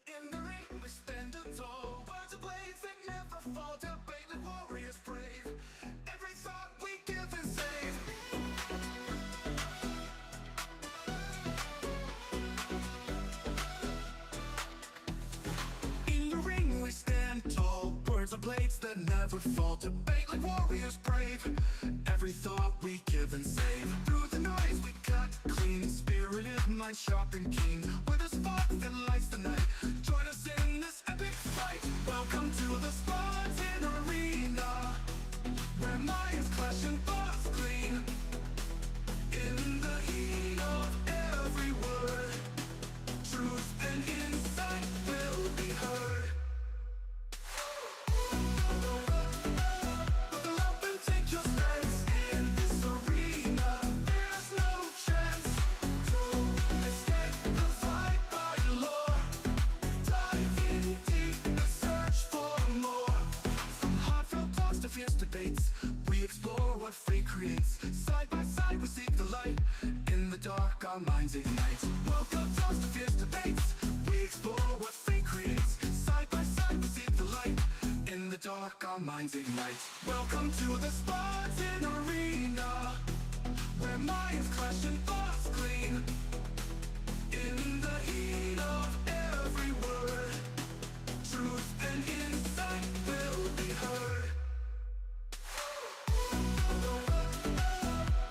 In the ring we stand tall, words of blades that never fall, debate like warriors brave. Every thought we give and save. In the ring we stand tall, words of blades that never fall, debate like warriors brave. Every thought we give and save. Through the noise we cut clean, spirited mind sharp and keen. With a spark that lights the night, join us in this epic fight. Welcome to the Spartan Arena, where minds clash and thoughts clean. In the heat of every word, truth and insight will be heard. Buckle up and take your stance. In this arena, there's no chance to escape the fight by law. Dive in deep and search for more. From heartfelt talks to fierce debates, we explore what fate creates. Side by side we seek the light. In the dark our minds ignite. Welcome talks to fierce debates, we explore what fate creates. Side by side we seek the light. In the dark our minds ignite. Welcome to the Spartan Arena, where minds clash and thoughts clean. In the heat of every word, truth and insight will be heard.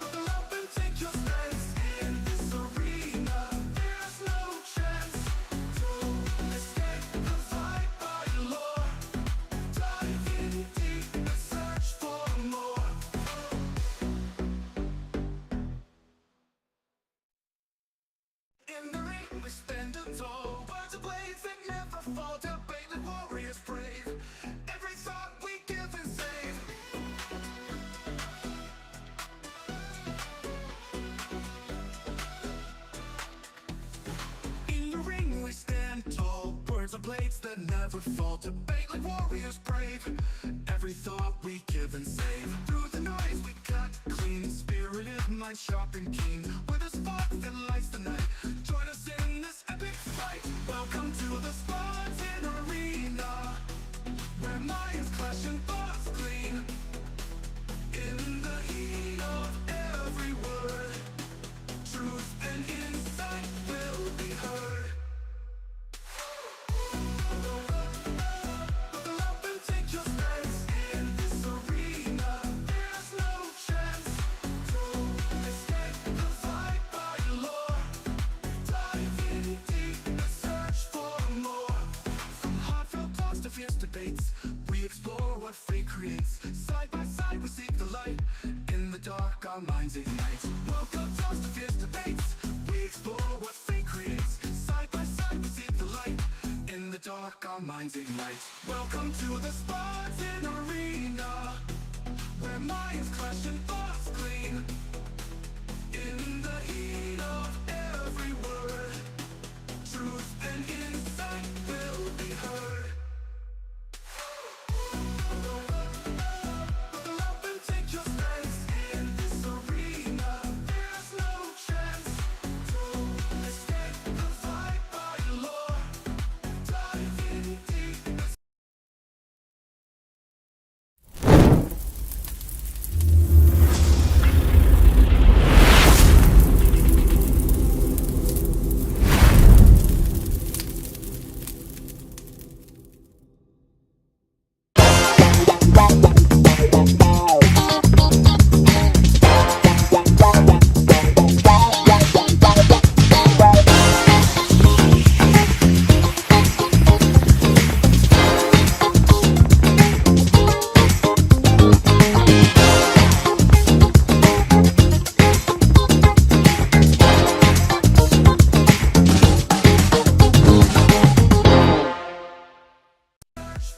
Buckle up and take your stance. In this arena, there's no chance to escape the fight by law. Dive in deep and search for more. In the ring we stand tall, words of blades that never fall, debate like warriors brave. Every thought we give and save. In the ring we stand tall, words of blades that never fall, debate like warriors brave. Every thought we give and save. Through the noise we cut clean, spirited mind sharp and keen. With a spark that lights the night, join us in this epic fight. Welcome to the Spartan Arena, where minds clash and thoughts clean. In the heat of every word, truth and insight will be heard. Buckle up and take your stance. In this arena, there's no chance to escape the fight by law. Dive in deep and search for more. From heartfelt talks to fierce debates, we explore what fate creates. Side by side we seek the light. In the dark our minds ignite. Welcome talks to fierce debates, we explore what fate creates. Side by side we seek the light. In the dark our minds ignite. Welcome to the Spartan Arena, where minds clash and thoughts clean. In the heat of every word, truth and insight will be heard. Buckle up and take your stance. In this arena, there's no chance to escape the fight by law. Dive in deep and search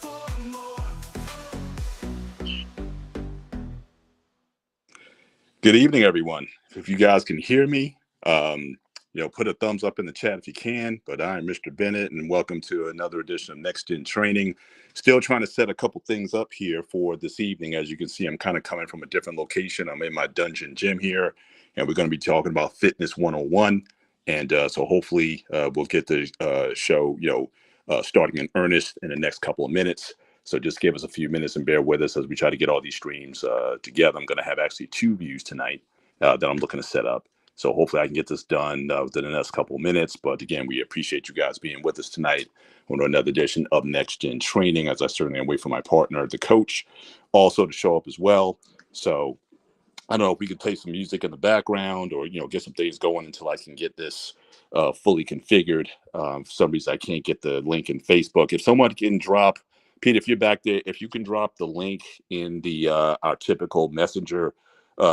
for more. Good evening, everyone. If you guys can hear me, put a thumbs up in the chat if you can. But I'm Mr. Bennett, and welcome to another edition of Next Gen Training. Still trying to set a couple things up here for this evening. As you can see, I'm kind of coming from a different location. I'm in my dungeon gym here, and we're going to be talking about Fitness 101. And so hopefully we'll get to show, starting in earnest in the next couple of minutes. So just give us a few minutes and bear with us as we try to get all these streams together. I'm going to have actually 2 views tonight that I'm looking to set up. So hopefully I can get this done within the next couple of minutes. But again, we appreciate you guys being with us tonight on another edition of Next Gen Training, as I certainly am waiting for my partner, the coach, also to show up as well. So I don't know if we could play some music in the background or, get some things going until I can get this fully configured. For some reason, I can't get the link in Facebook. If someone can drop, Pete, if you're back there, if you can drop the link in the our typical messenger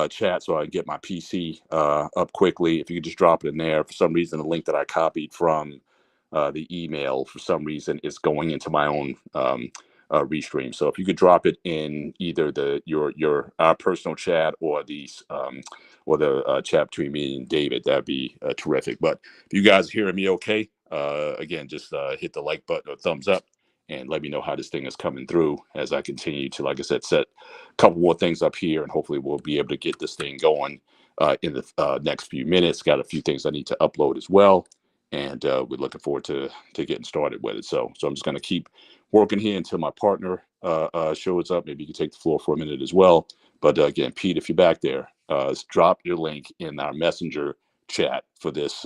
chat so I can get my PC up quickly. If you could just drop it in there. For some reason, the link that I copied from the email, for some reason, is going into my own restream. So if you could drop it in either your personal chat or the chat between me and David, that'd be terrific. But if you guys are hearing me okay, again, just hit the like button or thumbs up and let me know how this thing is coming through as I continue to, like I said, set a couple more things up here, and hopefully we'll be able to get this thing going in the next few minutes. Got a few things I need to upload as well, and we're looking forward to getting started with it. So I'm just going to keep working here until my partner shows up. Maybe you can take the floor for a minute as well. But again, Pete, if you're back there, drop your link in our messenger chat for this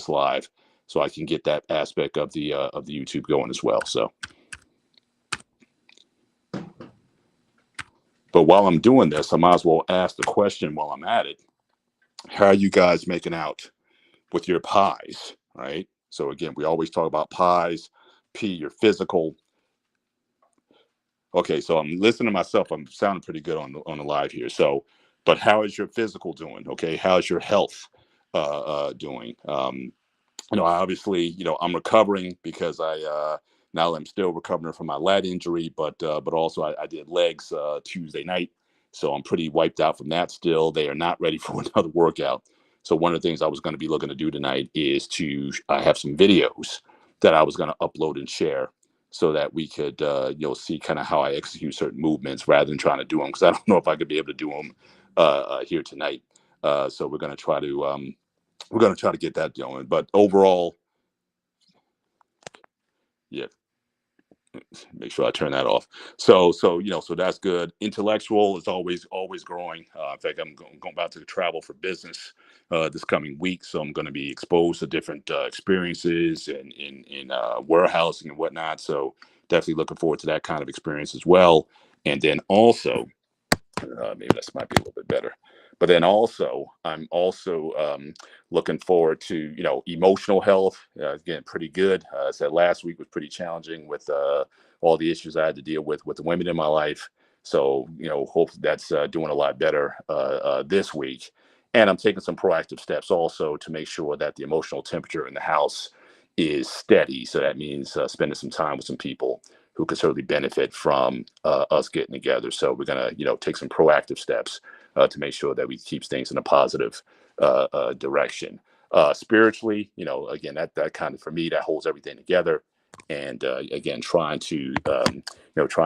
live, so I can get that aspect of the YouTube going as well. So, but while I'm doing this, I might as well ask the question while I'm at it. How are you guys making out with your pies? Right. So again, we always talk about pies. P, your physical. Okay, so I'm listening to myself. I'm sounding pretty good on the live here. So, but how is your physical doing? Okay, how's your health doing? Obviously, I'm recovering because now I'm still recovering from my lat injury, but also I did legs Tuesday night, so I'm pretty wiped out from that. Still, they are not ready for another workout. So one of the things I was going to be looking to do tonight is to have some videos that I was going to upload and share, so that we could see kind of how I execute certain movements rather than trying to do them, because I don't know if I could be able to do them here tonight. So we're going to try to get that going. But overall, yeah, make sure I turn that off. So that's good. Intellectual is always growing. In fact, I'm going about to travel for business this coming week, so I'm going to be exposed to different experiences in warehousing and whatnot. So definitely looking forward to that kind of experience as well. And then also, maybe this might be a little bit better. But then also, I'm also looking forward to, emotional health. Again, pretty good. I said last week was pretty challenging with all the issues I had to deal with the women in my life. So, hopefully that's doing a lot better this week. And I'm taking some proactive steps also to make sure that the emotional temperature in the house is steady. So that means spending some time with some people who could certainly benefit from us getting together. So we're gonna, take some proactive steps to make sure that we keep things in a positive direction. Spiritually, again, that kind of, for me, that holds everything together. And again, trying to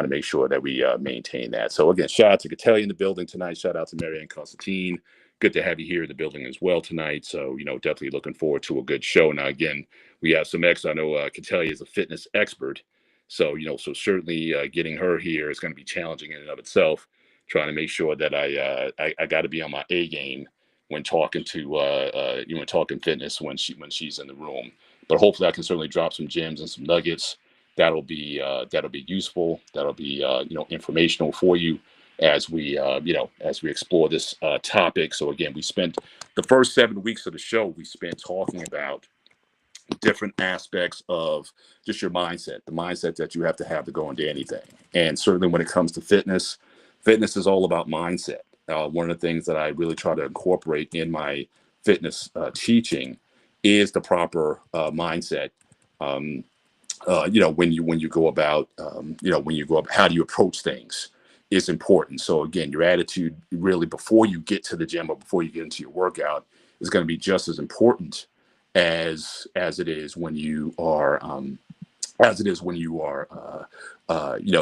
make sure that we maintain that. So again, shout out to Catelli in the building tonight. Shout out to Marianne Constantine. Good to have you here in the building as well tonight. So, definitely looking forward to a good show. Now, again, we have some I know Catelli is a fitness expert. So, so certainly getting her here is going to be challenging in and of itself. Trying to make sure that I got to be on my A game when talking to talking fitness when she's in the room. But hopefully, I can certainly drop some gems and some nuggets that'll be useful. That'll be informational for you as we explore this topic. So again, we spent the first 7 weeks of the show we spent talking about different aspects of just your mindset, the mindset that you have to go into anything. And certainly when it comes to fitness is all about mindset. One of the things that I really try to incorporate in my fitness teaching is the proper mindset. When you go about, how do you approach things is important. So again, your attitude really before you get to the gym or before you get into your workout is going to be just as important as it is when you are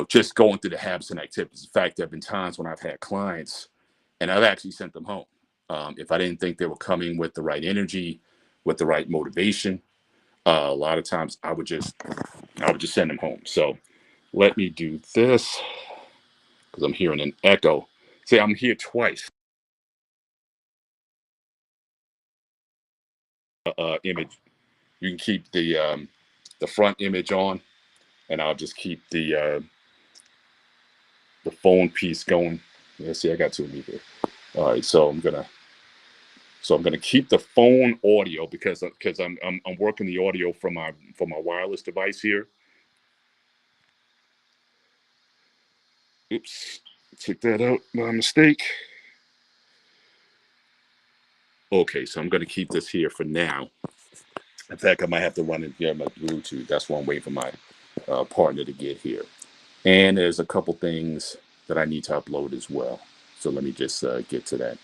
just going through the habits and activities. In fact, there have been times when I've had clients and I've actually sent them home if I didn't think they were coming with the right energy, with the right motivation. A lot of times I would just I would just send them home. So let me do this because I'm hearing an echo. See, I'm here twice. Image. You can keep the front image on, and I'll just keep the phone piece going. Let's see, I got two of me here. All right, so I'm gonna keep the phone audio because I'm working the audio from my wireless device here. Oops, took that out by mistake. Okay, so I'm gonna keep this here for now. In fact, I might have to run it via my Bluetooth. That's why I'm waiting for my partner to get here. And there's a couple things that I need to upload as well. So let me just get to that.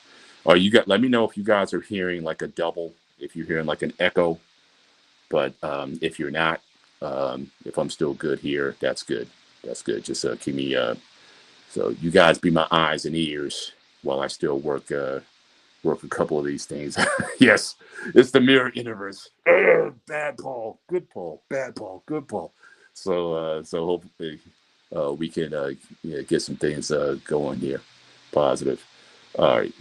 You got? Let me know if you guys are hearing like a double, if you're hearing like an echo. But if you're not, if I'm still good here, that's good. That's good. Just keep me. So you guys be my eyes and ears while I still work a couple of these things. Yes, it's the mirror universe. Bad Paul, good Paul, bad Paul, good Paul. So hopefully we can yeah, get some things going here, positive. All right,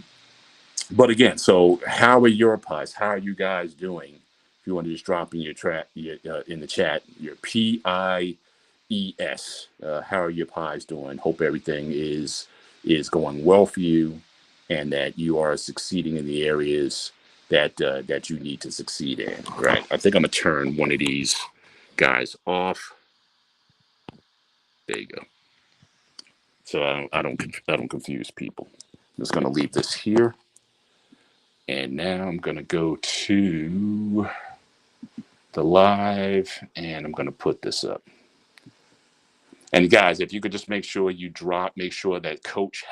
but again, so how are your pies? How are you guys doing? If you want to just drop in your in the chat, your PIES. How are your pies doing? Hope everything is going well for you, and that you are succeeding in the areas that you need to succeed in. Right. I think I'm gonna turn one of these guys off. There you go. So I don't confuse people. I'm just gonna leave this here. And now I'm going to go to the live and I'm going to put this up. And guys, if you could just make sure that Coach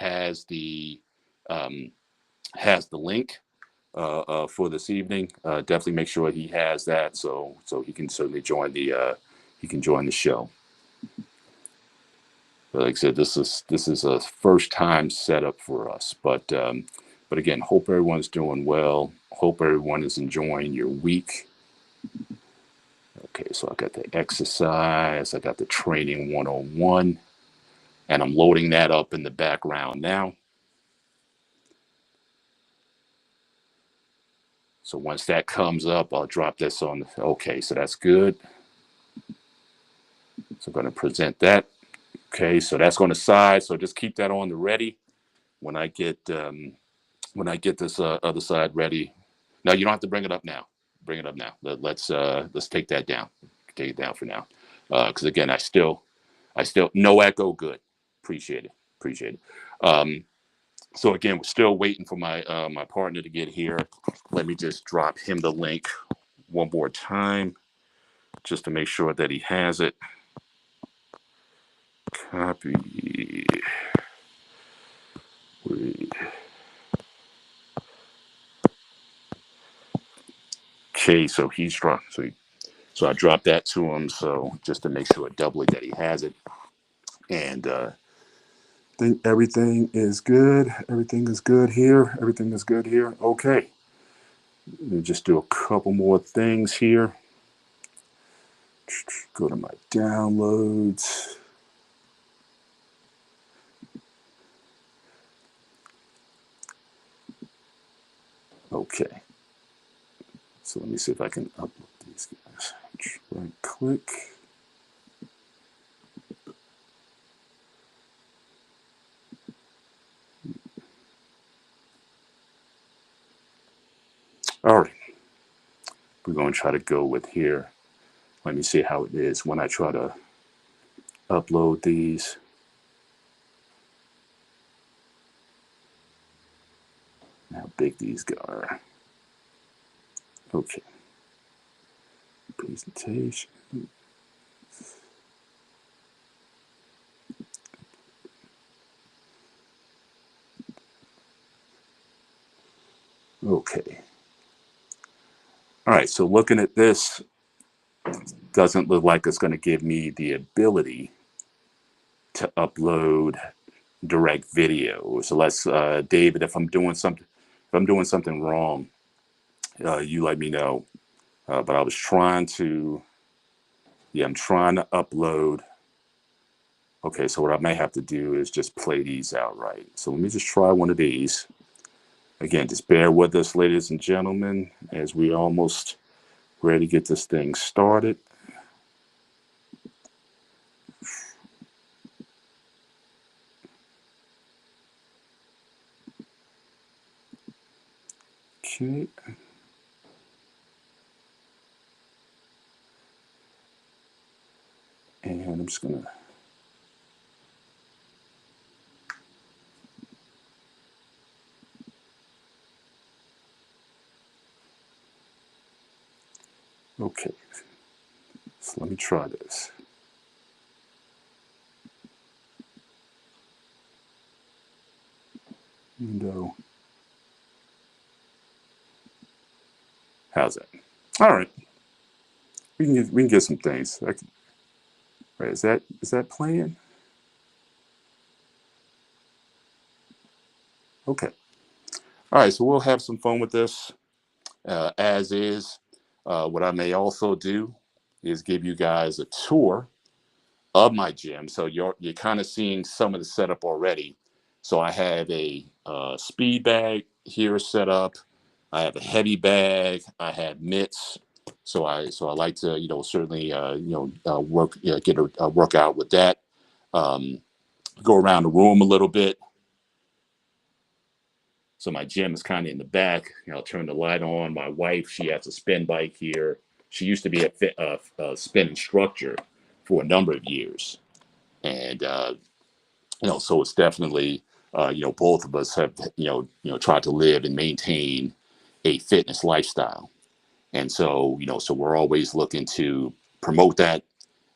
um, has the link for this evening. Definitely make sure he has that so he can certainly join the show. But like I said, this is a first time setup for us. But again, hope everyone's doing well. Hope everyone is enjoying your week. Okay, so I got the exercise, I got the training 101, and I'm loading that up in the background now. So once that comes up, I'll drop this on. Okay, so that's good. So I'm going to present that. Okay, so that's on the side. So just keep that on the ready when I get this other side ready. Now you don't have to bring it up now. Bring it up now. Let's take that down. Take it down for now. Because again, I still no echo. Good. Appreciate it. Appreciate it. So again, we're still waiting for my partner to get here. Let me just drop him the link one more time, just to make sure that he has it. Copy. Okay, so he's dropped. So I dropped that to him. So just to make sure doubly that he has it, and think everything is good. Everything is good here. Everything is good here. Okay. Let me just do a couple more things here. Go to my downloads. Okay. So let me see if I can upload these guys. Right click. All right. We're going to try to go with here. Let me see how it is when I try to upload these. How big these are. Okay. Presentation. Okay. All right. So looking at this, doesn't look like it's going to give me the ability to upload direct video. So let's, David, if I'm doing something wrong, you let me know. But I was trying to Yeah, I'm trying to upload. Okay, so what I may have to do is just play these out right. So let me just try one of these. Again, just bear with us, ladies and gentlemen, as we almost ready to get this thing started. Okay. And I'm just gonna, okay, so let me try this. Window, how's that? All right, we can get some things. Right, is that playing? Okay. All right, so we'll have some fun with this, as is. What I may also do is give you guys a tour of my gym. So you're kind of seeing some of the setup already. So I have a speed bag here set up. I have a heavy bag. I have mitts. So I like to certainly work get a workout with that. Um, Go around the room a little bit. So my gym is kind of in the back. I'll turn the light on. My wife, she has a spin bike here. She used to be a spin instructor for a number of years, and so it's definitely both of us have tried to live and maintain a fitness lifestyle, and so we're always looking to promote that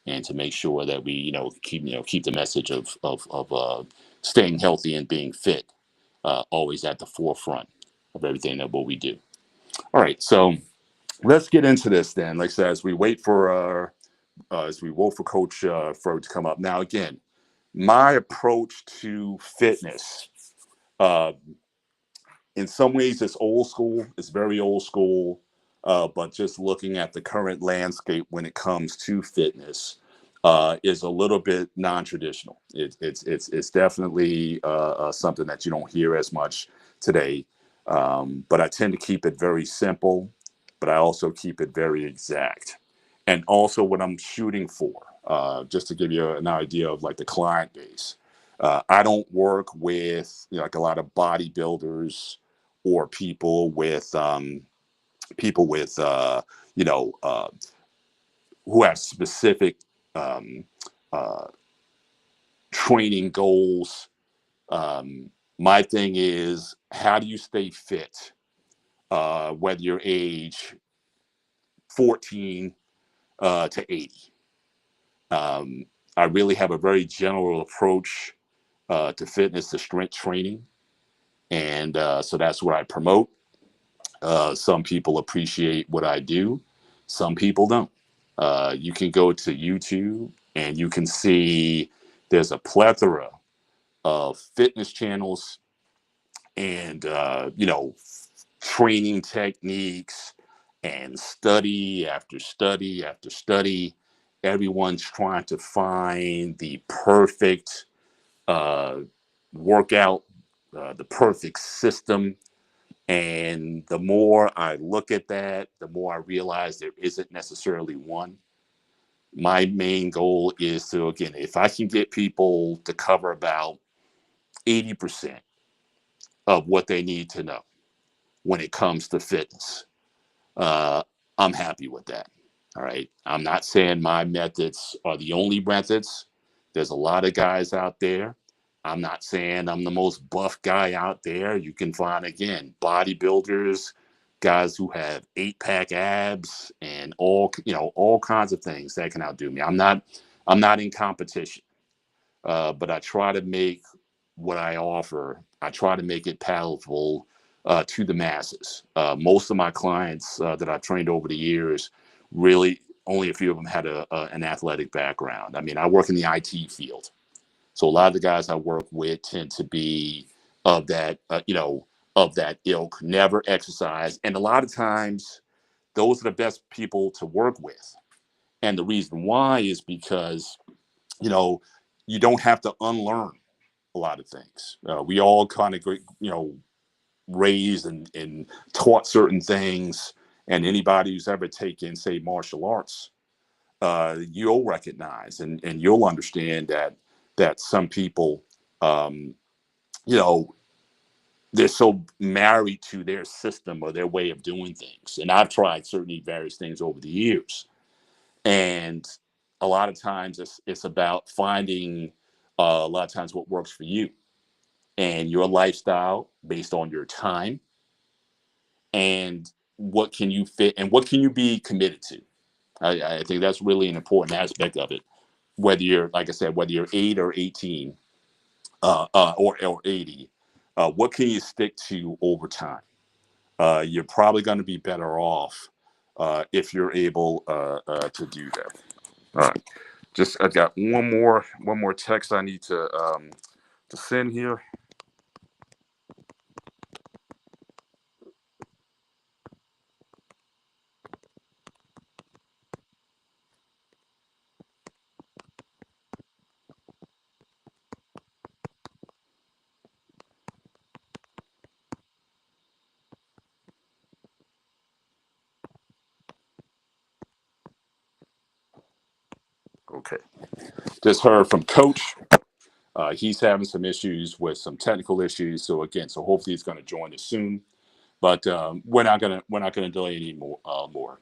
and to make sure that we keep the message of staying healthy and being fit always at the forefront of everything that what we do. All right, so let's get into this then. Like I said, as we wait for Coach Fro to come up. Now, again, my approach to fitness, uh, in some ways, it's old school. It's very old school. But just looking at the current landscape when it comes to fitness, is a little bit non-traditional. It's definitely something that you don't hear as much today. But I tend to keep it very simple, but I also keep it very exact. And also what I'm shooting for, just to give you an idea of like the client base. I don't work with like a lot of bodybuilders or people with you know uh, who have specific um, uh, training goals. My thing is, how do you stay fit, whether you're age 14 to 80? Um, I really have a very general approach to fitness, to strength training, and so that's what I promote. Some people appreciate what I do, some people don't. You can go to YouTube and you can see there's a plethora of fitness channels and training techniques and study after study after study. Everyone's trying to find the perfect uh, workout, the perfect system. And the more I look at that, the more I realize there isn't necessarily one. My main goal is to, again, if I can get people to cover about 80% of what they need to know when it comes to fitness, uh, I'm happy with that. All right. I'm not saying my methods are the only methods. There's a lot of guys out there. I'm not saying I'm the most buff guy out there. You can find, again, bodybuilders, guys who have 8-pack abs and all kinds of things that can outdo me. I'm not in competition. But I try to make what I offer, I try to make it palatable to the masses. Most of my clients that I've trained over the years, really, only a few of them had an athletic background. I mean, I work in the IT field. So a lot of the guys I work with tend to be of that, of that ilk, never exercise. And a lot of times, those are the best people to work with. And the reason why is because, you know, you don't have to unlearn a lot of things. We all kind of, raised and taught certain things. And anybody who's ever taken, say, martial arts, you'll recognize and you'll understand that some people, um, you know, they're so married to their system or their way of doing things. And I've tried certainly various things over the years, and a lot of times it's about finding a lot of times what works for you and your lifestyle based on your time and what can you fit and what can you be committed to. I think that's really an important aspect of it. Whether you're, like I said, whether you're 8 or 18, or 80, what can you stick to over time? You're probably going to be better off if you're able to do that. All right, just I got one more text I need to send here. Okay, just heard from Coach. He's having some issues with some technical issues. So again, so hopefully he's going to join us soon. But we're not gonna delay any more.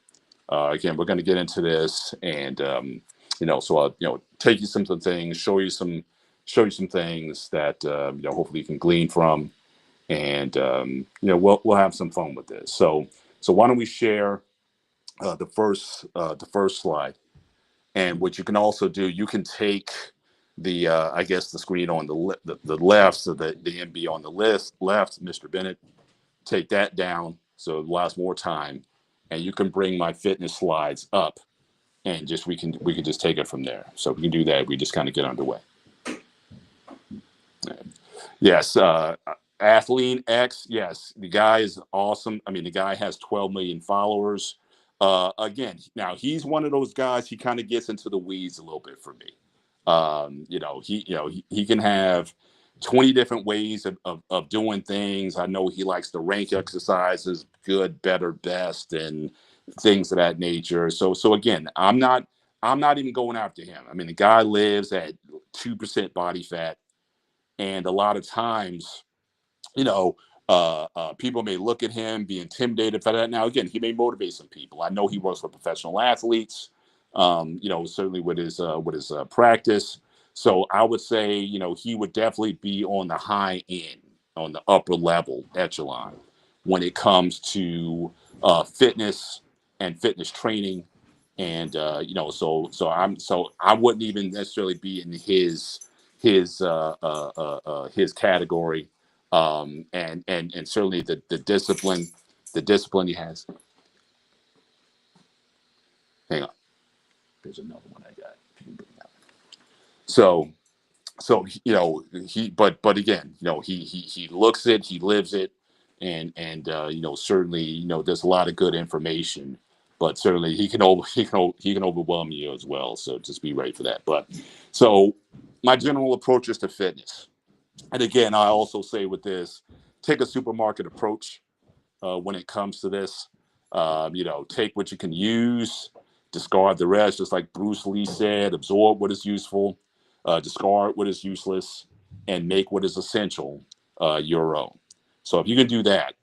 Again, we're going to get into this, and so I'll take you some things, show you some things that hopefully you can glean from, and we'll have some fun with this. So why don't we share the first slide, and what you can also do, you can take the I guess the screen on the left, so the MB on the left, Mr. Bennett, take that down so it allows more time, and you can bring my fitness slides up, and just we can just take it from there. So we can do that. We just kind of get underway. Yes, Athlete X. Yes, the guy is awesome. I mean, the guy has 12 million followers. Again, now he's one of those guys. He kind of gets into the weeds a little bit for me. He can have 20 different ways of doing things. I know he likes to rank exercises, good, better, best, and things of that nature. So again, I'm not even going after him. I mean, the guy lives at 2% body fat, and a lot of times, you know, people may look at him, be intimidated by that. Now, again, he may motivate some people. I know he works with professional athletes, certainly with his practice. So I would say, he would definitely be on the high end, on the upper level echelon when it comes to fitness and fitness training. And so I wouldn't even necessarily be in his category, and certainly the discipline he has. Hang on, there's another one I got. So but again, he looks it, he lives it, and certainly there's a lot of good information, but certainly he can overwhelm you as well. So just be ready for that. But so my general approach is to fitness. And again, I also say with this, take a supermarket approach when it comes to this. Take what you can use, discard the rest, just like Bruce Lee said, absorb what is useful, discard what is useless, and make what is essential your own. So if you can do that,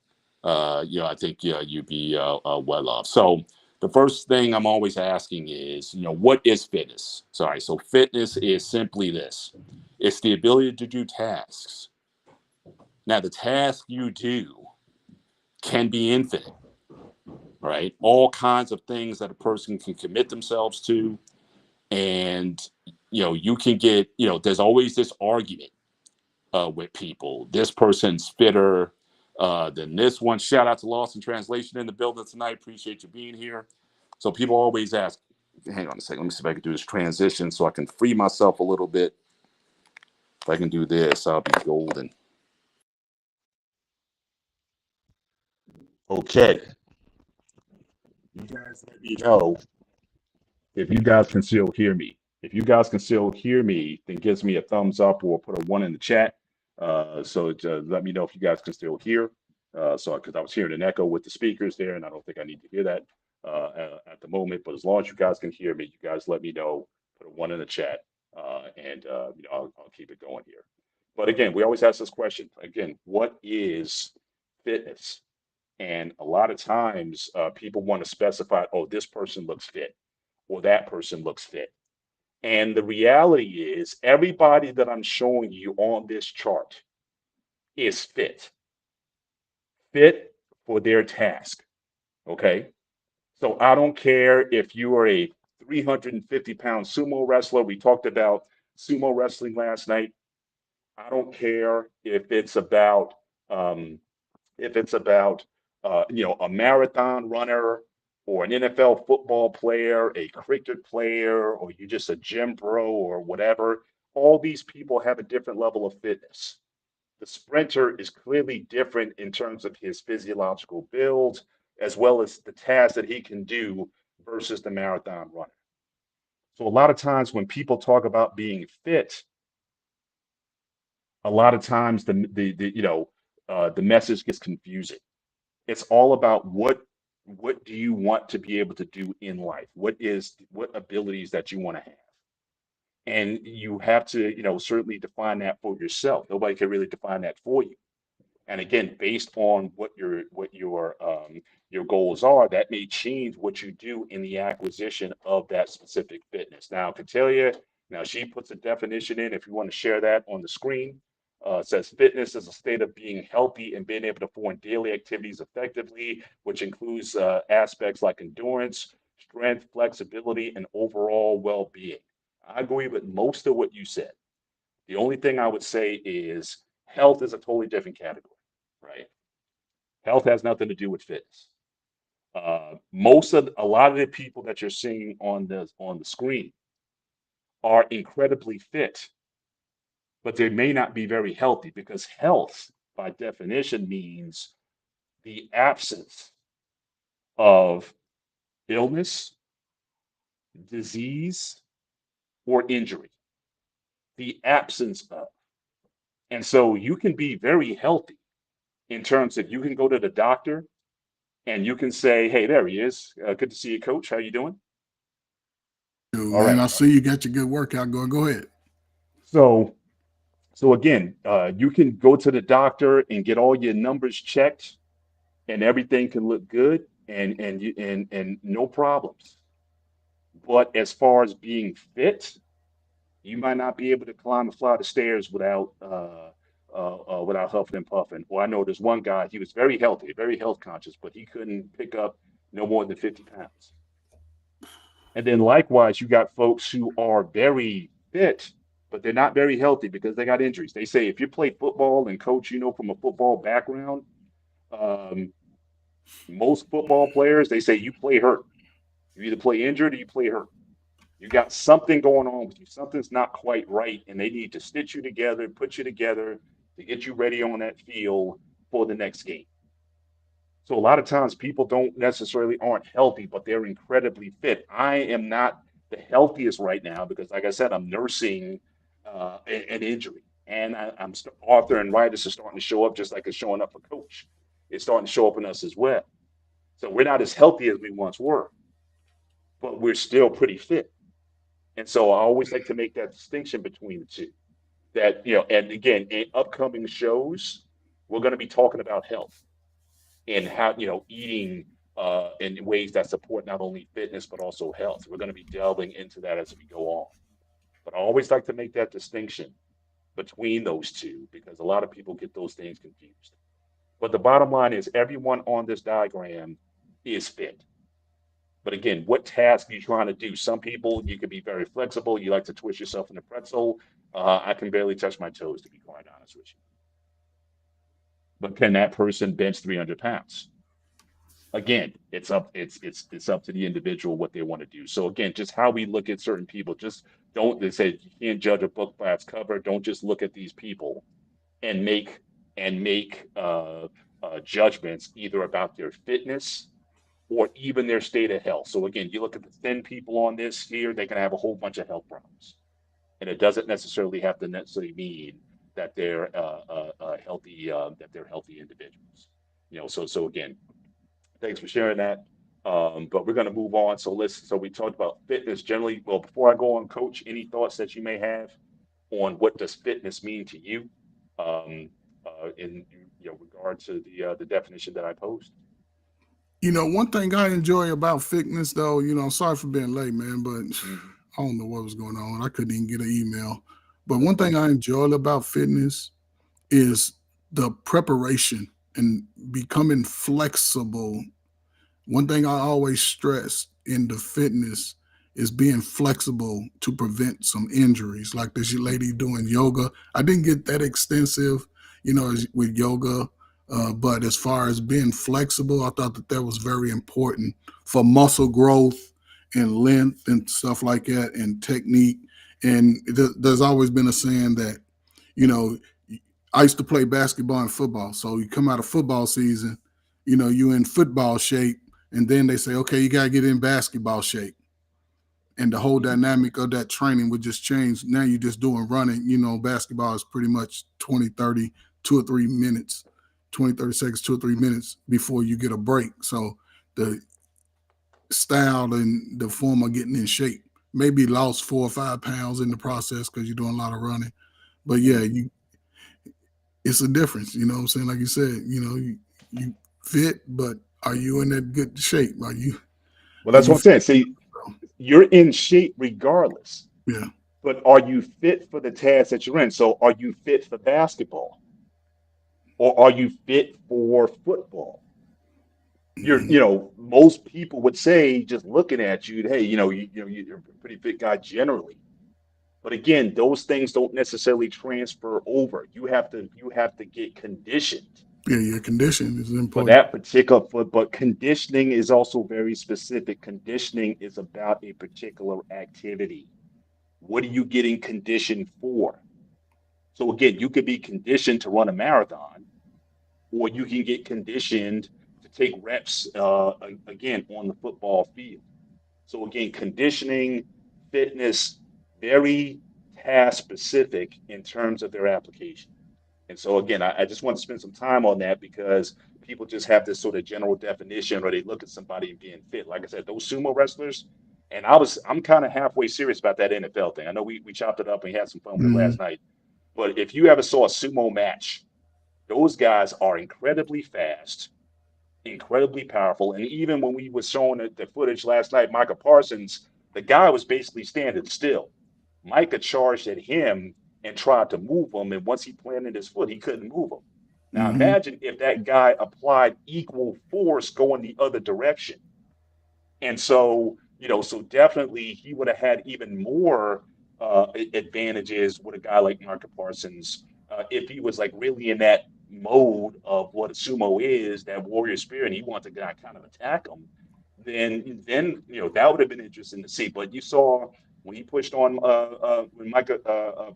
I think you'd be well off. So the first thing I'm always asking is, what is fitness? Sorry, so fitness is simply this: it's the ability to do tasks. Now, the task you do can be infinite, right? All kinds of things that a person can commit themselves to. And, you can get, there's always this argument with people. This person's fitter than this one. Shout out to Lost in Translation in the building tonight. Appreciate you being here. So people always ask, hang on a second, let me see if I can do this transition so I can free myself a little bit. If I can do this, I'll be golden. Okay. You guys let me know If you guys can still hear me. If you guys can still hear me, then gives me a thumbs up or put a one in the chat. So let me know if you guys can still hear. So because I was hearing an echo with the speakers there, and I don't think I need to hear that at the moment. But as long as you guys can hear me, you guys let me know. Put a one in the chat, and I'll keep it going here. But again, we always ask this question. Again, what is fitness? And a lot of times, people want to specify, oh, this person looks fit or that person looks fit. And the reality is, everybody that I'm showing you on this chart is fit for their task. Okay. So I don't care if you are a 350-pound sumo wrestler. We talked about sumo wrestling last night. I don't care um, if it's about a marathon runner or an NFL football player, a cricket player, or you're just a gym bro or whatever. All these people have a different level of fitness. The sprinter is clearly different in terms of his physiological build, as well as the tasks that he can do versus the marathon runner. So a lot of times when people talk about being fit, a lot of times the message gets confusing. It's all about what do you want to be able to do in life? What abilities that you want to have? And you have to, certainly define that for yourself. Nobody can really define that for you. And again, based on what your goals are, that may change what you do in the acquisition of that specific fitness. Now, Catellia, now she puts a definition in. If you want to share that on the screen, says fitness is a state of being healthy and being able to perform daily activities effectively, which includes aspects like endurance, strength, flexibility, and overall well-being. I agree with most of what you said. The only thing I would say is health is a totally different category, right? Health has nothing to do with fitness. A lot of the people that you're seeing on the screen are incredibly fit, but they may not be very healthy because health, by definition, means the absence of illness, disease, or injury. The absence of. And so you can be very healthy in terms of you can go to the doctor and you can say, "Hey, there he is. Good to see you, Coach. How you doing?" Dude, All man, right. I see you got your good workout going. Go ahead. So, so again, you can go to the doctor and get all your numbers checked, and everything can look good, and no problems. But as far as being fit, you might not be able to climb a flight of stairs without huffing and puffing. Well, I know there's one guy. He was very healthy, very health conscious, but he couldn't pick up no more than 50 pounds. And then likewise, you got folks who are very fit, but they're not very healthy because they got injuries. They say if you play football and coach, from a football background, um, most football players, they say you play hurt. You either play injured or you play hurt. You got something going on with you. Something's not quite right, and they need to stitch you together, put you together to get you ready on that field for the next game. So a lot of times people don't necessarily aren't healthy, but they're incredibly fit. I am not the healthiest right now because, like I said, I'm nursing an injury, and author and writers are starting to show up just like it's showing up for Coach. It's starting to show up in us as well. So we're not as healthy as we once were, but we're still pretty fit. And so I always like to make that distinction between the two. That and again, in upcoming shows, we're going to be talking about health and how eating in ways that support not only fitness but also health. We're going to be delving into that as we go on. But I always like to make that distinction between those two because a lot of people get those things confused. But the bottom line is everyone on this diagram is fit. But again, what task are you trying to do? Some people, you can be very flexible. You like to twist yourself in a pretzel. I can barely touch my toes, to be quite honest with you. But can that person bench 300 pounds? Again, it's up to the individual what they want to do. So again, just how we look at certain people, just don't they say you can't judge a book by its cover. Don't just look at these people and make judgments either about their fitness or even their state of health. So again, you look at the thin people on this here, they can have a whole bunch of health problems, and it doesn't necessarily have to necessarily mean that they're healthy that they're healthy individuals. So again, thanks for sharing that. But we're going to move on. So we talked about fitness generally. Well, before I go on, Coach, any thoughts that you may have on what does fitness mean to you, um, in regard to the definition that I posed? One thing I enjoy about fitness, though, sorry for being late, man, but Mhm. I don't know what was going on. I couldn't even get an email. But That's one thing fine. I enjoy about fitness is the preparation and becoming flexible. One thing I always stress in the fitness is being flexible to prevent some injuries. Like this lady doing yoga, I didn't get that extensive, with yoga, but as far as being flexible, I thought that that was very important for muscle growth and length and stuff like that, and technique. And there's always been a saying that, you know, I used to play basketball and football. So you come out of football season, you in football shape, and then they say, okay, you got to get in basketball shape. And the whole Mhm. dynamic of that training would just change. Now you're just doing running. Basketball is pretty much 20, 30, 2 or 3 minutes, 20, 30 seconds, 2 or 3 minutes before you get a break. So the style and the form of getting in shape maybe lost 4 or 5 pounds in the process because you're doing a lot of running. But yeah, Mhm. it's a difference. You know what I'm saying? Like you said, you fit, but are you in that good shape? Are you Well, are that's what you I'm saying. See, you're in shape regardless, yeah. but are you fit for the task that you're in? So, are you fit for basketball, or are you fit for football? Mhm. Most people would say, just looking at you, hey, you're a pretty fit guy generally. But again, those things don't necessarily transfer over. You have to get conditioned Yeah, your condition is for important. that particular foot. But conditioning is also very specific. Conditioning is about a particular activity. What are you getting conditioned for? So again, you could be conditioned to run a marathon, or you can get conditioned to take reps again on the football field. So again, conditioning, fitness, very task specific in terms of their application. And so again, I just want to spend some time on that because people just have this sort of general definition, or they look at somebody being fit. Like I said, those sumo wrestlers, and I'm kind of halfway serious about that NFL thing. I know we chopped it up and we had some fun with it last Mhm. night. But if you ever saw a sumo match, those guys are incredibly fast, incredibly powerful. And even when we were showing the footage last night, Micah Parsons, the guy was basically standing still. Micah charged at him and tried to move him, and once he planted his foot, he couldn't move him. Now Mhm. imagine if that guy applied equal force going the other direction. And so definitely he would have had even more advantages with a guy like Mark Parsons if he was like really in that mode of what a sumo is, that warrior spirit, and he wanted to kind of attack him. Then that would have been interesting to see. But you saw when he pushed on when Micah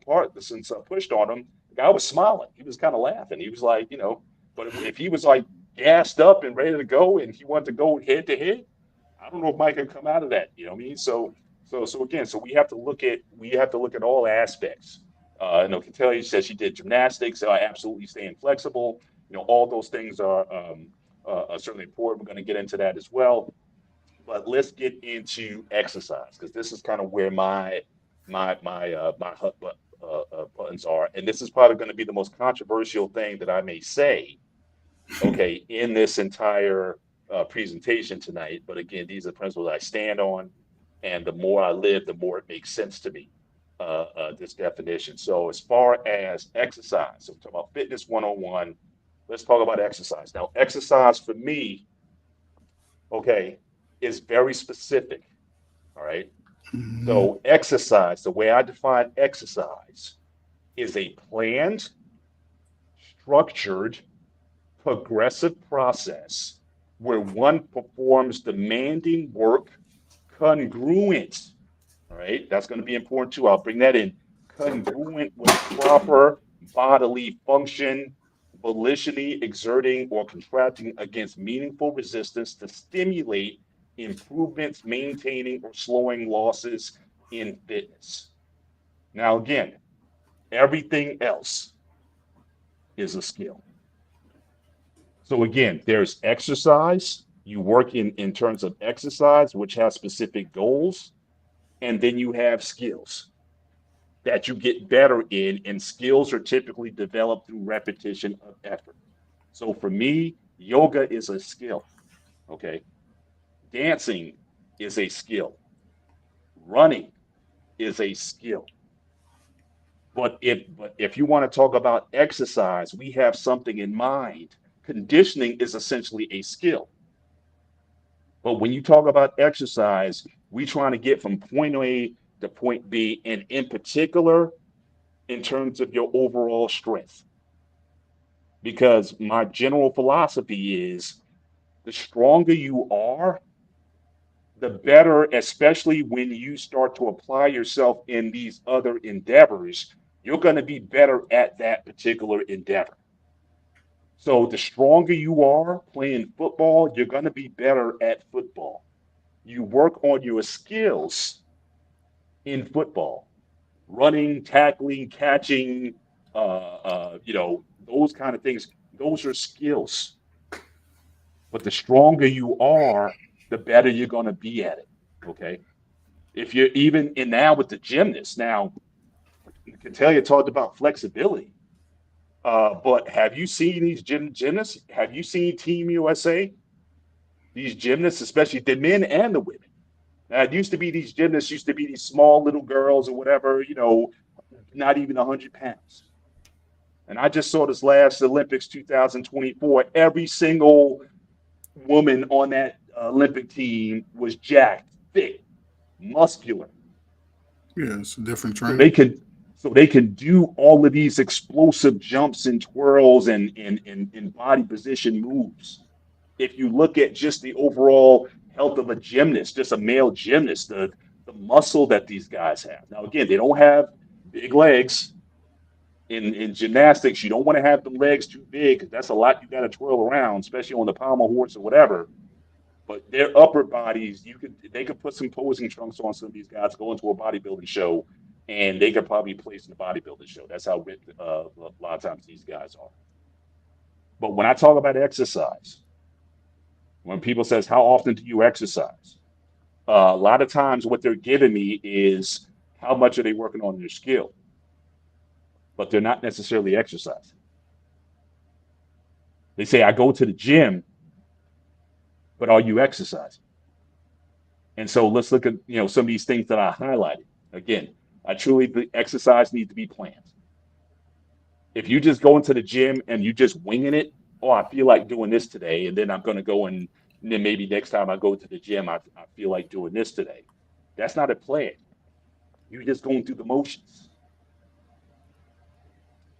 Parsons pushed on him, the guy was smiling. He was kind of laughing. He was like, but if he was like gassed up and ready to go, and he wanted to go head to head, I don't know if Mike can come out of that. You know what I mean? So again, so we have to look at all aspects. I know Catelli says she did gymnastics, absolutely staying flexible. All those things are certainly important. We're going to get into that as well. But let's get into exercise because this is kind of where my buttons are, and this is probably going to be the most controversial thing that I may say, okay, in this entire presentation tonight. But again, these are the principles I stand on. And the more I live, the more it makes sense to me, this definition. So, as far as exercise, so we're talking about fitness 101, let's talk about exercise. Now, exercise for me, okay, is very specific. All right. Mhm. So, exercise, the way I define exercise, is a planned, structured, progressive process where one performs demanding work congruent. All right, that's going to be important too. I'll bring that in. Congruent with proper bodily function volitionally exerting or contracting against meaningful resistance to stimulate improvements, maintaining or slowing losses in fitness. Now, again, everything else is a skill. So again, there's exercise. You work in terms of exercise, which has specific goals, and then you have skills that you get better in, and skills are typically developed through repetition of effort. So for me, yoga is a skill. Okay. Dancing is a skill. Running is a skill. But if you want to talk about exercise, we have something in mind. Conditioning is essentially a skill. But when you talk about exercise, we trying to get from point A to point B, and in particular, in terms of your overall strength. Because my general philosophy is the stronger you are, the better, especially when you start to apply yourself in these other endeavors, you're going to be better at that particular endeavor. So the stronger you are playing football, you're going to be better at football. You work on your skills in football, running, tackling, catching, those kind of things. Those are skills. But the stronger you are, the better you're going to be at it. Okay. If you're even in now with the gymnasts, now, Catellia talked about flexibility. But have you seen these gymnasts? Have you seen Team USA? These gymnasts, especially the men and the women. Now, it used to be these gymnasts used to be these small little girls or whatever, not even 100 pounds. And I just saw this last Olympics 2024. Every single woman on that Olympic team was jacked, thick, muscular. Yeah, it's a different So training. they could so they can do all of these explosive jumps and twirls and body position moves. If you look at just the overall health of a gymnast, just a male gymnast, the muscle that these guys have. Now, again, they don't have big legs. In gymnastics, you don't want to have the legs too big because that's a lot you got to twirl around, especially on the pommel horse or whatever. But their upper bodies, they could put some posing trunks on some of these guys, go into a bodybuilding show, and they could probably place in a bodybuilding show. That's how ripped a lot of times these guys are. But when I talk about exercise, when people says how often do you exercise, a lot of times what they're giving me is how much are they working on their skill, but they're not necessarily exercising. They say I go to the gym, but are you exercising? And so let's look at some of these things that I highlighted. Again, I truly the exercise needs to be planned. If you just go into the gym and you just winging it, oh, I feel like doing this today, and then I'm going to go and then maybe next time I go to the gym, I feel like doing this today. That's not a plan. You're just going through the motions.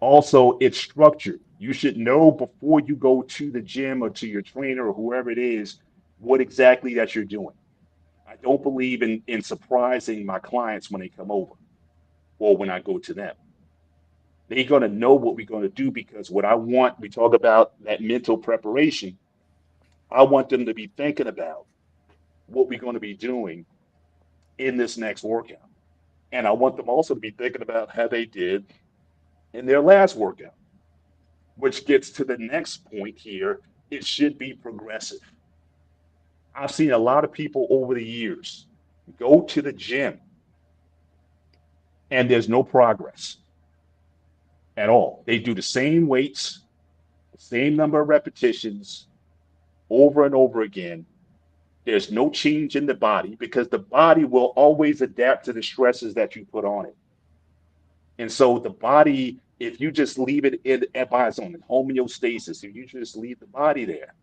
Also, it's structured. You should know before you go to the gym or to your trainer or whoever it is what exactly that you're doing. I don't believe in surprising my clients when they come over or when I go to them. They're going to know what we're going to do because what I want, we talk about that mental preparation. I want them to be thinking about what we're going to be doing in this next workout. And I want them also to be thinking about how they did in their last workout, which gets to the next point here. It should be progressive. I've seen a lot of people over the years go to the gym and there's no progress at all. They do the same weights, the same number of repetitions over and over again. There's no change in the body because the body will always adapt to the stresses that you put on it. And so the body, if you just leave it by its own homeostasis, if you just leave the body there,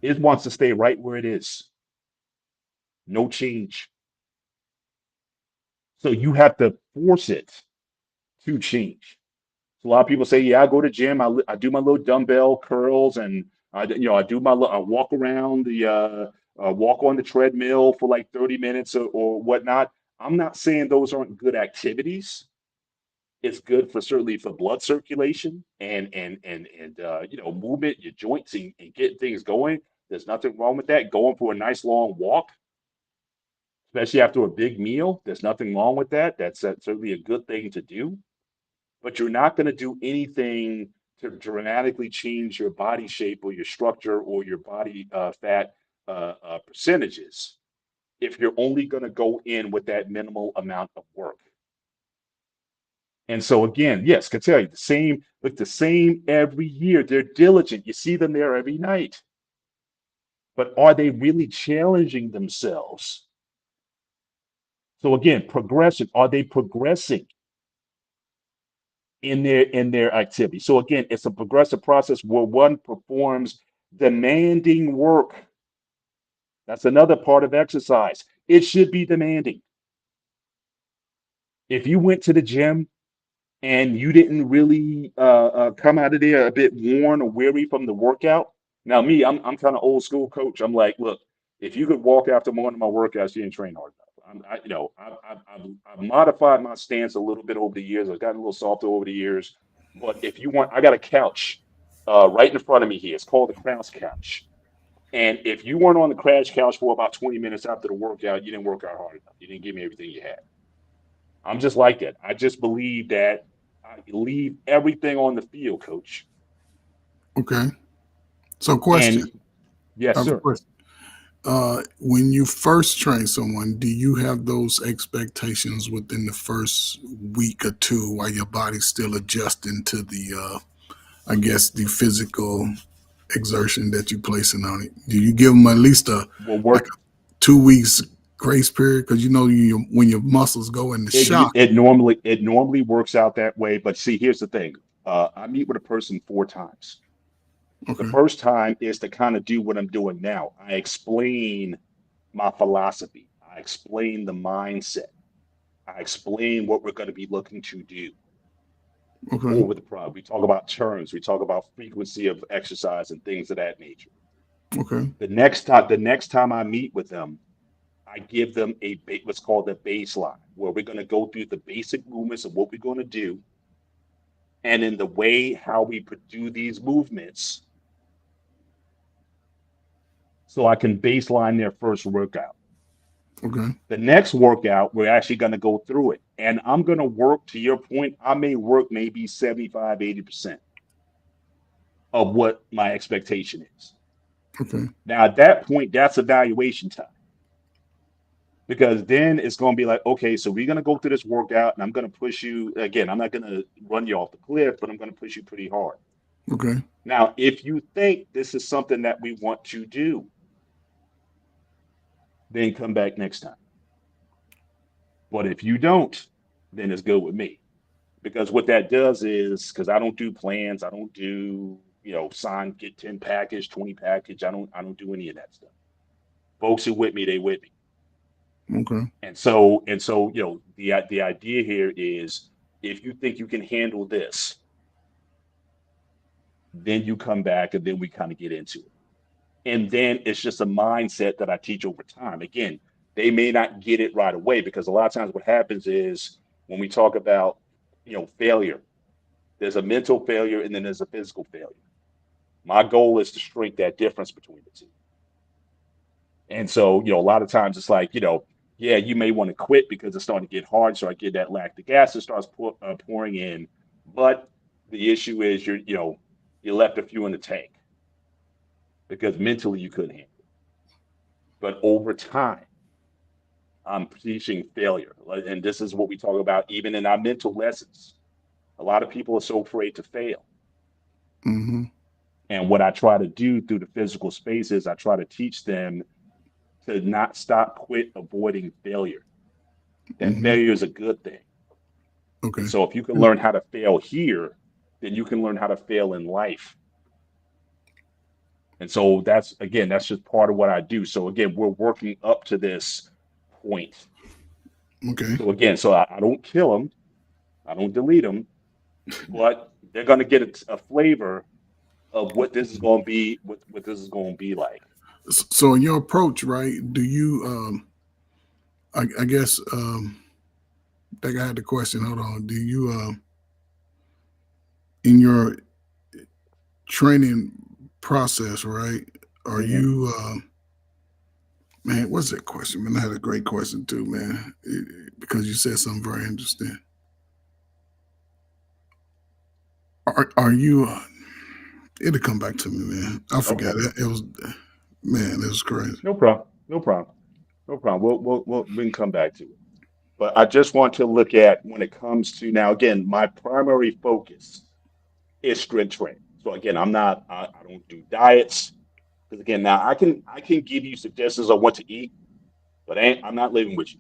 it wants to stay right where it is. No change. So you have to force it to change. So a lot of people say, "Yeah, I go to gym. I do my little dumbbell curls, and I do I walk around walk on the treadmill for like 30 minutes or whatnot." I'm not saying those aren't good activities, It's good for certainly for blood circulation movement, your joints and getting things going. There's nothing wrong with that. Going for a nice long walk, especially after a big meal, there's nothing wrong with that. That's certainly a good thing to do. But you're not going to do anything to dramatically change your body shape or your structure or your body fat percentages if you're only going to go in with that minimal amount of work. And so again, yes, can tell you the same every year. They're diligent. You see them there every night. But are they really challenging themselves? So again, progression. Are they progressing in their activity? So again, it's a progressive process where one performs demanding work. That's another part of exercise. It should be demanding. If you went to the gym and you didn't really come out of there a bit worn or weary from the workout. Now, me, I'm kind of old school coach. I'm like, look, if you could walk after one of my workouts, you didn't train hard enough. I've modified my stance a little bit over the years. I've gotten a little softer over the years. But if you want, I got a couch right in front of me here. It's called the crash couch. And if you weren't on the crash couch for about 20 minutes after the workout, you didn't work out hard enough. You didn't give me everything you had. I'm just like that. I just believe that I leave everything on the field, coach. Okay. So, question. And yes, I have a sir. question. When you first train someone, do you have those expectations within the first week or two while your body's still adjusting to I guess, the physical exertion that you're placing on it? Do you give them at least Well, like work a 2 weeks grace period? Because when your muscles go into it shock. it normally works out that way. But see, here's the thing. I meet with a person 4 times. The Okay. first time is to kind of do what I'm doing now. I explain my philosophy. I explain the mindset. I explain what we're going to be looking to do. We go Okay. over the problem. We talk about terms. We talk about frequency of exercise and things of that nature. Okay. The next time I meet with them, I give them what's called a baseline, where we're going to go through the basic movements of what we're going to do, and in the way how we do these movements, so I can baseline their first workout. Okay. The next workout, we're actually going to go through it, and I'm going to work. To your point, I may work maybe 75, 80% of what my expectation is. Okay. Now, at that point, that's evaluation time. Because then it's going to be like, okay, so we're going to go through this workout and I'm going to push you again. I'm not going to run you off the cliff, but I'm going to push you pretty hard. Okay. Now, if you think this is something that we want to do, then come back next time. But if you don't, then it's good with me. Because what that does is, because I don't do plans, I don't do, sign, get 10 package, 20 package. I don't do any of that stuff. Folks who with me, they with me. Okay. And so, the idea here is if you think you can handle this, then you come back and then we kind of get into it. And then it's just a mindset that I teach over time. Again, they may not get it right away because a lot of times what happens is when we talk about, failure, there's a mental failure and then there's a physical failure. My goal is to shrink that difference between the two. And so, a lot of times it's like, yeah, you may want to quit because it's starting to get hard. So I get that lactic acid starts pouring in. But the issue is you left a few in the tank because mentally you couldn't handle it. But over time, I'm teaching failure. And this is what we talk about even in our mental lessons. A lot of people are so afraid to fail. Mm-hmm. And what I try to do through the physical space is I try to teach them to not stop, quit avoiding failure. That Mm-hmm. failure is a good thing. And Okay. so if you can learn how to fail here, then you can learn how to fail in life. And so that's just part of what I do. So again, we're working up to this point. Okay. So again, I don't kill them, I don't delete them, but they're going to get a flavor of what this is going to be, what this is going to be like. So in your approach, right? Do you? I guess. I think I had the question. Hold on. Do you? in your training process, right? Are Mhm. you man, what's that question? Man, I had a great question too, man. Because you said something very interesting. Are you it'll come back to me, man. I forgot Okay. it. It was man, it was crazy. No problem. No problem. No problem. We can come back to it. But I just want to look at when it comes to now, again, my primary focus is strength training. So again, I don't do diets because again, now I can give you suggestions on what to eat, but I'm not living with you.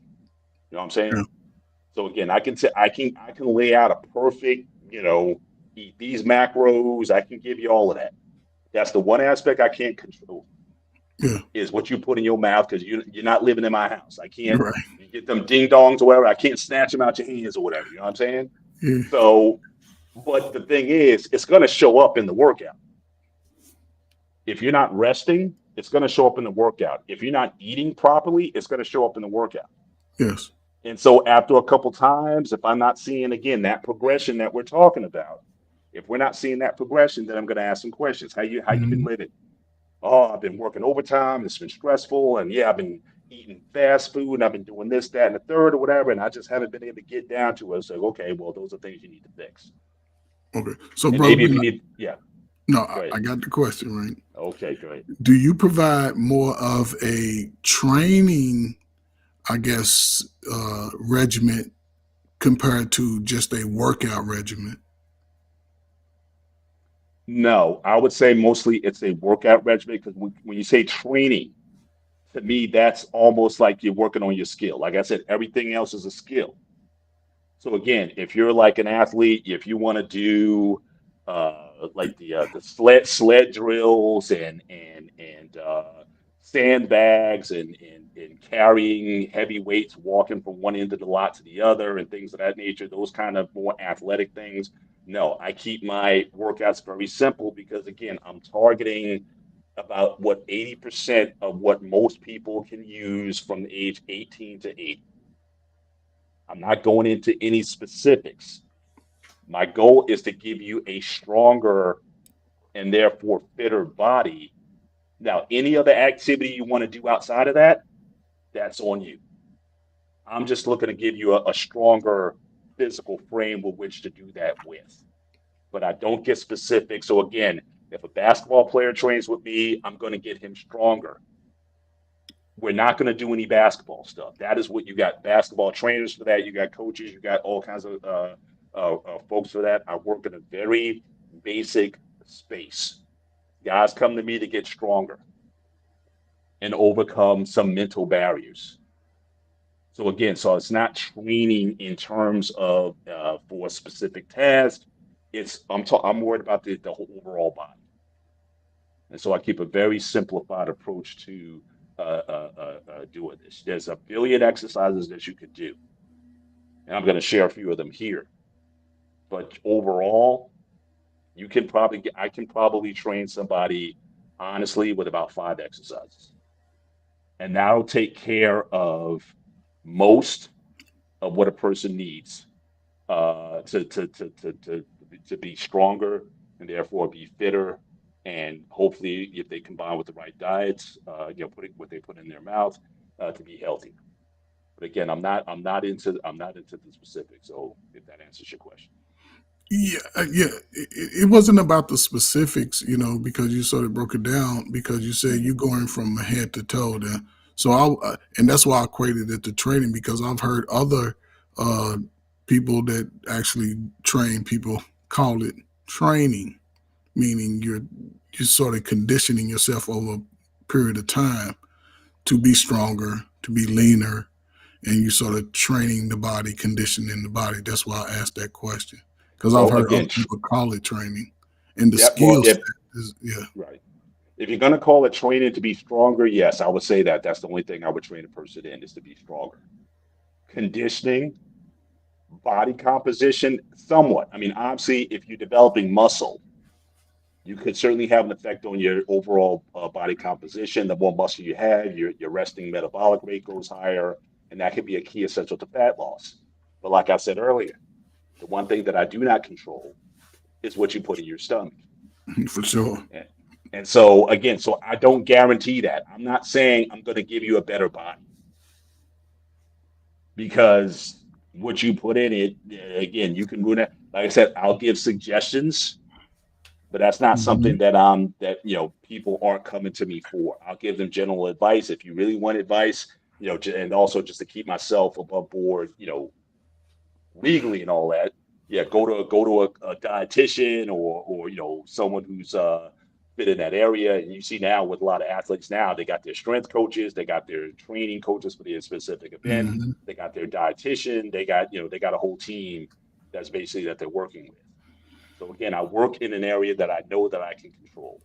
You know what I'm Yeah. saying? So again, I can say I can lay out a perfect, eat these macros. I can give you all of that. That's the one aspect I can't control Yeah. is what you put in your mouth because you're not living in my house. I can't Right. you get them ding dongs or whatever. I can't snatch them out your hands or whatever. You know what I'm saying? Yeah. So, but the thing is, it's going to show up in the workout. If you're not resting, it's going to show up in the workout. If you're not eating properly, it's going to show up in the workout. Yes. And so after a couple times, if I'm not seeing again that progression that we're talking about, if we're not seeing that progression, then I'm going to ask some questions. How you been Mhm. living? Oh, I've been working overtime. It's been stressful, and yeah, I've been eating fast food, and I've been doing this, that, and the third, or whatever, and I just haven't been able to get down to it. So okay, well, those are things you need to fix. Okay. So, And brother maybe if you Ben, need, yeah, no, go ahead. I got the question right. Okay, go ahead. Do you provide more of a training, I guess, regimen compared to just a workout regimen? No, I would say mostly it's a workout regimen because when you say training, to me, that's almost like you're working on your skill. Like I said, everything else is a skill. So again, if you're like an athlete, if you want to do like the sled drills and sandbags and carrying heavy weights, walking from one end of the lot to the other, and things of that nature, those kind of more athletic things. No, I keep my workouts very simple because again, I'm targeting about what 80% of what most people can use from the age 18 to 80. I'm not going into any specifics. My goal is to give you a stronger and therefore fitter body. Now, any other activity you want to do outside of that, that's on you. I'm just looking to give you a stronger physical frame with which to do that with. But I don't get specific. So, again, if a basketball player trains with me, I'm going to get him stronger. We're not going to do any basketball stuff. That is what you got basketball trainers for that. You got coaches, you got all kinds of folks for that. I work in a very basic space. Guys come to me to get stronger and overcome some mental barriers. So again, so it's not training in terms of for a specific task. I'm worried about the whole overall body, and so I keep a very simplified approach to doing this. There's a billion exercises that you could do, and I'm going to share a few of them here. But overall, I can probably train somebody honestly with about 5 exercises, and that'll take care of most of what a person needs to be stronger and therefore be fitter. And hopefully, if they combine with the right diets, putting what they put in their mouth to be healthy. But again, I'm not into the specifics. So if that answers your question. Yeah, yeah. It wasn't about the specifics, because you sort of broke it down because you said Mhm. you going from head to toe. There, so and that's why I equated it to training because I've heard other uh, people that actually train people call it training, meaning you're sort of conditioning yourself over a period of time to be stronger, to be leaner, and you sort of training the body, conditioning the body. That's why I asked that question because I've Well, heard other again, people call it training, and the yeah. Well, skill if set is yeah, right, if you're going to call it training to be stronger, yes, I would say that that's the only thing I would train a person in is to be stronger. Conditioning, body composition, somewhat. I mean, obviously, if you're developing muscle, you could certainly have an effect on your overall body composition. The more muscle you have, your resting metabolic rate goes higher, and that could be a key essential to fat loss. But like I said earlier, the one thing that I do not control is what you put in your stomach. For sure. And, and so again, so I don't guarantee that. I'm not saying I'm going to give you a better body because what you put in it, again, you can ruin it. Like I said, I'll give suggestions, but that's not Hmm. something that people aren't coming to me for. I'll give them general advice if you really want advice, and also just to keep myself above board, legally and all that. Yeah, go to a dietitian or someone who's fit in that area. And you see now with a lot of athletes now, they got their strength coaches, they got their training coaches for their specific event, Hmm. they got their dietitian, they got a whole team that's basically that they're working with. So again, I work in an area that I know that I can control,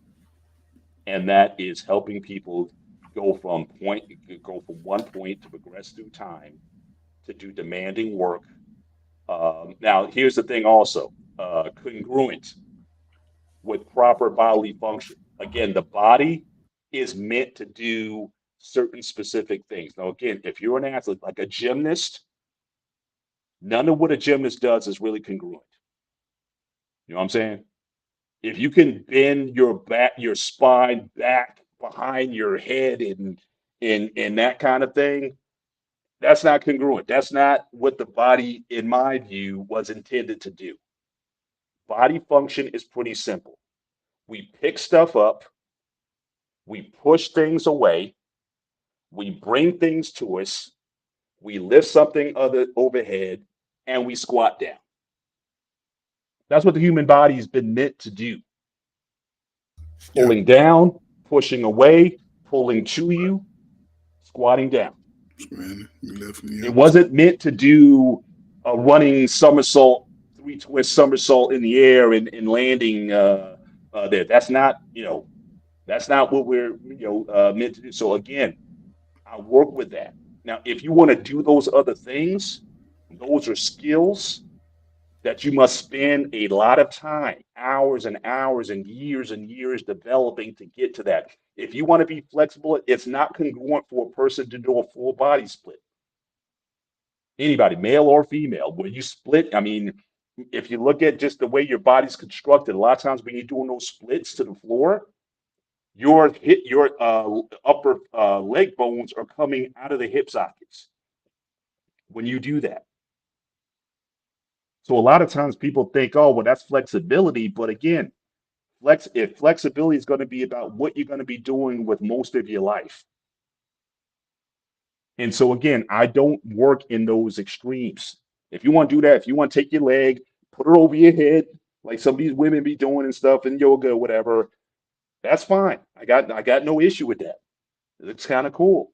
and that is helping people go from point go from one point to progress through time to do demanding work. Now, here's the thing also, congruent with proper bodily function. Again, the body is meant to do certain specific things. Now, again, if you're an athlete, like a gymnast, none of what a gymnast does is really congruent. You know what I'm saying? If you can bend your back, your spine back behind your head and that kind of thing, that's not congruent. That's not what the body, in my view, was intended to do. Body function is pretty simple. We pick stuff up, we push things away, we bring things to us, we lift something other overhead, and we squat down. That's what the human body has been meant to do. Yeah, Pulling down, pushing away, pulling to you, squatting down. man. You left me It up. wasn't meant to do a running somersault, three twist somersault in the air and landing there. That's not what we're meant to do. So again, I work with that. Now, if you want to do those other things, those are skills that you must spend a lot of time, hours and hours and years developing to get to that. If you want to be flexible, it's not congruent for a person to do a full body split. Anybody, male or female, where you split, I mean, if you look at just the way your body's constructed, a lot of times when you're doing those splits to the floor, your upper leg bones are coming out of the hip sockets when you do that. So a lot of times people think, oh, well, that's flexibility. But again, if flexibility is going to be about what you're going to be doing with most of your life. And so again, I don't work in those extremes. If you want to do that, if you want to take your leg, put it over your head, like some of these women be doing and stuff in yoga or whatever, that's fine. I got no issue with that. It's kind of cool.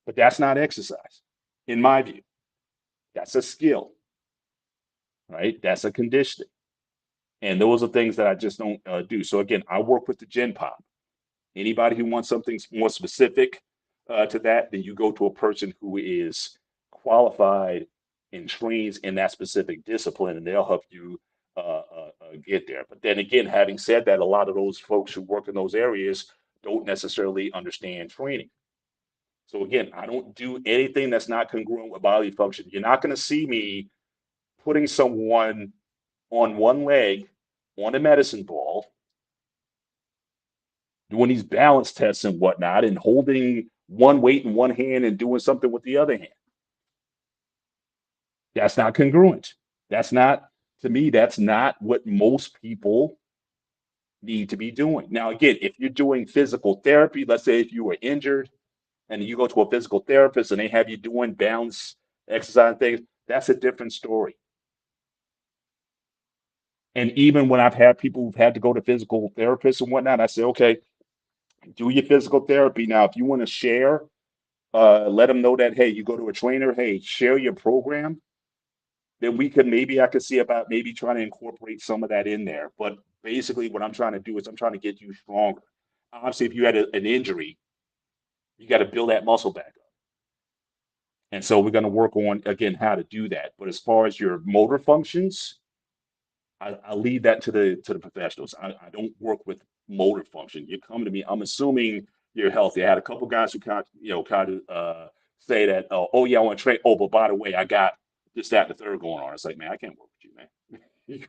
But that's not exercise, in my view. That's a skill, right? That's a conditioning. And those are things that I just don't do. So again, I work with the Gen Pop. Anybody who wants something more specific to that, then you go to a person who is qualified and trains in that specific discipline, and they'll help you get there. But then again, having said that, a lot of those folks who work in those areas don't necessarily understand training. So again, I don't do anything that's not congruent with bodily function. You're not going to see me putting someone on one leg on a medicine ball, doing these balance tests and whatnot, and holding one weight in one hand and doing something with the other hand. That's not congruent. That's not, to me, that's not what most people need to be doing. Now, again, if you're doing physical therapy, let's say if you were injured and you go to a physical therapist and they have you doing balance exercise things, that's a different story. And even when I've had people who've had to go to physical therapists and whatnot, I say, okay, do your physical therapy. Now, if you want to share, let them know that, hey, you go to a trainer, hey, share your program. Then I could see about maybe trying to incorporate some of that in there. But basically, what I'm trying to do is I'm trying to get you stronger. Obviously, if you had an injury, you got to build that muscle back up. And so we're going to work on, again, how to do that. But as far as your motor functions, I leave that to the professionals. I don't work with motor function. You come to me, I'm assuming you're healthy. I had a couple guys who kind of say that, oh yeah, I want to train. Oh, but by the way, I got this, that, and the third going on. It's like, man, I can't work with you, man.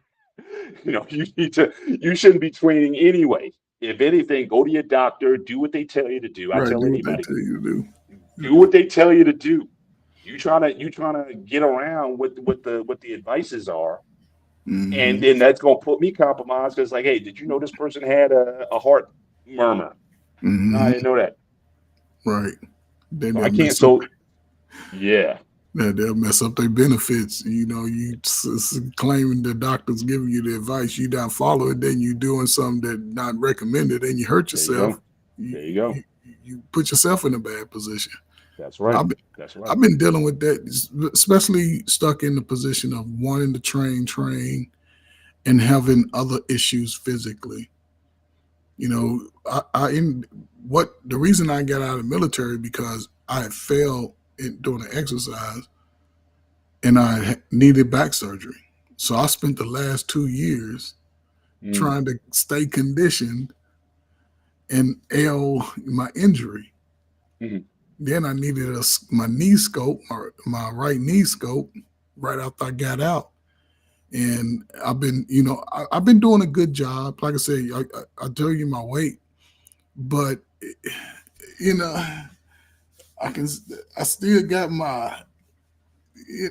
You shouldn't be training anyway. If anything, go to your doctor, do what they tell you to do. I Right. tell Do what they anybody, tell you to do. do what they tell you to do. You trying to get around what the advices are, and Hmm. then that's gonna put me compromised because like, hey, did you know this person had a heart murmur? No, I Hmm. didn't know that. Right. Then So I they'll can't. mess up. So yeah, They'll mess up their benefits. You claiming the doctor's giving you the advice, you don't follow it, then you doing something that not recommended, and you hurt there you yourself. go. You, There you go. you put yourself in a bad position. That's right. I've been, That's right. I've been dealing with that, especially stuck in the position of wanting to train, and having other issues physically. I in what the reason I got out of the military because I had failed doing an exercise and I needed back surgery. So I spent the last 2 years Mm, trying to stay conditioned and ail my injury. mhm. Then I needed my knee scope, my right knee scope, right after I got out. And I've been doing a good job. Like I said, I tell you my weight, but you know, I can, I still got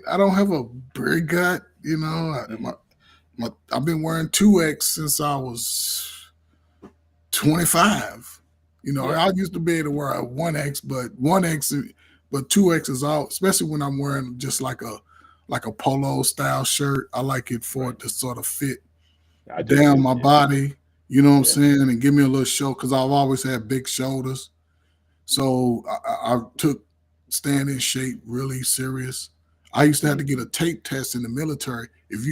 I don't have a big gut. Mhm. I've been wearing 2X since I was 25. Yeah. I used to be able to wear a 1X, but 2X is all, especially when I'm wearing just like a polo style shirt. I like it for Right. it to sort of fit I do down too. my Yeah. body. You know what I'm Yeah. saying, and give me a little show because I've always had big shoulders. So I took staying in shape really serious. I used to have Mhm. to get a tape test in the military. If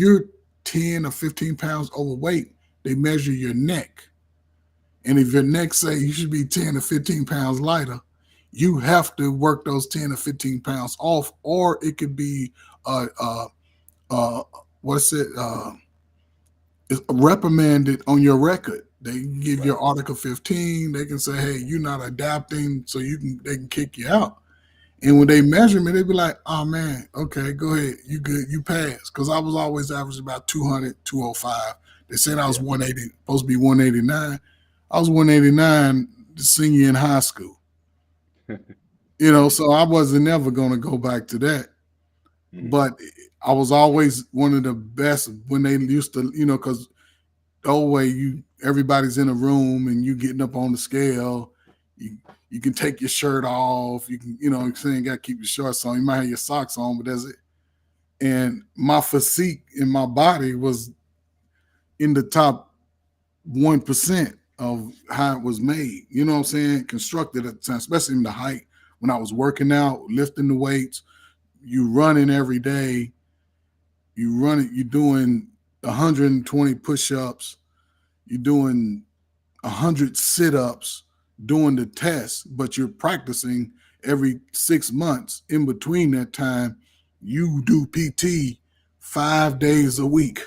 you're 10 or 15 pounds overweight, they measure your neck. And if your neck say you should be 10 or 15 pounds lighter, you have to work those 10 or 15 pounds off, or it could be uh uh uh what's it it's reprimanded on your record. They can give you Right. Article 15. They can say, "Hey, you're not adapting," so they can kick you out. And when Right. they measure me, they be like, "Oh man, okay, go ahead, you good, you pass." Because I was always averaging about 200, 205. They said I was Yeah. 180, supposed to be 189. I was 189 the senior in high school. So I wasn't never going to go back to that. Mhm. But I was always one of the best when they used to, because the old way everybody's in a room and you getting up on the scale. You you can take your shirt off. You can, what I'm saying, got to keep your shorts on. You might have your socks on, but that's it. And my physique in my body was in the top 1% of how it was made. You know what I'm saying? Constructed at the time, especially in the height when I was working out, lifting the weights. You running every day. You're doing 120 push-ups. You're doing 100 sit-ups doing the test, but you're practicing every 6 months. In between that time, you do PT 5 days a week.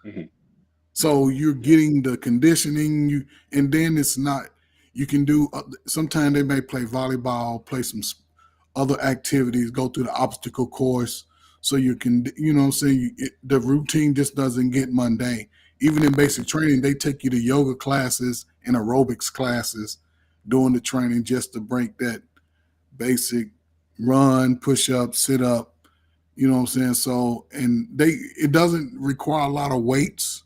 Mhm. So you're Yeah. getting the conditioning, and then it's not. You can do. Sometimes they may play volleyball, play some other activities, go through the obstacle course, so you can. What I'm saying, the routine just doesn't get mundane. Even in basic training, they take you to yoga classes and aerobics classes, doing the training just to break that basic run, push up, sit up. You know what I'm saying? So, and it doesn't require a lot of weights,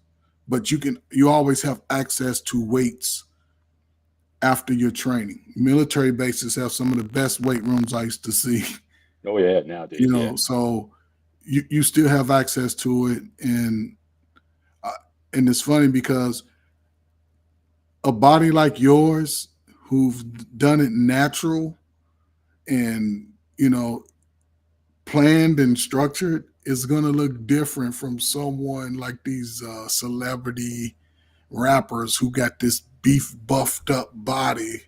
but you always have access to weights after your training. Military bases have some of the best weight rooms I used to see. Oh yeah. Nowadays, yeah. So you still have access to it, uh, and it's funny because a body like yours, who've done it natural and planned and structured, is going to look different from someone like these celebrity rappers who got this beef buffed up body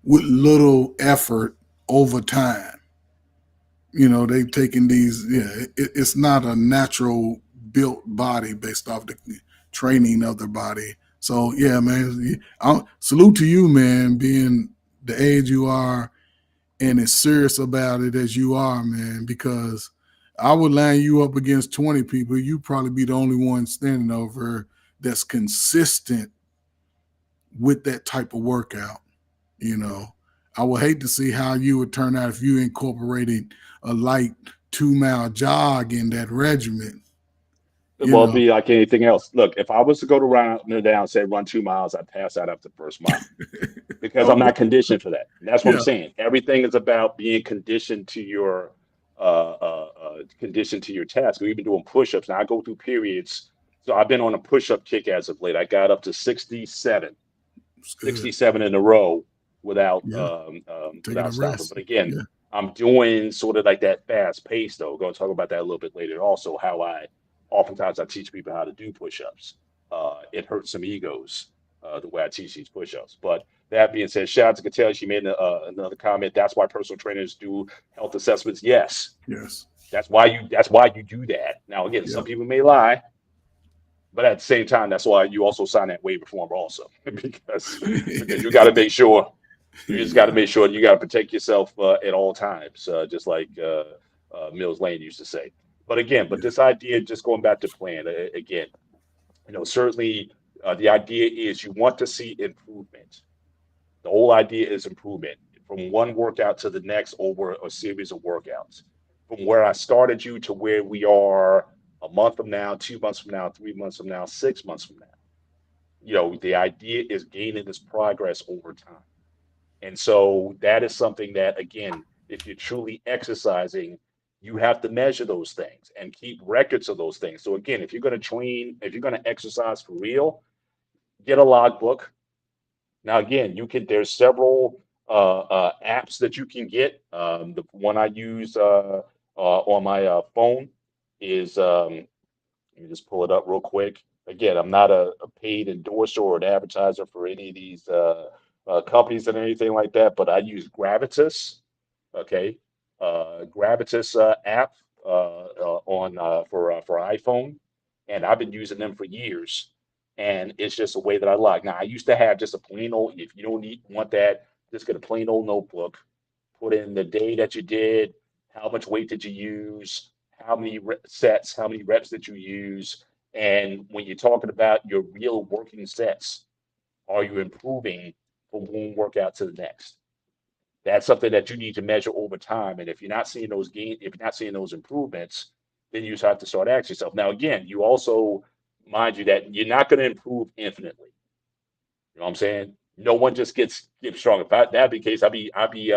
with little effort over time. They've taken these. Yeah, it's not a natural built body based off the training of their body. So yeah, man, salute to you, man, being the age you are and as serious about it as you are, man, because I would line you up against 20 people. You probably be the only one standing over that's consistent with that type of workout. You know, I would hate to see how you would turn out if you incorporated a light 2 mile jog in that regimen. You Well, it'd know, be like anything else. Look, if I was to go to run down and say run 2 miles, I'd pass out after the first mile because I'm okay, not conditioned for that. That's what I'm yeah, saying. Everything is about being conditioned to your conditioned to your task. We've been doing push-ups. Now I go through periods. So I've been on a push-up kick as of late. I got up to 67, it's good. 67 in a row Yeah, taking without a stopping. rest. But again, Yeah, I'm doing sort of like that fast pace though. Going to talk about that a little bit later. Also, how I oftentimes I teach people how to do push-ups. It hurts some egos the way I teach these push-ups. But that being said, shout out to Cattell. She made another comment. That's why personal trainers do health assessments. Yes, yes, that's why you do that. Now again, yeah, some people may lie, but at the same time, that's why you also sign that waiver form also because you got to make sure you just got to yeah, make sure you got to protect yourself at all times, just like Mills Lane used to say. But again, but yeah, this idea, just going back to plan again, certainly the idea is you want to see improvement. The whole idea is improvement from one workout to the next over a series of workouts. From where I started you to where we are a month from now, 2 months from now, 3 months from now, 6 months from now. The idea is gaining this progress over time. And so that is something that, again, if you're truly exercising, you have to measure those things and keep records of those things. So again, if you're going to train, if you're going to exercise for real, get a logbook. Now, again, there's several apps that you can get. The one I use on my phone is, let me just pull it up real quick. Again, I'm not a paid endorser or an advertiser for any of these companies and anything like that, but I use Gravitas. Okay, Gravitas app on for iPhone, and I've been using them for years. And it's just a way that I like. Now, I used to have just a plain old. If you don't want that, just get a plain old notebook. Put in the day that you did, how much weight did you use, how many sets, how many reps did you use, and when you're talking about your real working sets, are you improving from one workout to the next? That's something that you need to measure over time. And if you're not seeing those gains, if you're not seeing those improvements, then you just have to start asking yourself. Now, again, you also mind you that you're not going to improve infinitely. You know what I'm saying? No one just gets stronger. If that'd be the case, I'd be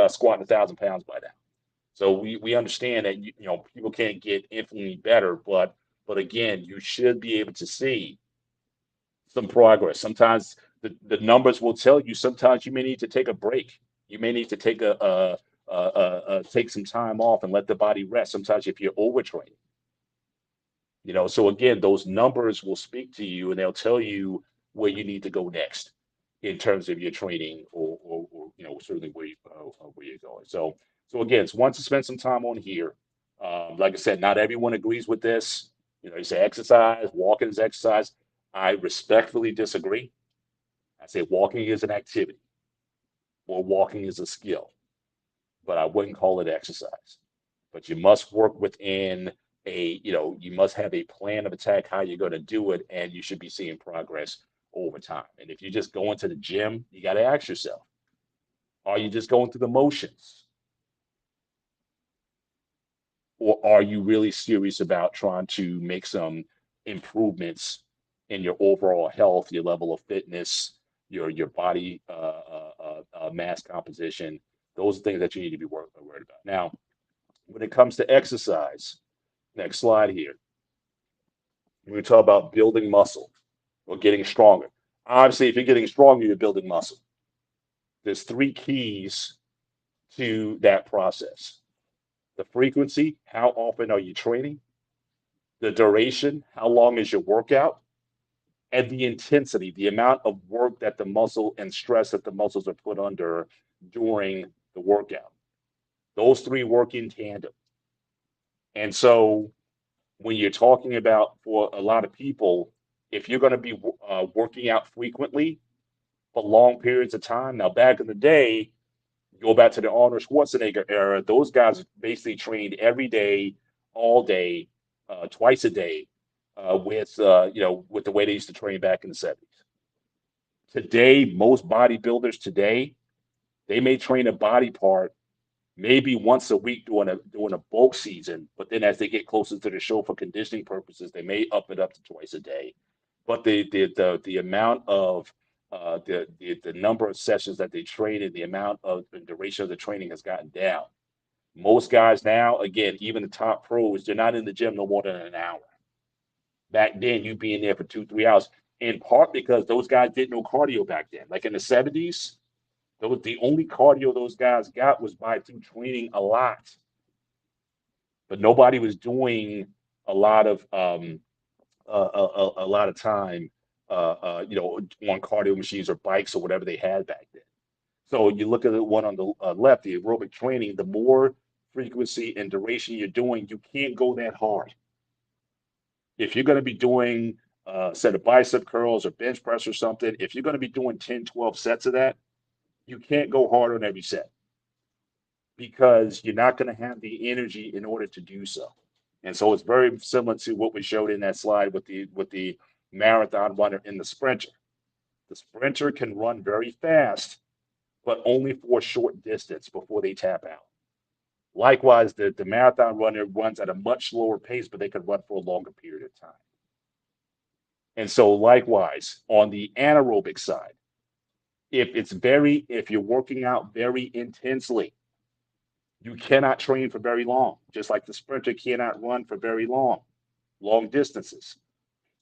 squatting 1,000 pounds by now. So we understand that people can't get infinitely better, but again, you should be able to see some progress. Sometimes the numbers will tell you. Sometimes you may need to take a break. You may need to take some time off and let the body rest. Sometimes if you're overtraining, so again, those numbers will speak to you and they'll tell you where you need to go next in terms of your training or certainly where you're going. So again, it's one to spend some time on here. Like I said, not everyone agrees with this. You say exercise, walking is exercise. I respectfully disagree. I say walking is an activity or walking is a skill, but I wouldn't call it exercise. But you must work within you must have a plan of attack how you're going to do it, and you should be seeing progress over time. And if you just go into the gym, you got to ask yourself, are you just going through the motions? Or are you really serious about trying to make some improvements in your overall health, your level of fitness, your body mass composition? Those are things that you need to be worried about. Now, when it comes to exercise, next slide here, we talk about building muscle or getting stronger. Obviously, if you're getting stronger, you're building muscle. There's three keys to that process: the frequency, how often are you training? The duration, how long is your workout? And the intensity, the amount of work that the muscle and stress that the muscles are put under during the workout. Those three work in tandem. And so when you're talking about, for a lot of people, if you're going to be working out frequently for long periods of time, now back in the day, go back to the Arnold Schwarzenegger era, those guys basically trained every day all day, twice a day, with with the way they used to train back in the 70s. Today, most bodybuilders today, they may train a body part maybe once a week during a bulk season, but then as they get closer to the show for conditioning purposes, they may up it up to twice a day. But the amount of the number of sessions that they train and the amount of the duration of the training has gotten down. Most guys now, again, even the top pros, they're not in the gym no more than an hour. Back then, you'd be in there for 2, 3 hours, in part because those guys did no cardio back then. Like in the 70s, the only cardio those guys got was by through training a lot, but nobody was doing a lot of a lot of time, on cardio machines or bikes or whatever they had back then. So you look at the one on the left, the aerobic training. The more frequency and duration you're doing, you can't go that hard. If you're going to be doing a set of bicep curls or bench press or something, if you're going to be doing 10, 12 sets of that, you can't go hard on every set because you're not going to have the energy in order to do so. And so it's very similar to what we showed in that slide with the marathon runner and the sprinter. The sprinter can run very fast, but only for a short distance before they tap out. Likewise, the marathon runner runs at a much slower pace, but they can run for a longer period of time. And so likewise, on the anaerobic side, if you're working out very intensely, you cannot train for very long, just like the sprinter cannot run for very long distances.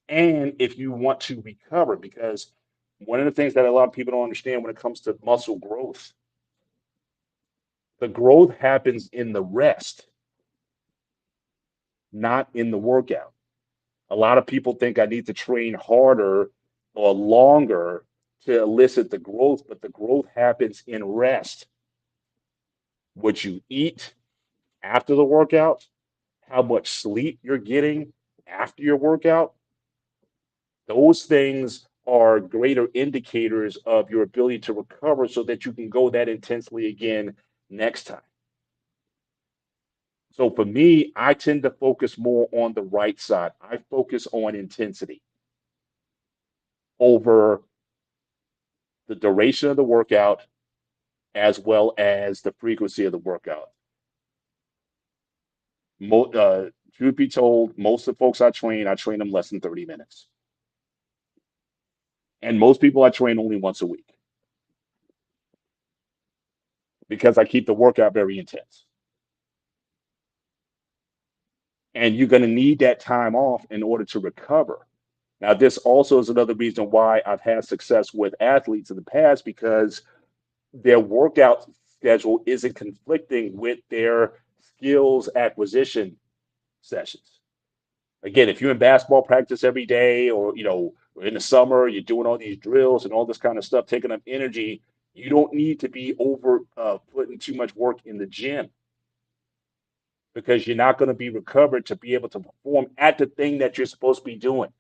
And if you want to recover, because one of the things that a lot of people don't understand when it comes to muscle growth, the growth happens in the rest, not in the workout. A lot of people think I need to train harder or longer to elicit the growth, but the growth happens in rest. What you eat after the workout, how much sleep you're getting after your workout, those things are greater indicators of your ability to recover so that you can go that intensely again next time. So for me, I tend to focus more on the right side. I focus on intensity over the duration of the workout as well as the frequency of the workout. Truth be told, most of the folks I train them less than 30 minutes. And most people I train only once a week because I keep the workout very intense. And you're going to need that time off in order to recover. Now, this also is another reason why I've had success with athletes in the past because their workout schedule isn't conflicting with their skills acquisition sessions. Again, if you're in basketball practice every day or, in the summer, you're doing all these drills and all this kind of stuff, taking up energy, you don't need to be over putting too much work in the gym because you're not going to be recovered to be able to perform at the thing that you're supposed to be doing.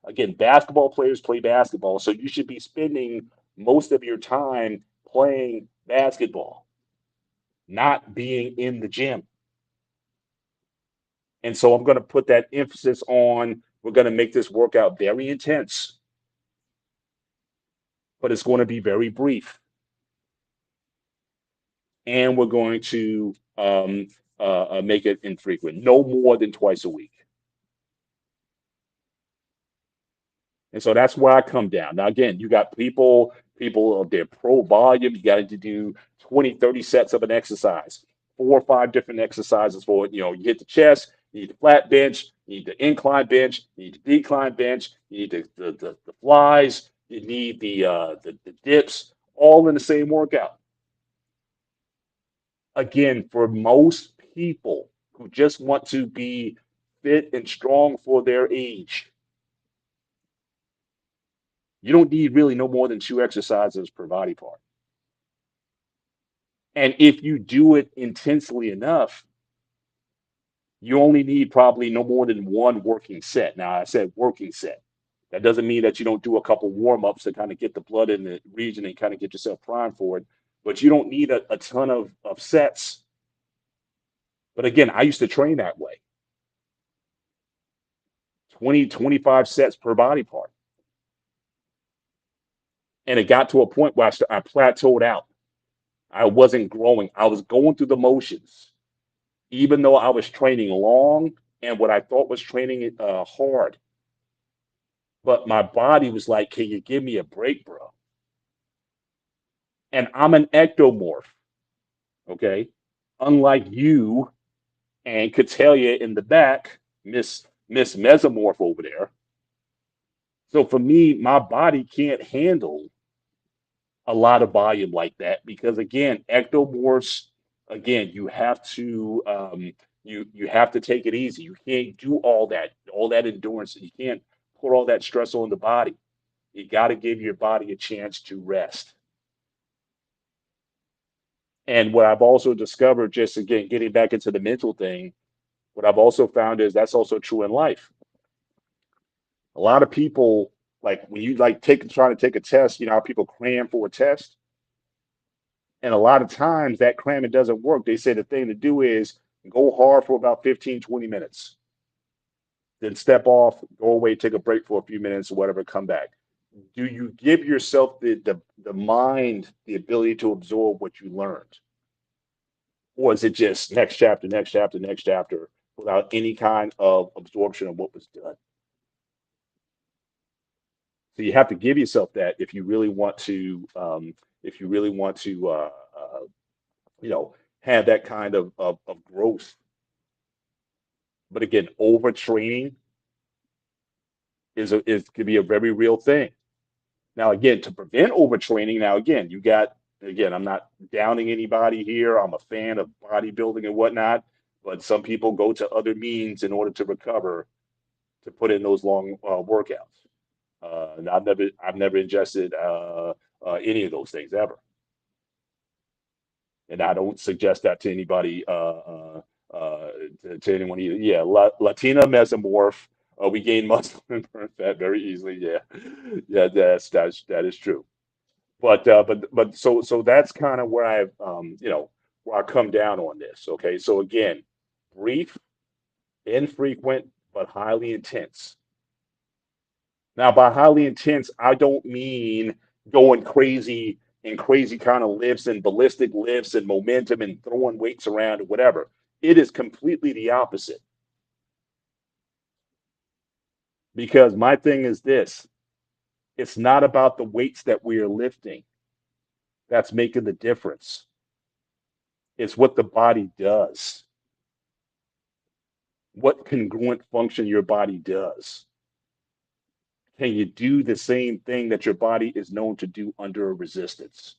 Again, basketball players play basketball, so you should be spending most of your time playing basketball, not being in the gym. And so I'm going to put that emphasis on we're going to make this workout very intense, but it's going to be very brief. And we're going to make it infrequent, no more than twice a week. And so that's where I come down. Now, again, you got people, they're pro volume. You got to do 20, 30 sets of an exercise, 4 or 5 different exercises for it. You hit the chest, you need the flat bench, you need the incline bench, you need the decline bench, you need the flies, you need the dips, all in the same workout. Again, for most people who just want to be fit and strong for their age, you don't need really no more than 2 exercises per body part. And if you do it intensely enough, you only need probably no more than 1 working set. Now, I said working set. That doesn't mean that you don't do a couple warm-ups to kind of get the blood in the region and kind of get yourself primed for it. But you don't need a ton of sets. But again, I used to train that way. 20, 25 sets per body part. And it got to a point where I plateaued out. I wasn't growing. I was going through the motions, even though I was training long and what I thought was training hard. But my body was like, can you give me a break, bro? And I'm an ectomorph, okay? Unlike you and Catalia in the back, Miss Mesomorph over there. So for me, my body can't handle a lot of volume like that because again, ectomorphs, again, you have to take it easy. You can't do all that endurance. You can't put all that stress on the body. You got to give your body a chance to rest. And what I've also discovered, just again, getting back into the mental thing, what I've also found is that's also true in life. A lot of people, like when you like trying to take a test, you know how people cram for a test? And a lot of times that cramming doesn't work. They say the thing to do is go hard for about 15, 20 minutes, then step off, go away, take a break for a few minutes or whatever, come back. Do you give yourself the mind the ability to absorb what you learned? Or is it just next chapter, next chapter, next chapter without any kind of absorption of what was done? So you have to give yourself that if you really want to, if you really want to, you know, have that kind of growth. But again, overtraining is could be a very real thing. Now, again, to prevent overtraining, now again, you got again, I'm not downing anybody here. I'm a fan of bodybuilding and whatnot, but some people go to other means in order to recover to put in those long workouts. And I've never ingested any of those things ever, and I don't suggest that to anybody, to anyone either. Yeah, Latina mesomorph. We gain muscle and burn fat very easily. Yeah, yeah, that is true. But so that's kind of where where I come down on this. Okay, so again, brief, infrequent, but highly intense. Now, by highly intense, I don't mean going crazy and crazy kind of lifts and ballistic lifts and momentum and throwing weights around or whatever. It is completely the opposite. Because my thing is this, it's not about the weights that we are lifting that's making the difference. It's what the body does, what congruent function your body does. Can you do the same thing that your body is known to do under a resistance?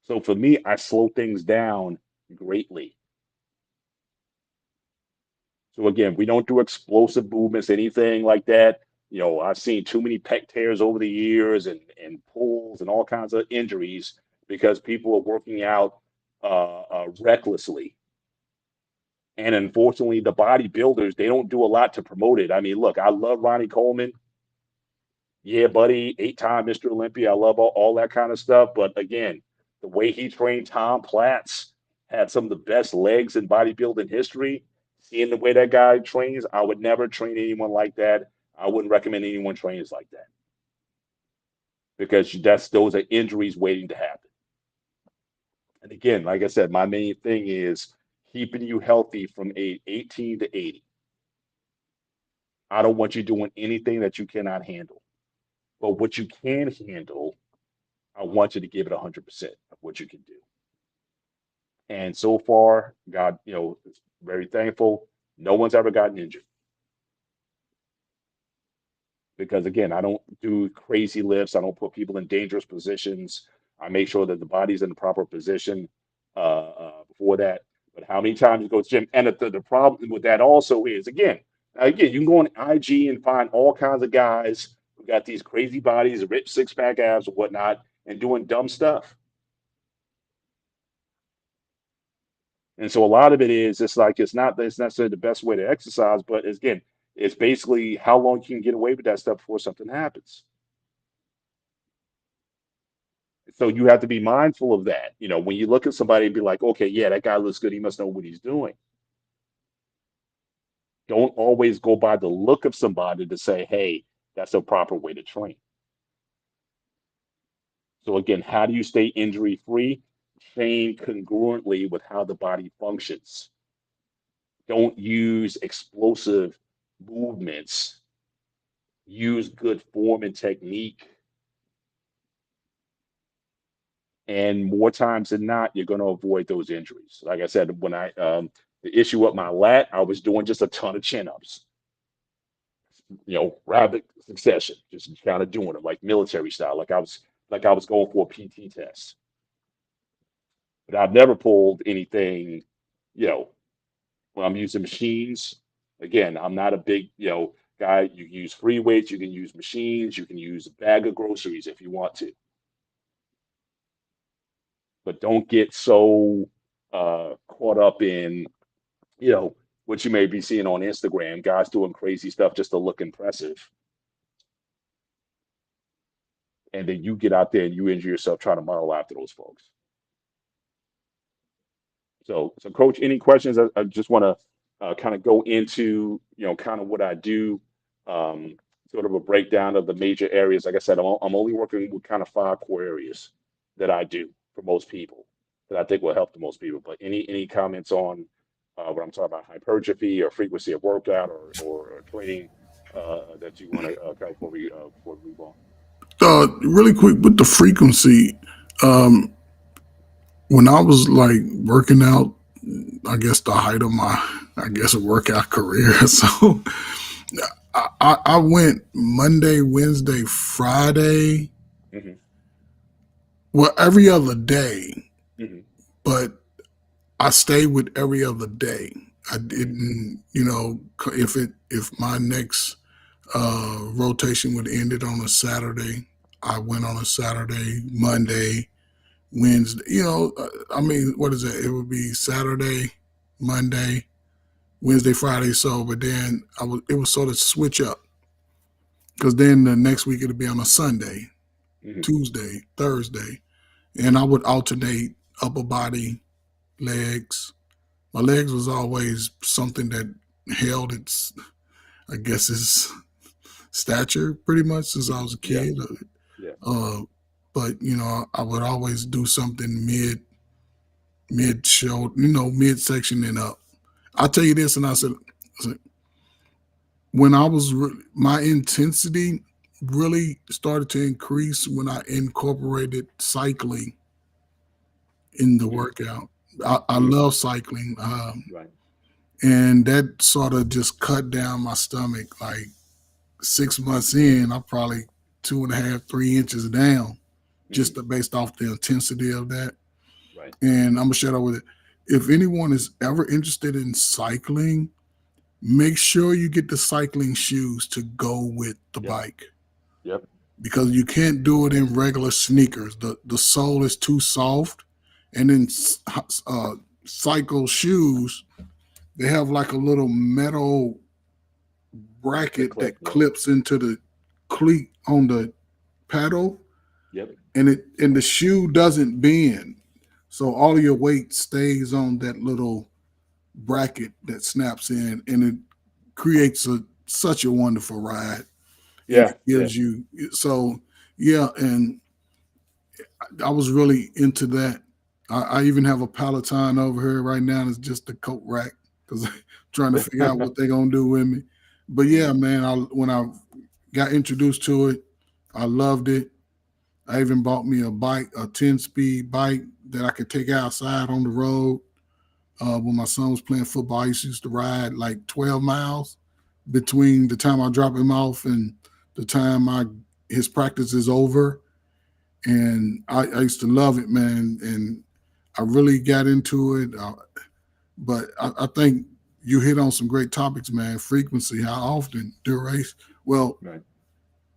So for me, I slow things down greatly. So again, we don't do explosive movements, anything like that. You know, I've seen too many pec tears over the years and pulls and all kinds of injuries because people are working out recklessly. And unfortunately, the bodybuilders, they don't do a lot to promote it. I mean, look, I love Ronnie Coleman. Yeah, buddy, 8-time Mr. Olympia. I love all that kind of stuff. But again, the way he trained Tom Platz had some of the best legs in bodybuilding history. Seeing the way that guy trains, I would never train anyone like that. I wouldn't recommend anyone trains like that because those are injuries waiting to happen. And again, like I said, my main thing is keeping you healthy from age 18 to 80. I don't want you doing anything that you cannot handle. But what you can handle, I want you to give it 100% of what you can do. And so far, God, is very thankful. No one's ever gotten injured because, again, I don't do crazy lifts. I don't put people in dangerous positions. I make sure that the body's in the proper position before that. But how many times you go to the gym? And the problem with that also is, again, you can go on IG and find all kinds of guys who got these crazy bodies, ripped six-pack abs or whatnot, and doing dumb stuff. And so a lot of it is it's not necessarily the best way to exercise, but again, it's basically how long you can get away with that stuff before something happens. So you have to be mindful of that. You know, when you look at somebody and be like, okay, yeah, that guy looks good, he must know what he's doing. Don't always go by the look of somebody to say, hey, that's a proper way to train. So again, how do you stay injury free? Train congruently with how the body functions. Don't use explosive movements. Use good form and technique. And more times than not, you're going to avoid those injuries. Like I said, when the issue with my lat, I was doing just a ton of chin ups, rapid succession, just kind of doing them like military style, like I was going for a PT test. But I've never pulled anything, you know, when I'm using machines. Again, I'm not a big, guy. You can use free weights, you can use machines, you can use a bag of groceries if you want to, but don't get so caught up in, you know, what you may be seeing on Instagram, guys doing crazy stuff just to look impressive. And then you get out there and you injure yourself trying to model after those folks. So coach, any questions? I just want to kind of go into, kind of what I do, sort of a breakdown of the major areas. Like I said, I'm only working with kind of five core areas that I do for most people that I think will help the most people. But any comments on what I'm talking about, hypertrophy or frequency of workout or training that you want to kind of before we move on? Really quick with the frequency. Um, when I was like working out, I guess the height of my, I guess, a workout career. So I went Monday, Wednesday, Friday, Hmm. well, every other day, Hmm. but I stayed with every other day. I Hmm. didn't, if my next rotation would end it on a Saturday, I went on a Saturday, Monday, Wednesday. I mean, what is that? It would be Saturday, Monday, Wednesday, Friday. So, but then it was sort of switch up because then the next week it'd be on a Sunday, Hmm. Tuesday, Thursday, and I would alternate upper body, legs. My legs was always something that held its, I guess, its stature pretty much since I Hmm. was a Yeah. kid. Yeah. Uh, but I would always do something mid show, mid section and up. I'll tell you this, and I said when I was my intensity really started to increase when I incorporated cycling in the Hmm. workout. I Hmm. love cycling, Right. and that sort of just cut down my stomach. Like 6 months in, I'm probably 2.5, 3 inches down, Hmm. just based off the intensity of that. Right. And I'm gonna share that with it. If anyone is ever interested in cycling, make sure you get the cycling shoes to go with the Yep. bike Yep. because you can't do it in regular sneakers. The sole is too soft, and then uh, cycle shoes, they have like a little metal The bracket clip. that Yep. clips into the cleat on the pedal, Yep. and the shoe doesn't bend, so all of your weight stays on that little bracket that snaps in, and it creates such a wonderful ride, and Yeah. it Yeah. gives you so yeah. And I was really into that. I even have a Peloton over here right now. It's just a coat rack because I'm trying to figure out what they're gonna do with me. But yeah, Hmm. man, when I got introduced to it, I loved it. I even bought me a bike, a 10-speed bike that I could take outside on the road. When my son was playing football, I used to ride like 12 miles between the time I drop him off and the time his practice is over. And I used to love it, man. And I really got into it. But I think you hit on some great topics, man. Frequency, how often, duration. Well, Right.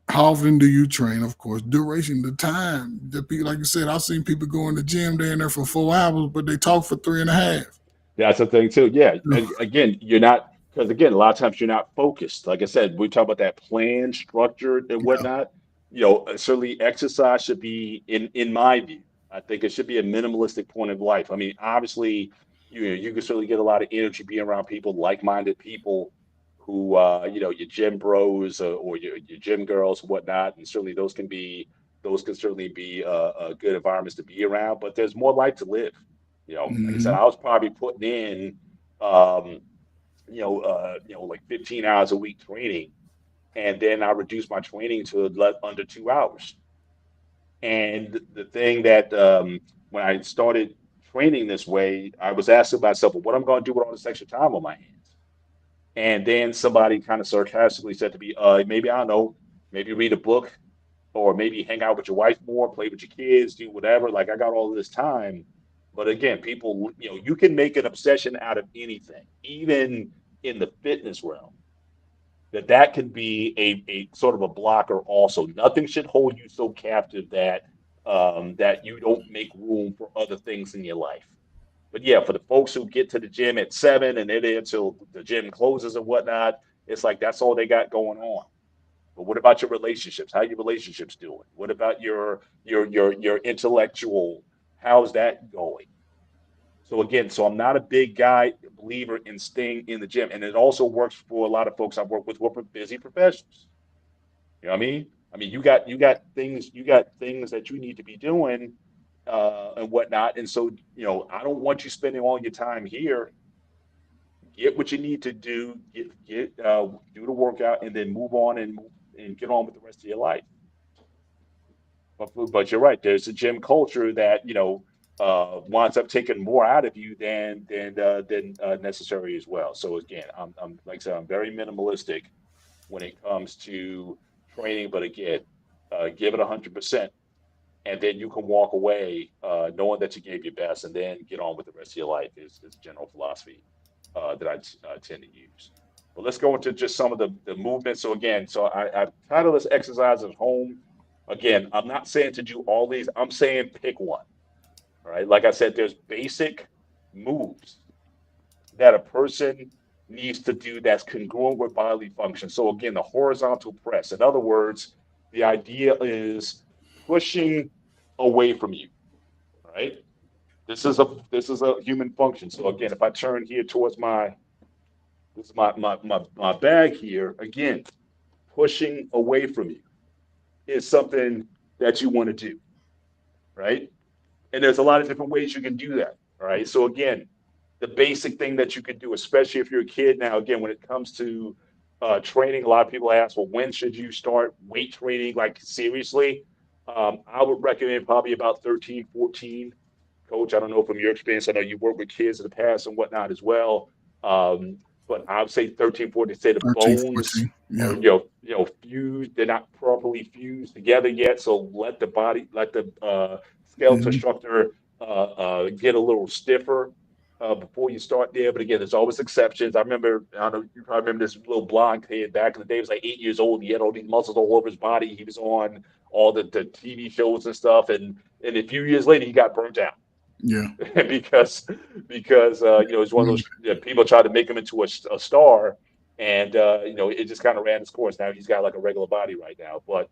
how often do you train? Of course, duration, the time. The people, like you said, I've seen people go in the gym, they're in there for 4 hours, but they talk for three and a half. That's the thing too. Yeah. And again, you're not, because again, a lot of times you're not focused. Like I said, we talk about that plan, structure, and Yeah, whatnot. Certainly exercise should be in my view. I think it should be a minimalistic point of life. I mean, obviously, you can certainly get a lot of energy being around people, like-minded people. who your gym bros or your gym girls and whatnot, and certainly those can certainly be good environments to be around. But there's more life to live. Like I said, Hmm. I was probably putting in um, like 15 hours a week training, and then I reduced my training to under 2 hours. And the thing that when I started training this way, I was asking myself, well, what am I going to do with all this extra time on my hands? And then somebody kind of sarcastically said to me, maybe I don't know, maybe read a book or maybe hang out with your wife more, play with your kids, do whatever. Like I got all this time. But again, people, you can make an obsession out of anything, even in the fitness realm. That can be a sort of a blocker also. Nothing should hold you so captive that you don't make room for other things in your life. But yeah, for the folks who get to the gym at 7 and they're there until the gym closes and whatnot, it's like that's all they got going on. But what about your relationships? How your relationships doing? What about your intellectual? How's that going? So again, so I'm not a big guy believer in staying in the gym, and it also works for a lot of folks I work with who are busy professionals. You know what I mean? I mean, you got things that you need to be doing and whatnot, and so I don't want you spending all your time here. Get what you need to do, do the workout, and then move on and get on with the rest of your life. But you're right. There's a gym culture that winds up taking more out of you than necessary as well. So again, I'm like I said, I'm very minimalistic when it comes to training. But again, give it 100%, and then you can walk away knowing that you gave your best, and then get on with the rest of your life. Is general philosophy that I tend to use. But let's go into just some of the movements. So again, I titled this exercise at home. Again, I'm not saying to do all these. I'm saying pick one. All right. Like I said, there's basic moves that a person needs to do that's congruent with bodily function. So again, the horizontal press. In other words, the idea is pushing away from you. All right. This is a human function. So again, if I turn here towards my bag here, again, pushing away from you is something that you want to do, right? And there's a lot of different ways you can do that. All right. So again, the basic thing that you can do, especially if you're a kid. Now, again, when it comes to training, a lot of people ask, well, when should you start weight training? Like seriously, I would recommend probably about 13, 14. Coach, I don't know from your experience. I know you worked with kids in the past and whatnot as well. Um, but I would say 13, 14, say the 13, bones 14. Yeah. are, fused. They're not properly fused together yet. So let the skeletal Hmm. structure get a little stiffer before you start there. But again, there's always exceptions. I don't know, you probably remember this little blonde kid back in the day. He was like 8 years old. He had all these muscles all over his body. He was on all the TV shows and stuff. And a few years later, he got burnt out Yeah. because it's one of those people try to make him into a star, and it just kind of ran its course. Now he's got like a regular body right now, but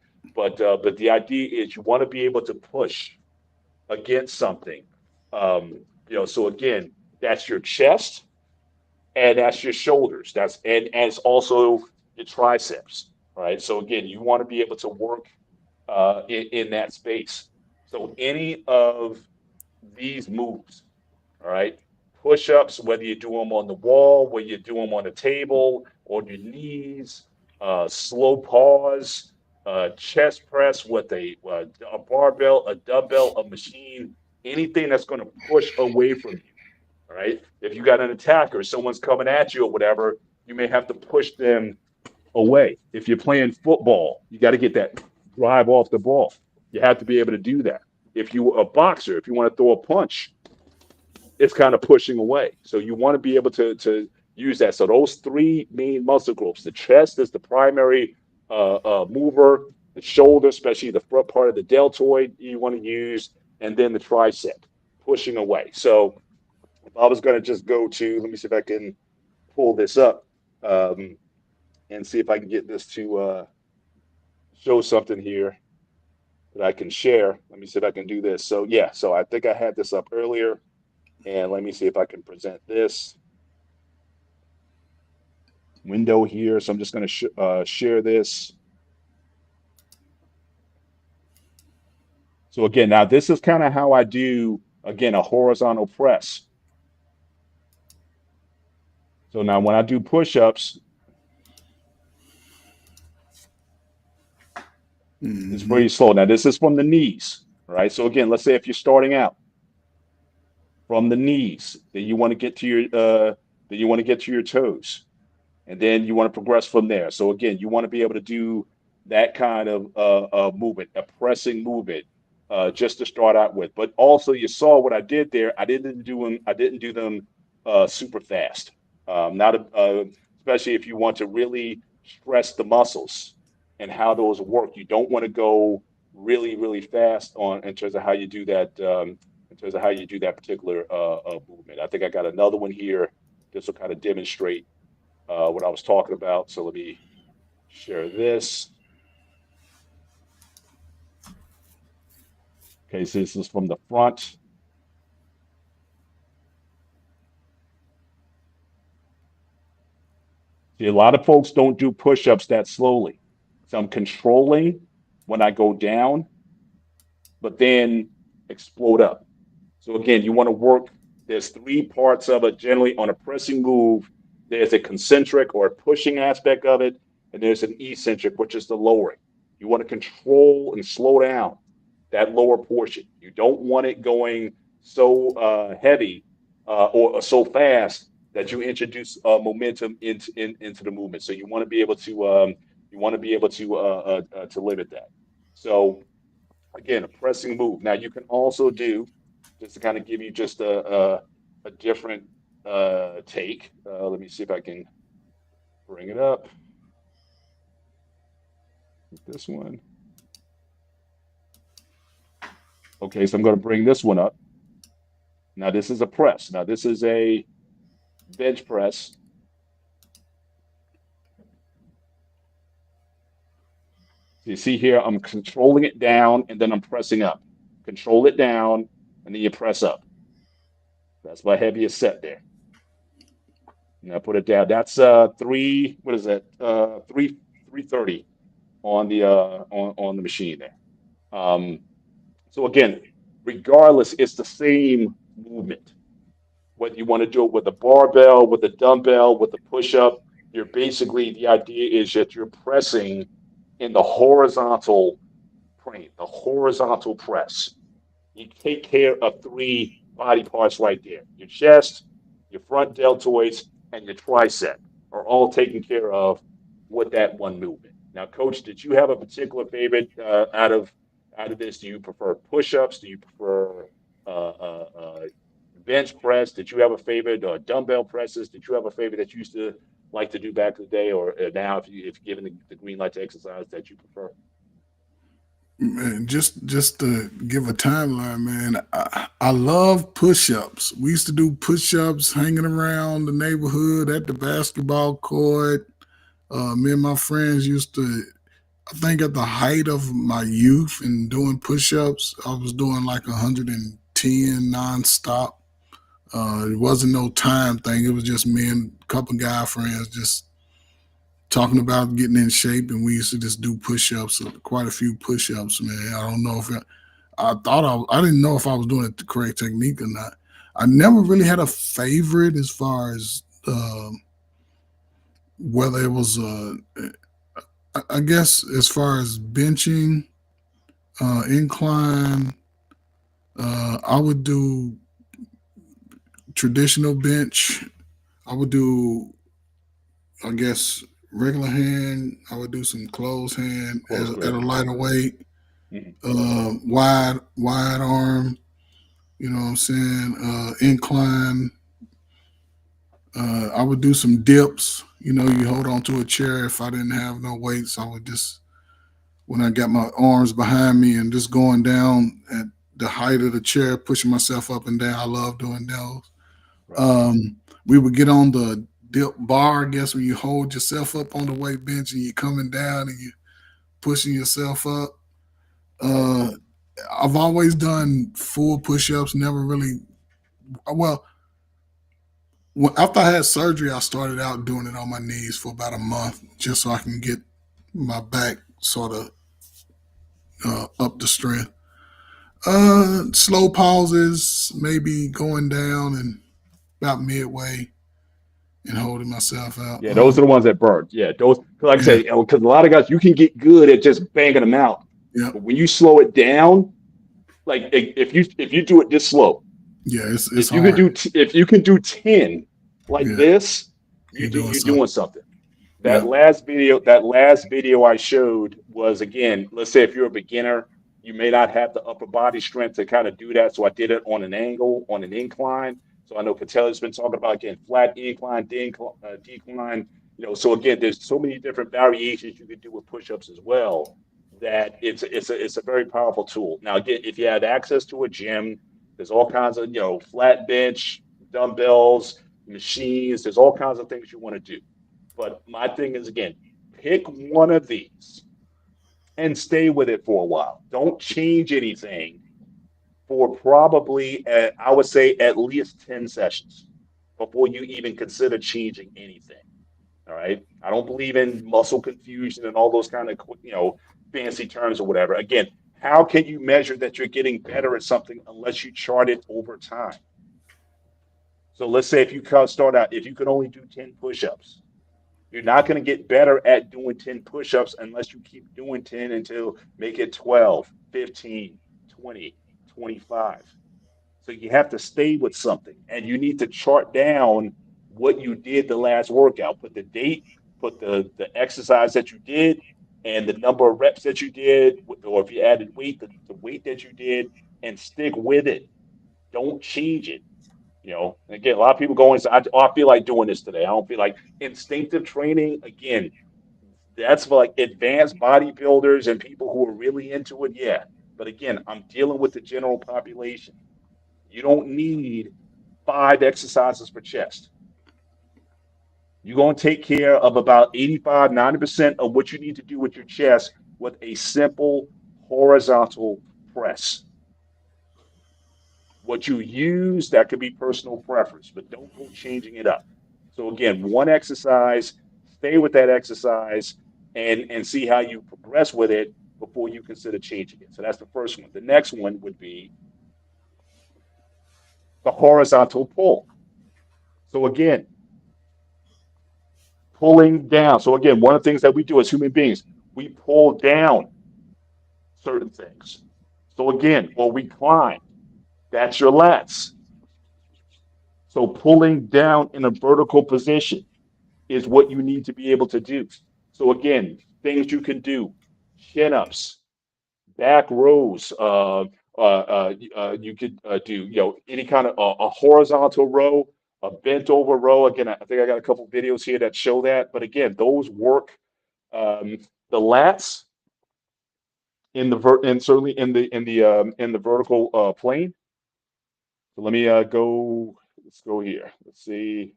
the idea is you want to be able to push against something. So again, that's your chest and that's your shoulders. And it's also your triceps, right? So again, you want to be able to work in that space. So any of these moves, all right, push ups, whether you do them on the wall, whether you do them on the table, on your knees, slow pause, chest press with a barbell, a dumbbell, a machine, anything that's going to push away from you. All right. If you got an attacker, someone's coming at you or whatever, you may have to push them away. If you're playing football, you got to get that drive off the ball. You have to be able to do that. If you're a boxer, if you want to throw a punch, it's kind of pushing away. So you want to be able to use that. So those three main muscle groups: the chest is the primary mover, the shoulder, especially the front part of the deltoid, you want to use, and then the tricep, pushing away. So if I was going to just go to, let me see if I can pull this up um, and see if I can get this to show something here that I can share. Let me see if I can do this. So yeah, so I think I had this up earlier, and let me see if I can present this. window here. So I'm just going to share this. So again, now this is kind of how I do, again, a horizontal press. So now when I do push-ups, it's Mm-hmm. very slow. Now this is from the knees, right? So again, let's say if you're starting out from the knees, then you want to get to your toes, and then you want to progress from there. So again, you want to be able to do that kind of movement, a pressing movement, just to start out with. But also, you saw what I did there. I didn't do them super fast. Not especially if you want to really stress the muscles and how those work. You don't want to go really, really fast on in terms of how you do that. In terms of how you do that particular movement. I think I got another one here. This will kind of demonstrate what I was talking about. So let me share this. Okay, so this is from the front. See, a lot of folks don't do push-ups that slowly. So I'm controlling when I go down, but then explode up. So again, you want to work. There's three parts of it. Generally, on a pressing move, there's a concentric or a pushing aspect of it, and there's an eccentric, which is the lowering. You want to control and slow down that lower portion. You don't want it going so heavy or so fast that you introduce momentum into the movement. So you want to be able to limit that. So again, a pressing move. Now you can also do, just to kind of give you just a different take. Let me see if I can bring it up. This one. Okay, so I'm going to bring this one up. Now this is a press. Now this is a bench press. So you see here, I'm controlling it down and then I'm pressing up. Control it down and then you press up. That's my heaviest set there. Now put it down. That's three. What is that? 330 on the machine there. Um, so again, regardless, it's the same movement. Whether you want to do it with a barbell, with a dumbbell, with a push-up, you're basically the idea is that you're pressing in the horizontal plane, the horizontal press. You take care of three body parts right there. Your chest, your front deltoids, and your tricep are all taken care of with that one movement. Now, Coach, did you have a particular favorite out of this? Do you prefer push-ups? Do you prefer bench press? Did you have a favorite? Dumbbell presses? Did you have a favorite that you used to like to do back in the day, or now if you're given the green light to exercise that you prefer? Man, just to give a timeline, man, I love push-ups. We used to do push-ups hanging around the neighborhood at the basketball court. Me and my friends used to, I think at the height of my youth and doing push-ups, I was doing like 110 nonstop. It wasn't no time thing. It was just me and a couple guy friends just talking about getting in shape, and we used to just do push-ups, quite a few push-ups, man. I don't know if I didn't know if I was doing it the correct technique or not. I never really had a favorite as far as whether it was, I guess, as far as benching, incline, I would do traditional bench. I would do, I guess, regular hand. I would do some closed hand Close at a grip. lighter weight. Mhm. Wide arm, you know what I'm saying, incline. I would do some dips. You know, you hold on to a chair. If I didn't have no weights, I would just, when I got my arms behind me and just going down at the height of the chair, pushing myself up and down. I love doing those. Right. We would get on the dip bar, I guess, when you hold yourself up on the weight bench and you're coming down and you pushing yourself up. Right. Uh, I've always done full push-ups, never really, well, After I had surgery, I started out doing it on my knees for about a month, just so I can get my back sort of up the strength. Slow pauses, maybe going down and about midway and holding myself out. Yeah, those are the ones that burn. Yeah, those, like I Yeah, said, because a lot of guys, you can get good at just banging them out, yeah, but when you slow it down, like if you do it this slow, yeah. It's hard. if you can do 10 like Yeah, this, you're doing you're something. doing something. Yeah, That last video I showed was, again, let's say if you're a beginner, you may not have the upper body strength to kind of do that. So I did it on an angle, on an incline. So I know Patel's been talking about, again, flat incline, decline. So again, there's so many different variations you can do with push-ups as well, that it's a very powerful tool. Now, again, if you have access to a gym, there's all kinds of, flat bench, dumbbells, machines. There's all kinds of things you want to do. But my thing is, again, pick one of these and stay with it for a while. Don't change anything for probably, I would say, at least 10 sessions before you even consider changing anything. All right. I don't believe in muscle confusion and all those kind of, fancy terms or whatever. Again, how can you measure that you're getting better at something unless you chart it over time? So let's say if you start out, if you can only do 10 push-ups, you're not going to get better at doing 10 push-ups unless you keep doing 10 until make it 12, 15, 20, 25. So you have to stay with something, and you need to chart down what you did the last workout. Put the date, put the exercise that you did, and the number of reps that you did, or if you added weight, the weight that you did, and stick with it. Don't change it. Again, a lot of people go and say, I feel like doing this today. I don't feel like instinctive training. Again, that's for like advanced bodybuilders and people who are really into it. Yeah. But again, I'm dealing with the general population. You don't need 5 exercises for chest. You're going to take care of about 85, 90% of what you need to do with your chest with a simple horizontal press. What you use, that could be personal preference, but don't go changing it up. So again, one exercise, stay with that exercise and see how you progress with it before you consider changing it. So that's the first one. The next one would be the horizontal pull. So again, pulling down. So again, one of the things that we do as human beings, we pull down certain things. So again, or we climb. That's your lats. So pulling down in a vertical position is what you need to be able to do. So again, things you can do: chin ups, back rows. You could do any kind of a horizontal row, a bent over row. Again, I think I got a couple videos here that show that. But again, those work the lats and certainly in the vertical plane. So let me go. Let's go here. Let's see.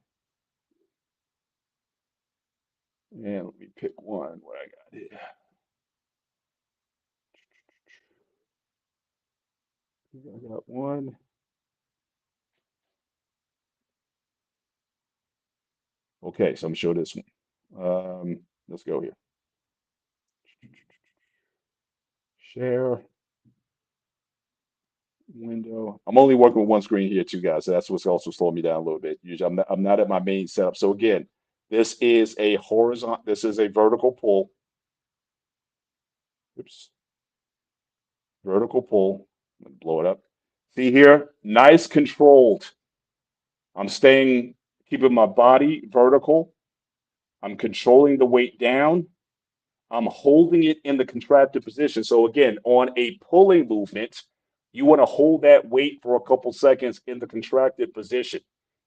And let me pick one. What I got here. I got one. Okay, so I'm sure this one. Let's go here. Share window. I'm only working with one screen here, too, guys. So that's what's also slowing me down a little bit. Usually, I'm not at my main setup. So again, this is a horizontal. This is a vertical pull. Oops, vertical pull. Blow it up. See here, nice controlled. I'm staying, keeping my body vertical. I'm controlling the weight down. I'm holding it in the contracted position. So again, on a pulling movement, you want to hold that weight for a couple seconds in the contracted position.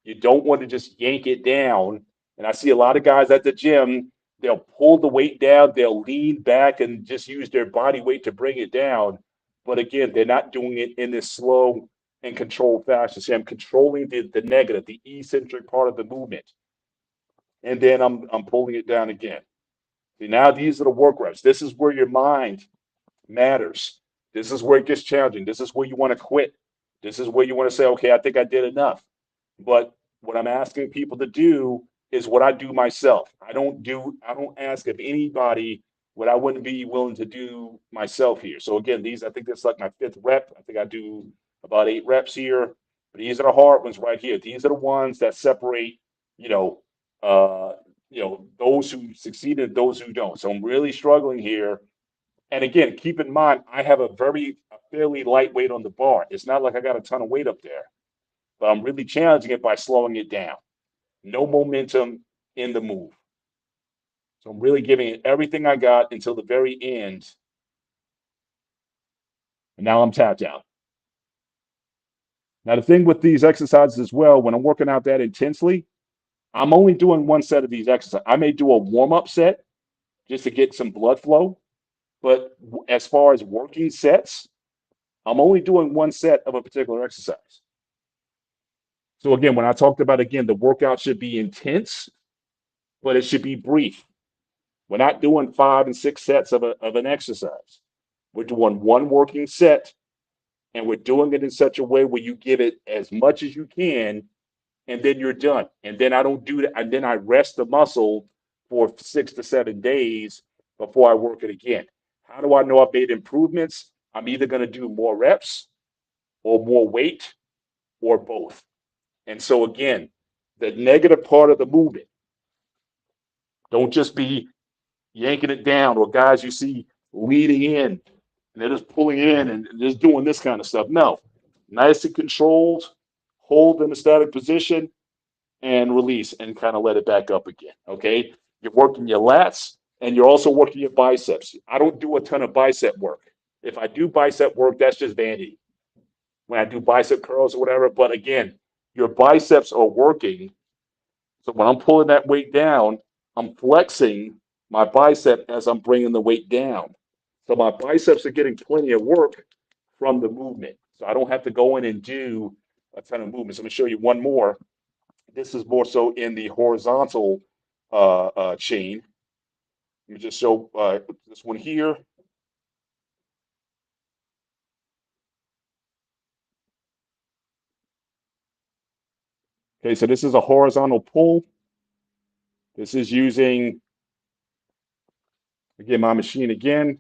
You don't want to just yank it down. And I see a lot of guys at the gym, they'll pull the weight down, they'll lean back and just use their body weight to bring it down. But again, they're not doing it in this slow and controlled fashion. See, I'm controlling the negative, the eccentric part of the movement. And then I'm pulling it down again. See, now these are the work reps. This is where your mind matters. This is where it gets challenging. This is where you want to quit. This is where you want to say, okay, I think I did enough. But What I'm asking people to do is what I do myself. I don't ask of anybody what I wouldn't be willing to do myself here. So again, these, I think that's like my fifth rep. I think I do about 8 reps here. But these are the hard ones right here. These are the ones that separate, you know, uh, those who succeed and those who don't. So I'm really struggling here. And again, keep in mind, I have a fairly light weight on the bar. It's not like I got a ton of weight up there, but I'm really challenging it by slowing it down. No momentum in the move. So I'm really giving it everything I got until the very end. And now I'm tapped out. Now, the thing with these exercises as well, when I'm working out that intensely, I'm only doing one set of these exercises. I may do a warm up set just to get some blood flow. But as far as working sets, I'm only doing one set of a particular exercise. So again, when I talked about again, the workout should be intense, but it should be brief. We're not doing 5 and 6 sets of an exercise. We're doing one working set, and we're doing it in such a way where you give it as much as you can, and then you're done. And then I don't do that. And then I rest the muscle for 6 to 7 days before I work it again. How do I know I've made improvements? I'm either going to do more reps or more weight or both. And so again, the negative part of the movement, don't just be yanking it down, or guys you see leading in and they're just pulling in and just doing this kind of stuff. No, nice and controlled, hold in a static position and release and kind of let it back up again. Okay. You're working your lats and you're also working your biceps. I don't do a ton of bicep work. If I do bicep work, that's just vanity when I do bicep curls or whatever. But again, your biceps are working. So when I'm pulling that weight down, I'm flexing my bicep as I'm bringing the weight down. So my biceps are getting plenty of work from the movement. So I don't have to go in and do a ton of movements. I'm going to show you one more. This is more so in the horizontal chain. Let me just show this one here. Okay, so this is a horizontal pull. This is using, again, my machine again.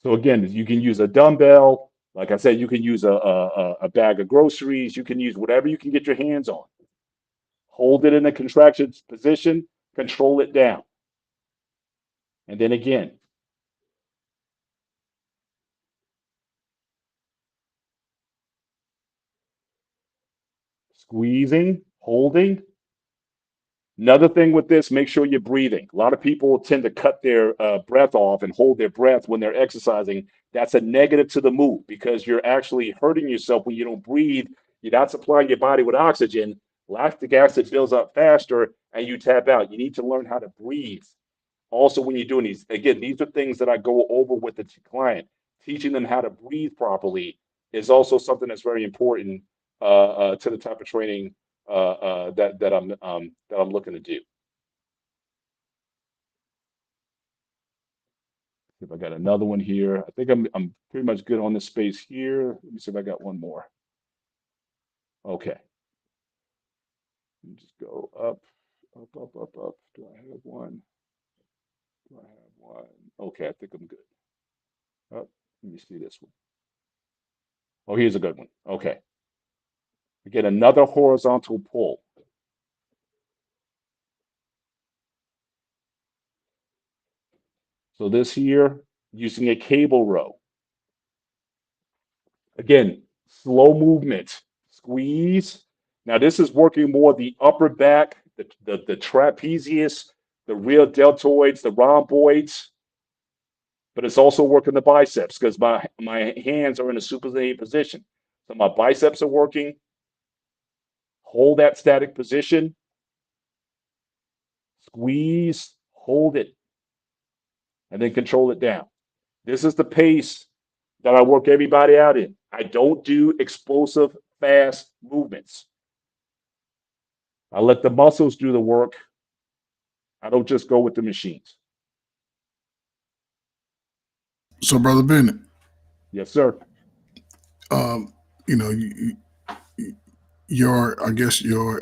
So again, you can use a dumbbell. Like I said, you can use a bag of groceries. You can use whatever you can get your hands on. Hold it in a contraction position, control it down. And then again, squeezing, holding. Another thing with this, make sure you're breathing. A lot of people tend to cut their breath off and hold their breath when they're exercising. That's a negative to the move because you're actually hurting yourself when you don't breathe. You're not supplying your body with oxygen. Lactic acid builds up faster and you tap out. You need to learn how to breathe. Also, when you're doing these, again, these are things that I go over with the client. Teaching them how to breathe properly is also something that's very important to the type of training that I'm looking to do. If I got another one here, I think I'm pretty much good on this space here. Let me see if I got one more. Okay, let me just go up, up, up, up, up. Do I have one? Do I have one? Okay, I think I'm good. Oh, let me see this one. Oh, here's a good one. Okay, again, another horizontal pull. So this here, using a cable row. Again, slow movement, squeeze. Now this is working more the upper back, the trapezius, the rear deltoids, the rhomboids, but it's also working the biceps because my hands are in a supinated position. So my biceps are working. Hold that static position, squeeze, hold it, and then control it down. This is the pace that I work everybody out in. I don't do explosive, fast movements. I let the muscles do the work. I don't just go with the machines. So, Brother Bennett, Yes, sir. um, you know, your I guess your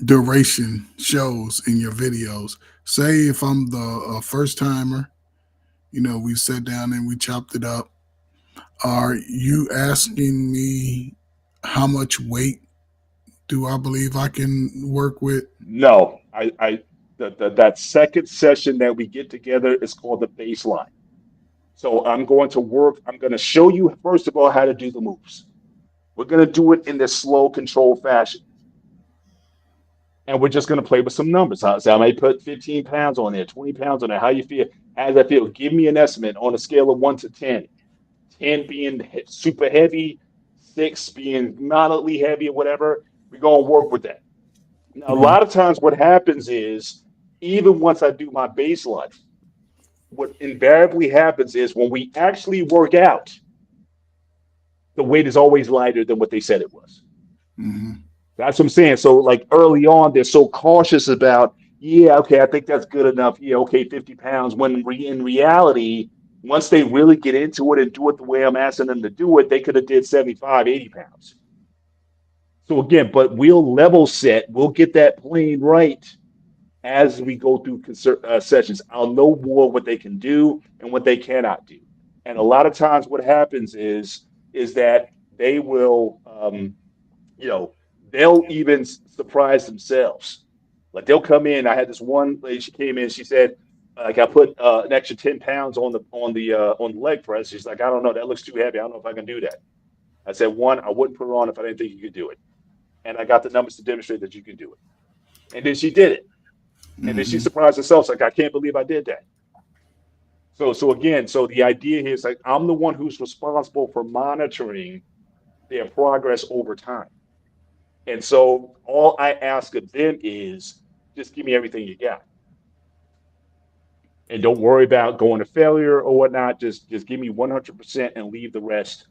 duration shows in your videos. Say if I'm the first timer, we sat down and we chopped it up. Are you asking me how much weight do I believe I can work with? No, that second session that we get together is called the baseline. So I'm going to show you, first of all, how to do the moves. We're going to do it in this slow, controlled fashion. And we're just going to play with some numbers. So I may put 15 pounds on there, 20 pounds on there. How you feel? How does that feel? Give me an estimate on a scale of 1 to 10. 10 being super heavy, 6 being moderately heavy, or whatever. We're going to work with that. Now, a Okay. lot of times what happens is, even once I do my baseline, what invariably happens is when we actually work out, the weight is always lighter than what they said it was. Mm-hmm. That's what I'm saying. So, like early on, they're so cautious about, yeah, okay, I think that's good enough. Yeah, okay, 50 pounds. When in reality, once they really get into it and do it the way I'm asking them to do it, they could have did 75, 80 pounds. So again, but we'll level set. We'll get that plane right as we go through sessions. I'll know more what they can do and what they cannot do. And a lot of times, what happens is that they will, you know, they'll even surprise themselves. Like they'll come in. I had this one lady. She came in. She said, like I put an extra 10 pounds on the leg press. She's like, I don't know. That looks too heavy. I don't know if I can do that. I said, one, I wouldn't put her on if I didn't think you could do it. And I got the numbers to demonstrate that you can do it. And then she did it. And then she Mm-hmm. surprised herself. Like, I can't believe I did that. So again, so the idea here is like I'm the one who's responsible for monitoring their progress over time. And so all I ask of them is just give me everything you got. And don't worry about going to failure or whatnot. Just give me 100% and leave the rest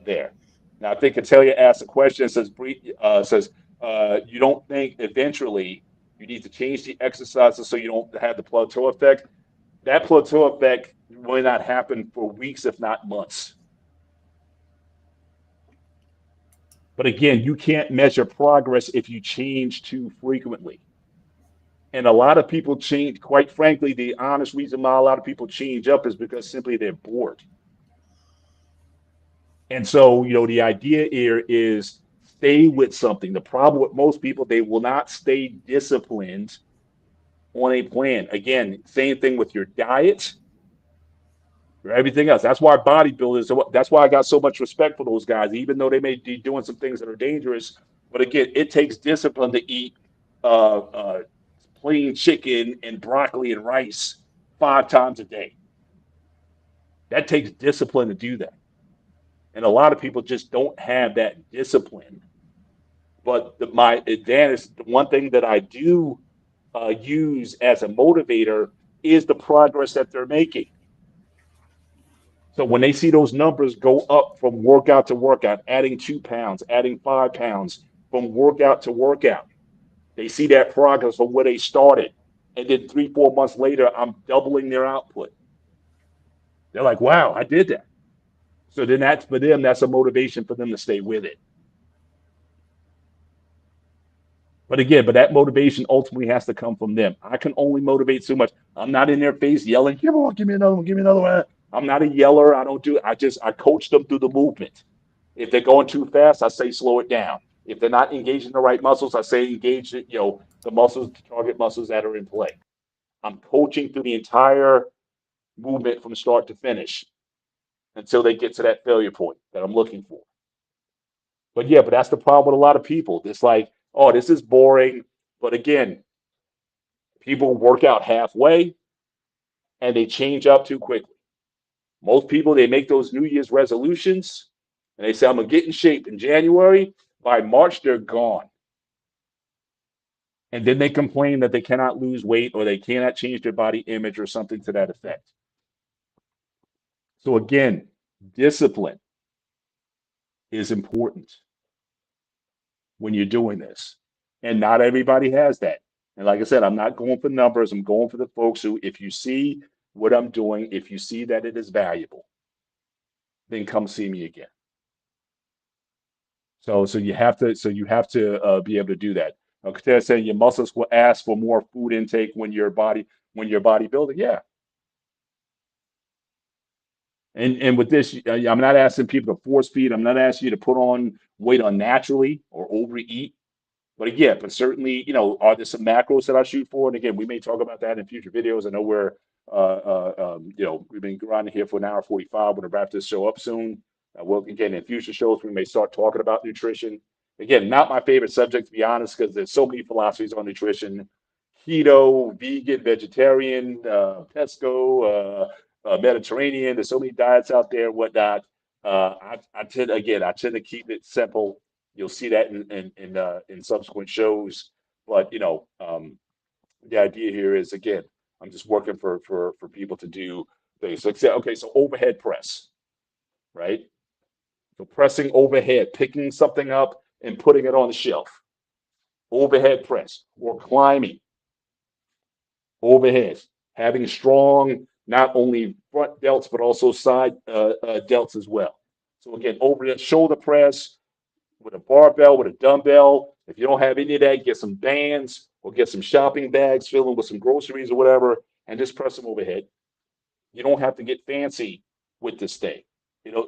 there. Now I think Atelia asked a question. Says you don't think eventually you need to change the exercises so you don't have the plateau effect. That plateau effect will not happen for weeks, if not months. But again, you can't measure progress if you change too frequently. And a lot of people change, quite frankly, the honest reason why a lot of people change up is because simply they're bored. And so, the idea here is stay with something. The problem with most people, they will not stay disciplined on a plan. Again, same thing with your diet or everything else. That's why bodybuilders, that's why I got so much respect for those guys, even though they may be doing some things that are dangerous. But again, it takes discipline to eat uh, uh, plain chicken and broccoli and rice 5 times a day. That takes discipline to do that. And a lot of people just don't have that discipline. But my advantage, the one thing that I do use as a motivator is the progress that they're making. So when they see those numbers go up from workout to workout, adding 2 pounds, adding 5 pounds from workout to workout, they see that progress from where they started. And then 3, 4 months later, I'm doubling their output. They're like, wow, I did that. So then that's for them, that's a motivation for them to stay with it. But again, that motivation ultimately has to come from them. I can only motivate so much. I'm not in their face yelling, come on, give me another one, give me another one. I'm not a yeller. I don't do it. I coach them through the movement. If they're going too fast, I say slow it down. If they're not engaging the right muscles, I say engage it, the muscles, the target muscles that are in play. I'm coaching through the entire movement from start to finish until they get to that failure point that I'm looking for. But yeah, but that's the problem with a lot of people. It's like, oh, this is boring. But again, people work out halfway and they change up too quickly. Most people, they make those New Year's resolutions and they say, I'm going to get in shape in January. By March, they're gone. And then they complain that they cannot lose weight or they cannot change their body image or something to that effect. So again, discipline is important when you're doing this. And not everybody has that. And like I said, I'm not going for numbers. I'm going for the folks who, if you see what I'm doing. If you see that it is valuable, then come see me again. So you have to be able to do that. They're saying your muscles will ask for more food intake when you're bodybuilding. Yeah, and with this, I'm not asking people to force feed. I'm not asking you to put on weight unnaturally or overeat. But again, but certainly, are there some macros that I shoot for? And again, we may talk about that in future videos. I know we've been grinding here for an hour 45. We're going to wrap this show up soon. Well, again, in future shows, we may start talking about nutrition. Again, not my favorite subject, to be honest, because there's so many philosophies on nutrition: keto, vegan, vegetarian, pesco, Mediterranean. There's so many diets out there and whatnot. I tend to keep it simple. You'll see that in subsequent shows. But the idea here is, again, I'm just working for people to do things. Like say, okay, so overhead press, right? So pressing overhead, picking something up and putting it on the shelf. Overhead press or climbing overhead, having strong not only front delts but also side delts as well. So again, overhead shoulder press, with a barbell, with a dumbbell. If you don't have any of that, get some bands or get some shopping bags, fill them with some groceries or whatever, and just press them overhead. You don't have to get fancy with this thing.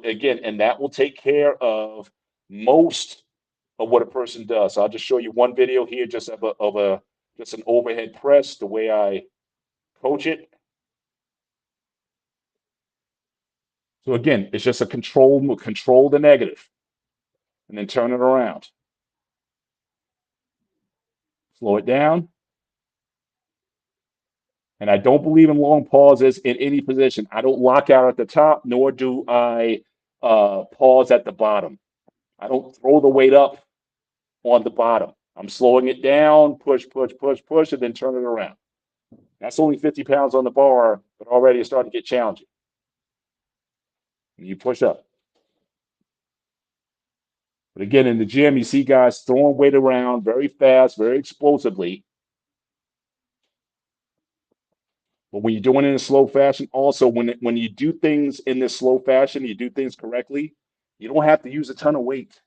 Again, and that will take care of most of what a person does. So I'll just show you one video here, just of just an overhead press, the way I coach it. So again, it's just a control the negative, and then turn it around. Slow it down. And I don't believe in long pauses in any position. I don't lock out at the top, nor do I pause at the bottom. I don't throw the weight up on the bottom. I'm slowing it down, push, push, push, push, and then turn it around. That's only 50 pounds on the bar, but already it's starting to get challenging. And you push up. But again, in the gym, you see guys throwing weight around very fast, very explosively. But when you're doing it in a slow fashion, also when you do things in this slow fashion, you do things correctly, you don't have to use a ton of weight.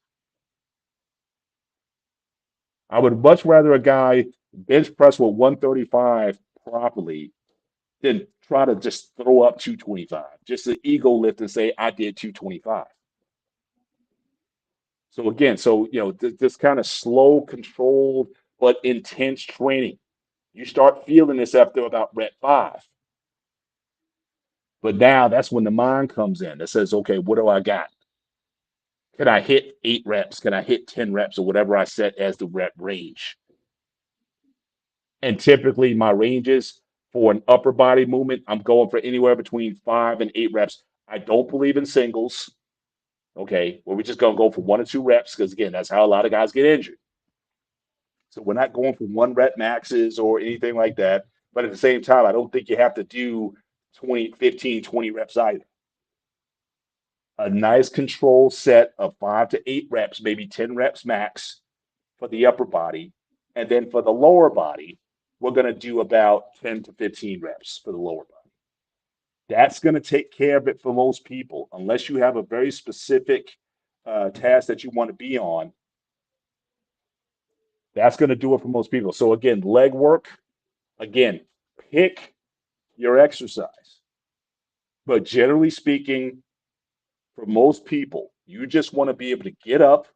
I would much rather a guy bench press with 135 properly than try to just throw up 225, just an ego lift and say, I did 225. So again, this kind of slow, controlled, but intense training. You start feeling this after about rep 5. But now that's when the mind comes in that says, okay, what do I got? Can I hit 8 reps? Can I hit 10 reps or whatever I set as the rep range? And typically my ranges for an upper body movement, I'm going for anywhere between 5 and 8 reps. I don't believe in singles. Okay, well, we're just going to go for 1 or 2 reps because, again, that's how a lot of guys get injured. So we're not going for 1 rep maxes or anything like that. But at the same time, I don't think you have to do 20, 15, 20 reps either. A nice control set of 5 to 8 reps, maybe 10 reps max for the upper body. And then for the lower body, we're going to do about 10 to 15 reps for the lower body. That's going to take care of it for most people, unless you have a very specific task that you want to be on. That's going to do it for most people. So again, leg work, again, pick your exercise. But generally speaking, for most people, you just want to be able to get up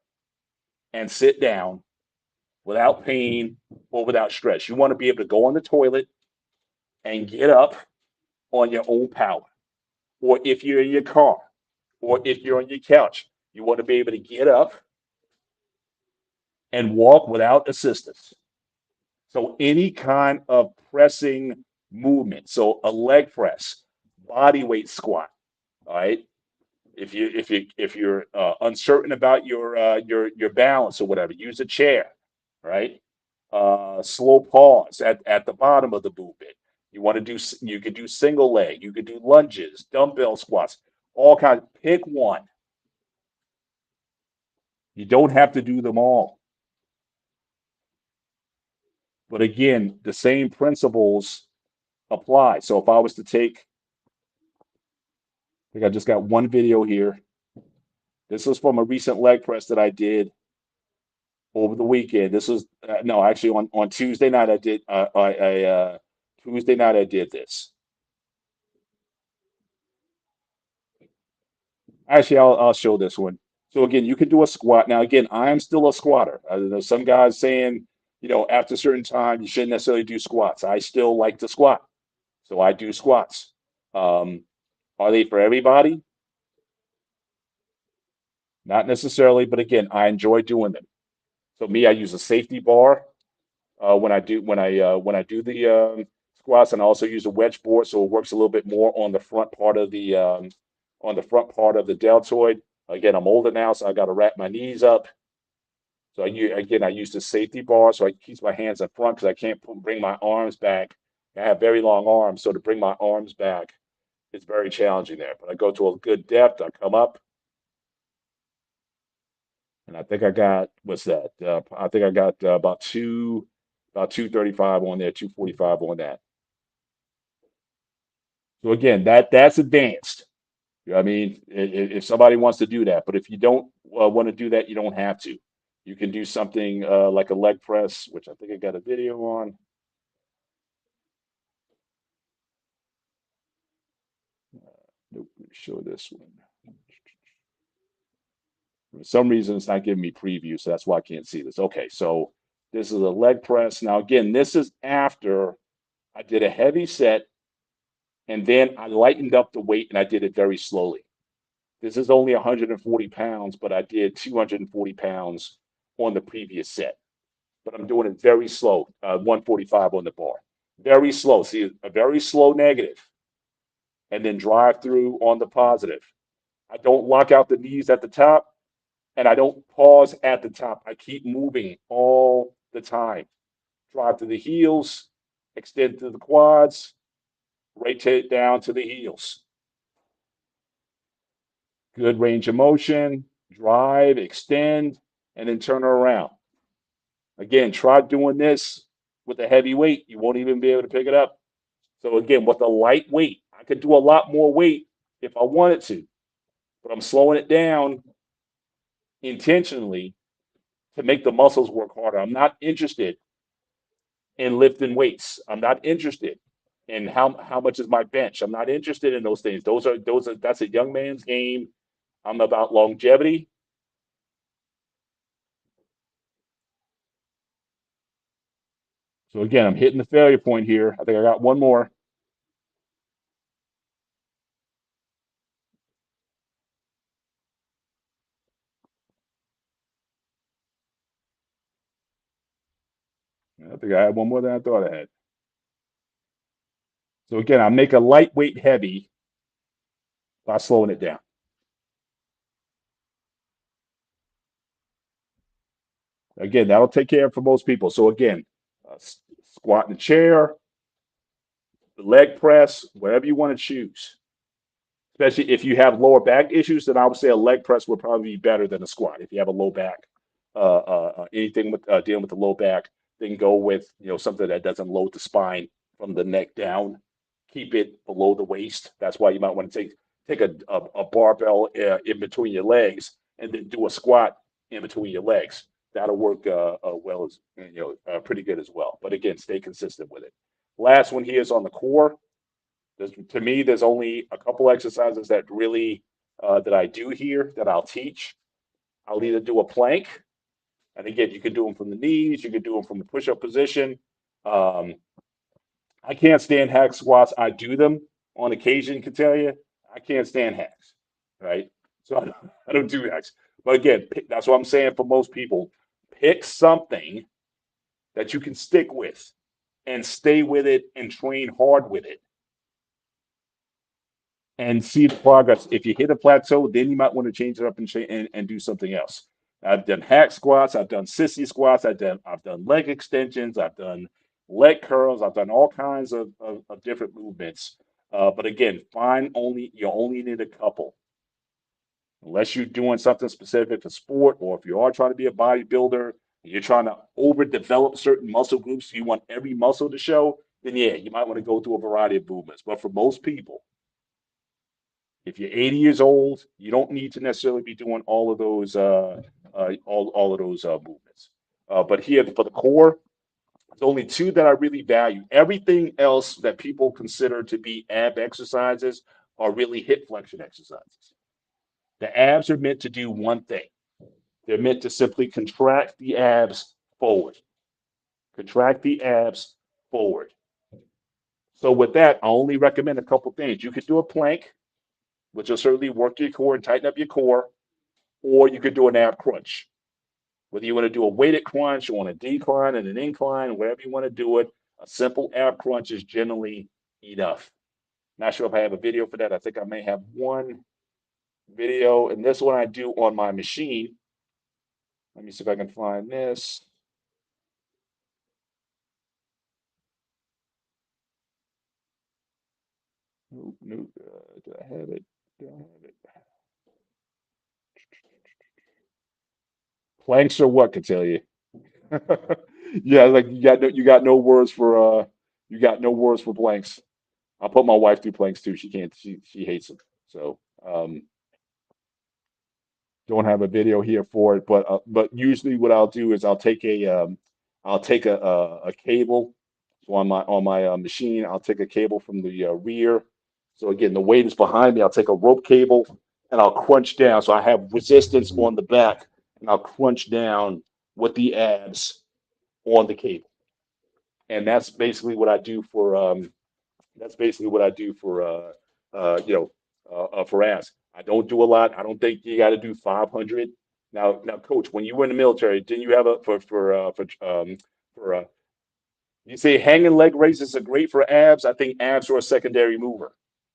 and sit down without pain or without stress. You want to be able to go on the toilet and get up on your own power. Or if you're in your car, or if you're on your couch, you want to be able to get up and walk without assistance. So any kind of pressing movement. So a leg press, body weight squat. All right. If you're uncertain about your balance or whatever, use a chair. Right. Slow pause at the bottom of the movement. You could do single leg. You could do lunges, dumbbell squats, all kinds. Pick one. You don't have to do them all. But again, the same principles apply. So if I was to take think I just got one video here. This was from a recent leg press that I did over the weekend. This was no, actually on Tuesday night I did Tuesday night I did this. Actually, I'll show this one. So again, you can do a squat. Now again, I am still a squatter. There's some guys saying, after a certain time you shouldn't necessarily do squats. I still like to squat, so I do squats. Um, are they for everybody? Not necessarily, but again, I enjoy doing them. So me, I use a safety bar when I do the squats, and I also use a wedge board, so it works a little bit more on the front part of the deltoid. Again, I'm older now, so I got to wrap my knees up. So I use the safety bar, so I keep my hands in front because I can't bring my arms back. I have very long arms, so to bring my arms back, it's very challenging there. But I go to a good depth. I come up, and I think I got what's that? I think I got about 235 on there, 245 on that. So again, that's advanced. You know what I mean? If somebody wants to do that, but if you don't want to do that, you don't have to. You can do something like a leg press, which I think I got a video on. Nope, let me show this one. For some reason, it's not giving me preview, so that's why I can't see this. Okay, so this is a leg press. Now, again, this is after I did a heavy set, and then I lightened up the weight, and I did it very slowly. This is only 140 pounds, but I did 240 pounds on the previous set. But I'm doing it very slow, 145 on the bar. Very slow. See, a very slow negative, and then drive through on the positive. I don't lock out the knees at the top, and I don't pause at the top. I keep moving all the time. Drive to the heels, extend to the quads, rotate down to the heels. Good range of motion, drive, extend, and then turn her around. Again, try doing this with a heavy weight. You won't even be able to pick it up. So again, with a light weight, I could do a lot more weight if I wanted to, but I'm slowing it down intentionally to make the muscles work harder. I'm not interested in lifting weights. I'm not interested in how much is my bench. I'm not interested in those things. That's a young man's game. I'm about longevity. So again, I'm hitting the failure point here. I think I got one more. I think I had one more than I thought I had. So again, I make a lightweight heavy by slowing it down. Again, that'll take care of for most people. So again, squat in the chair, leg press, whatever you want to choose. Especially if you have lower back issues, then I would say a leg press would probably be better than a squat. If you have a low back, anything with dealing with the low back, then go with something that doesn't load the spine from the neck down. Keep it below the waist. That's why you might want to take a barbell in between your legs and then do a squat in between your legs. That'll work well as pretty good as well. But again, stay consistent with it. Last one here is on the core. To me, there's only a couple exercises that really that I do here that I'll teach. I'll either do a plank, and again, you can do them from the knees, you can do them from the push-up position. Um, I can't stand hack squats. I do them on occasion, can tell you. I can't stand hacks, right? So I don't do hacks. But again, that's what I'm saying for most people. Pick something that you can stick with and stay with it and train hard with it and see the progress. If you hit a plateau, then you might want to change it up and do something else. I've done hack squats, I've done sissy squats, I've done leg extensions, I've done leg curls, I've done all kinds of different movements. But again, you only need a couple. Unless you're doing something specific for sport, or if you are trying to be a bodybuilder, you're trying to overdevelop certain muscle groups, you want every muscle to show, then yeah, you might want to go through a variety of movements. But for most people, If you're 80 years old, you don't need to necessarily be doing all of those all of those movements. But here for the core, there's only two that I really value. Everything else that people consider to be ab exercises are really hip flexion exercises. The abs are meant to do one thing. They're meant to simply contract the abs forward. Contract the abs forward. So with that, I only recommend a couple things. You could do a plank, which will certainly work your core and tighten up your core, or you could do an ab crunch. Whether you want to do a weighted crunch or on a decline and an incline, wherever you want to do it, a simple ab crunch is generally enough. Not sure if I have a video for that. I think I may have one video, and this one I do on my machine. Let me see if I can find this. Nope, nope. Do I have it? Do I have it? Planks or what? Can tell you. Yeah, like you got no words for you got no words for planks. I'll put my wife through planks too. She can't. She hates them. So don't have a video here for it, but usually what I'll do is I'll take a cable. So on my machine, I'll take a cable from the rear. So again, the weight is behind me. I'll take a rope cable and I'll crunch down. So I have resistance on the back, and I'll crunch down with the abs on the cable. And that's basically what I do for for abs. I don't do a lot. I don't think you got to do 500. Now, coach, when you were in the military, didn't you have a for you say hanging leg raises are great for abs? I think abs are a secondary mover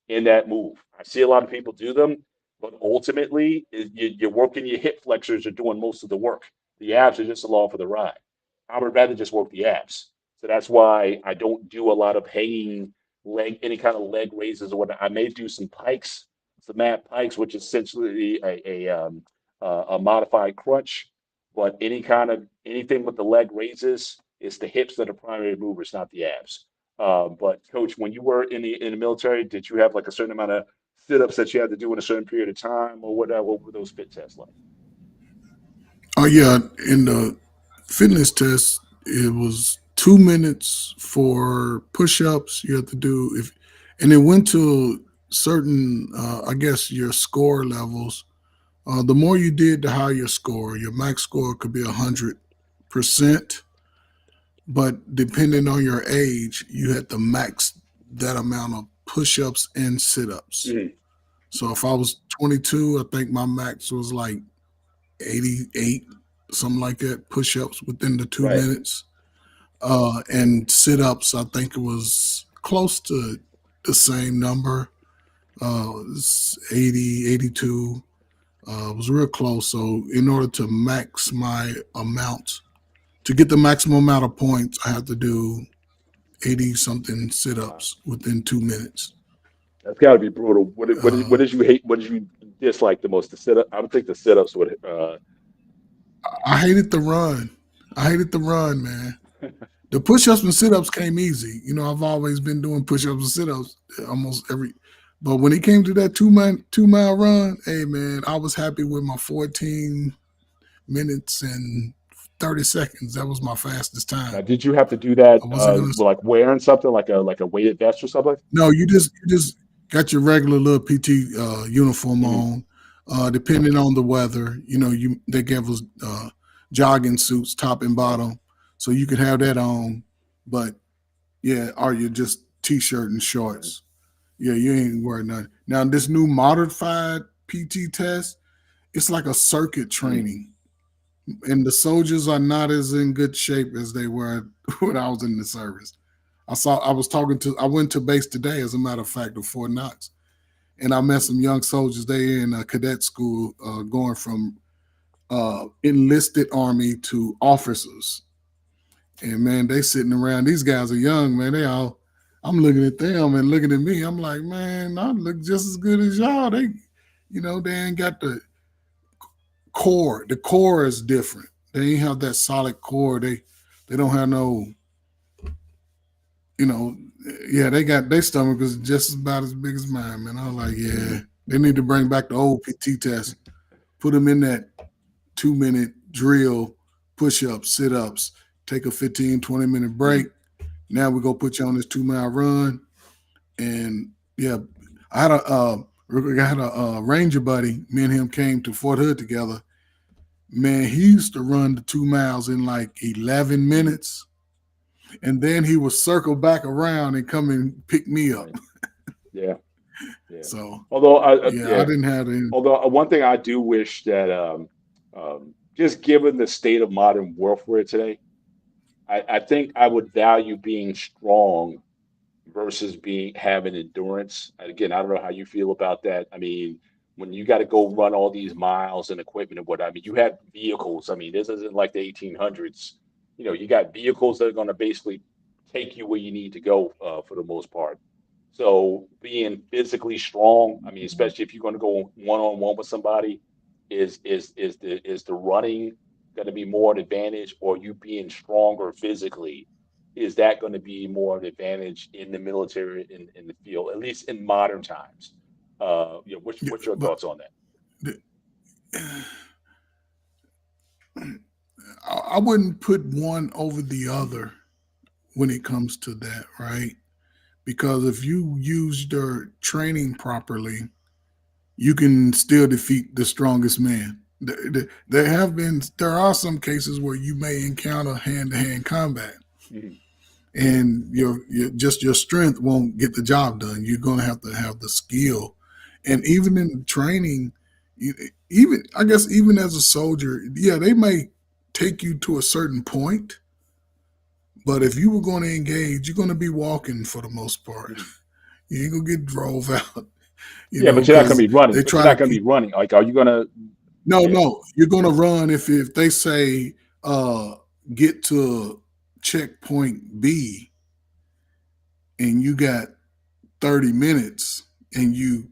in that move. I see a lot of people do them, but ultimately, you're working your hip flexors are doing most of the work. The abs are just along for the ride. I would rather just work the abs. So that's why I don't do a lot of hanging leg, any kind of leg raises or whatnot. I may do some mat pikes, which is essentially a modified crunch. But anything with the leg raises, it's the hips that are primary movers, not the abs. But coach, when you were in the military, did you have like a certain amount of sit-ups that you had to do in a certain period of time, or what were those fit tests like? Oh yeah, in the fitness test, it was 2 minutes for push-ups. You have to do if, and it went to certain, I guess, your score levels. The more you did, the higher your score. Your max score could be 100%, but depending on your age, you had to max that amount of push-ups and sit-ups. Mhm. So if I was 22, I think my max was like 88, something like that, push-ups within the two Right. minutes. And sit-ups, I think it was close to the same number. It's 80, 82. It was real close. So in order to max my amount, to get the maximum amount of points, I have to do 80 something Wow. sit-ups within 2 minutes. That's got to be brutal. What Uh, did you hate? What did you dislike the most? The sit up. I would think the sit ups would. I hated the run. I hated the run, man. The push-ups and sit-ups came easy. I've always been doing push-ups and sit-ups almost every. But when it came to that two mile run, hey man, I was happy with my 14 minutes and 30 seconds. That was my fastest Now, time. did you have to do that I wasn't gonna. with like wearing something like a weighted vest or something? No, you just got your regular little PT uniform Hmm. on. Depending on the weather, they gave us jogging suits, top and Right. bottom, so you could have that on. But yeah, or you just t-shirt and Right. shorts. Yeah, you ain't wearing nothing. Now this new modified PT test, it's like a circuit Hmm. training, and the soldiers are not as in good shape as they were when I was in the service. I went to base today, as a matter of fact, of Fort Knox, and I met some young soldiers. They in a cadet school, going from enlisted army to officers. And man, they sitting around. These guys are young, man. They all. I'm looking at them and looking at me. I'm like, man, I look just as good as y'all. They ain't got the core. The core is different. They ain't have that solid core. They don't have no, you know, yeah, they got their stomach is just about as big as mine, man. I was like, yeah, They need to bring back the old PT test. Put them in that 2 minute drill, push ups, sit ups, take a 15, 20-minute break. Now we go put you on this 2 mile run. And yeah, I had a ranger buddy. Me and him came to Fort Hood together. Man, he used to run the 2 miles in like 11 minutes. And then he would circle back around and come and pick me up. Right. Yeah. Yeah. So Although, yeah, I didn't have any. Although one thing I do wish that, just given the state of modern warfare today, I think I would value being strong versus being having endurance. And again, I don't know how you feel about that. I mean, when you got to go run all these miles and equipment and what, I mean, you have vehicles. I mean, this isn't like the 1800s. You know, you got vehicles that are going to basically take you where you need to go, for the most part. So being physically strong, I mean, especially if you're going to go one on one with somebody, is the running going to be more an advantage, or you being stronger physically? Is that going to be more of an advantage in the military, in the field, at least in modern times? Yeah, What's your but thoughts on that? the, I wouldn't put one over the other when it comes to that, right? Because if you use your training properly, you can still defeat the strongest man. There are some cases where you may encounter hand-to-hand combat, Mhm. and your strength won't get the job done. You're going to have the skill, and even in training, even I guess even as a soldier, yeah, they may take you to a certain point, but if you were going to engage, you're going to be walking for the most part. Mhm. You ain't gonna get drove out, Yeah, but you're not going because to be running. they But you're try to not going to keep. be running. Like, are you going to? No, Yeah. no, you're gonna run if they say get to checkpoint B and you got 30 minutes and you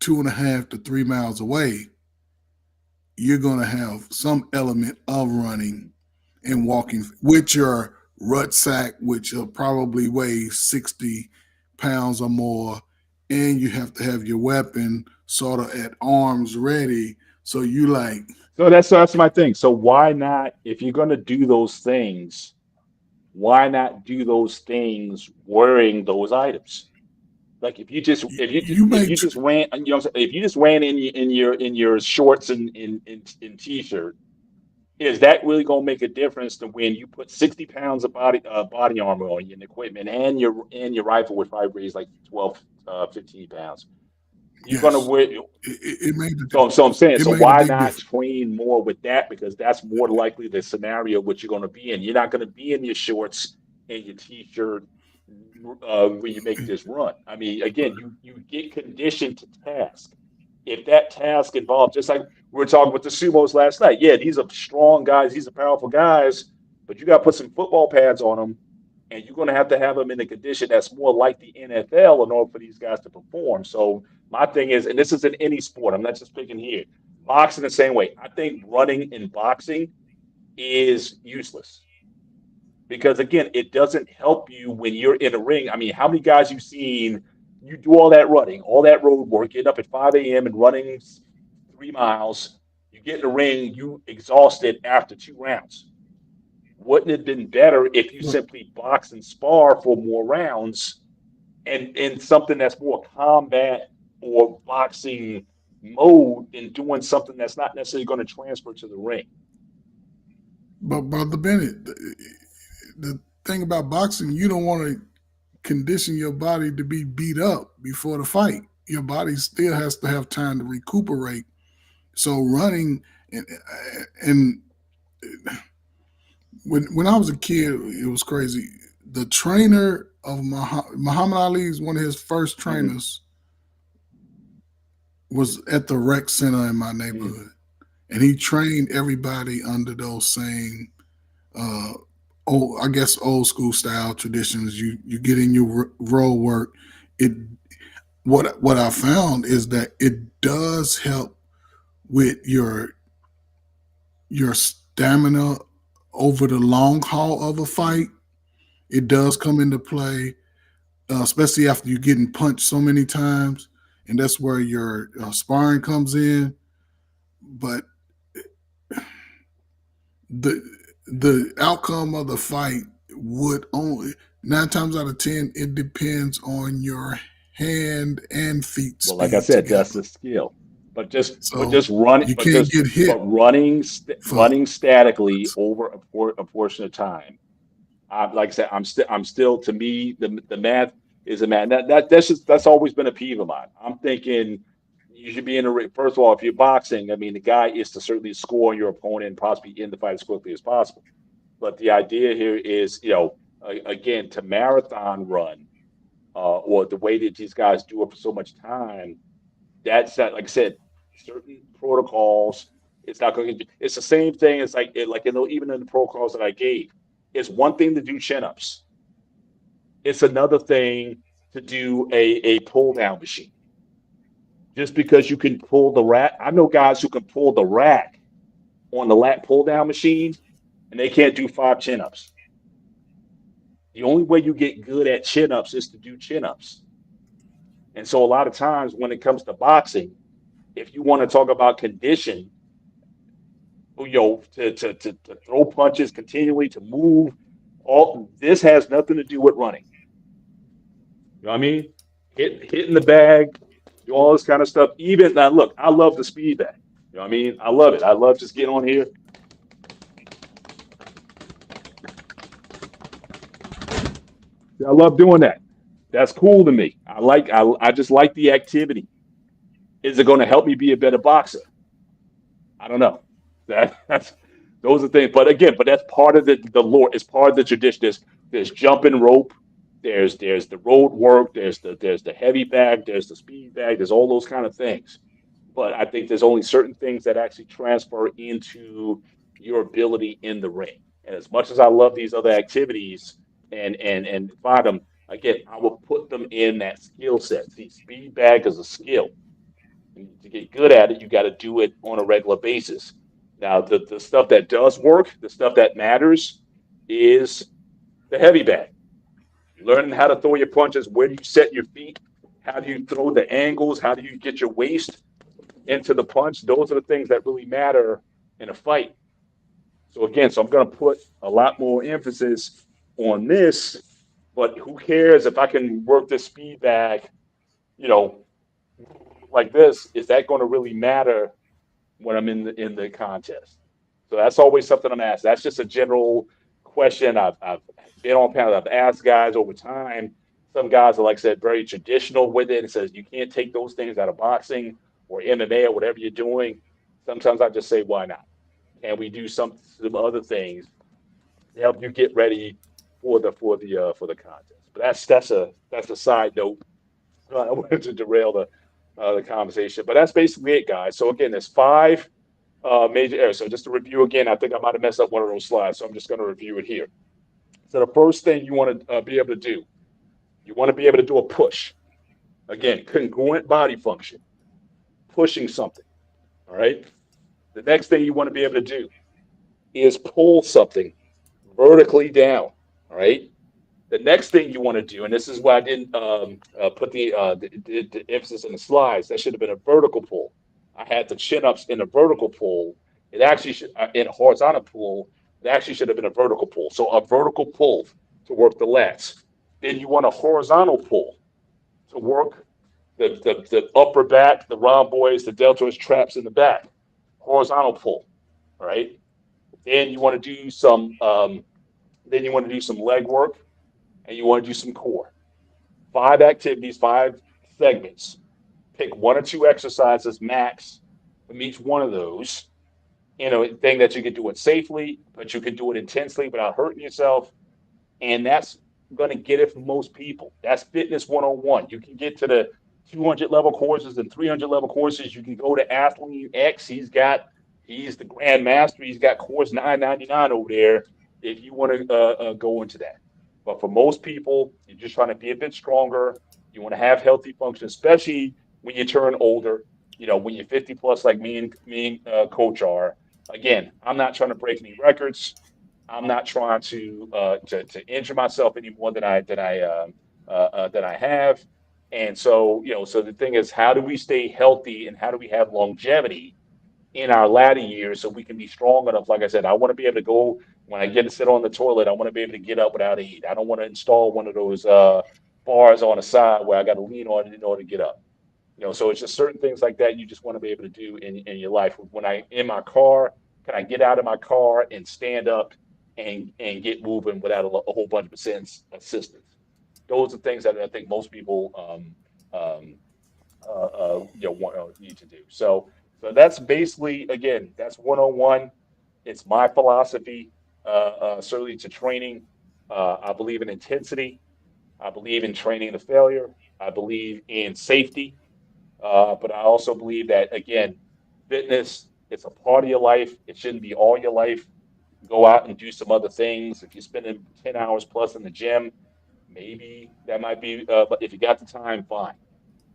2.5 to 3 miles away, you're going to have some element of running and walking with your rucksack, which will probably weigh 60 pounds or more. And you have to have your weapon sort of at arms ready. So you like, So that's my thing. So why not, if you're going to do those things, why not do those things wearing those items? Like if you just you if may, you just ran, you know what I'm saying? If you just ran in your shorts and in t-shirt, is that really gonna make a difference to when you put 60 pounds of body armor on you and equipment, and your rifle, which probably weighs like 12, 15 pounds? You're gonna yes, wear. it made the So I'm saying, it so made a why big not difference. train more with that? Because that's more likely the scenario which you're going to be in. You're not going to be in your shorts and your t-shirt, when you make this run. I mean, again, you get conditioned to task. If that task involves, just like we were talking with the sumos last night, yeah, these are strong guys, these are powerful guys, but you got to put some football pads on them, and you're going to have them in a condition that's more like the NFL in order for these guys to perform. So my thing is, and this is in any sport, I'm not just picking here, boxing the same way. I think running in boxing is useless because again, it doesn't help you when you're in a ring. I mean, how many guys you've seen? You do all that running, all that road work, getting up at 5 a.m. and running 3 miles. You get in the ring, you exhausted after 2 rounds. Wouldn't it have been better if you Look, simply box and spar for more rounds and in something that's more combat or boxing mode than doing something that's not necessarily going to transfer to the ring? but Brother Bennett, the thing about boxing, you don't want to condition your body to be beat up before the fight. Your body still has to have time to recuperate. So running and when I was a kid, it was crazy. The trainer of Muhammad Ali's one of his first Mm-hmm. trainers was at the rec center in my Mm-hmm. neighborhood, and he trained everybody under those same, uh, I guess old school style traditions. You get in your roll work. It what I found is that it does help with your stamina over the long haul of a fight. It does come into play, especially after you're getting punched so many times. and that's where your sparring comes in. But the the outcome of the fight would only 9 times out of 10 it depends on your hand and feet Well, like I speed said, together. that's a skill. But So just running, you can't get hit for running statically over a portion of time. Like I said, I'm still to me the math is a math. That's always been a peeve of mine. I'm thinking you should be in a ring. First of all, if you're boxing, I mean, the guy is to certainly score on your opponent and possibly end the fight as quickly as possible. But the idea here is, again, to marathon run, or the way that these guys do it for so much time, that's not, like I said, certain protocols. It's not going to. It's the same thing as even in the protocols that I gave. It's one thing to do chin ups. It's another thing to do a pull down machine. Just because you can pull the rack, I know guys who can pull the rack on the lat pull down machine, and they can't do 5 chin ups. The only way you get good at chin ups is to do chin ups. And so a lot of times when it comes to boxing, if you want to talk about condition, to throw punches continually, to move, all this has nothing to do with running. You know what I mean? Hitting the bag, do all this kind of stuff. Even now, look, I love the speed bag. You know what I mean? I love it. I love just getting on here. I love doing that. That's cool to me. I just like the activity. Is it going to help me be a better boxer? I don't know. That's those are things. But again, but that's part of the lore. It's part of the tradition. There's jumping rope. There's the road work. There's the heavy bag. There's the speed bag. There's all those kind of things. But I think there's only certain things that actually transfer into your ability in the ring. And as much as I love these other activities and find them, again, I will put them in that skill set. See, speed bag is a skill. And to get good at it, you got to do it on a regular basis. Now, the stuff that does work, the stuff that matters, is the heavy bag. Learning how to throw your punches, where do you set your feet, how do you throw the angles, how do you get your waist into the punch. Those are the things that really matter in a fight. So again, I'm going to put a lot more emphasis on this. But who cares if I can work the speed bag, you know, like this? Is that going to really matter when I'm in the contest? So that's always something I'm asked. That's just a general question. I've been on panels. I've asked guys over time. Some guys are, like I said, very traditional with it. It says you can't take those things out of boxing or MMA or whatever you're doing. Sometimes I just say, why not? Can we do some other things to help you get ready for the contest? But that's a side note. I wanted to derail the conversation, but that's basically it, guys. So again, there's 5 major areas. So just to review again, I think I might have messed up one of those slides, so I'm just going to review it here. So the first thing you want to be able to do, you want to be able to do a push. Again, congruent body function, pushing something. All right. The next thing you want to be able to do is pull something vertically down. All right. The next thing you want to do, and this is why I didn't put the emphasis in the slides, that should have been a vertical pull. I had the chin ups in a vertical pull. It actually should, in a horizontal pull, it actually should have been a vertical pull. So a vertical pull to work the lats. Then you want a horizontal pull to work the upper back, the rhomboids, the deltoids, traps in the back. Horizontal pull. All right. Then you want to do some. Then you want to do some leg work, and you want to do some core. 5 activities, 5 segments. Pick 1 or 2 exercises max from each one of those. Thing that you can do it safely, but you can do it intensely without hurting yourself. And that's going to get it for most people. That's fitness 101. You can get to the 200 level courses and 300 level courses. You can go to Athlete X. He's the Grand Master. He's got course 999 over there if you want to go into that. But for most people, you're just trying to be a bit stronger. You want to have healthy function, especially when you turn older. When you're 50 plus, like me and Coach are. Again, I'm not trying to break any records. I'm not trying to injure myself any more than I have. And so, so the thing is, how do we stay healthy and how do we have longevity in our latter years so we can be strong enough? Like I said, I want to be able to go when I get to sit on the toilet. I want to be able to get up without aid. I don't want to install one of those bars on the side where I got to lean on it in order to get up. So it's just certain things like that you just want to be able to do in your life. When I in my car, can I get out of my car and stand up and get moving without a whole bunch of assistance? Those are things that I think most people need to do. So that's basically, again, that's 101. It's my philosophy, certainly to training. I believe in intensity. I believe in training to failure. I believe in safety. But I also believe that, again, fitness, it's a part of your life. It shouldn't be all your life. Go out and do some other things. If you're spending 10 hours plus in the gym, maybe that might be, but if you got the time, fine.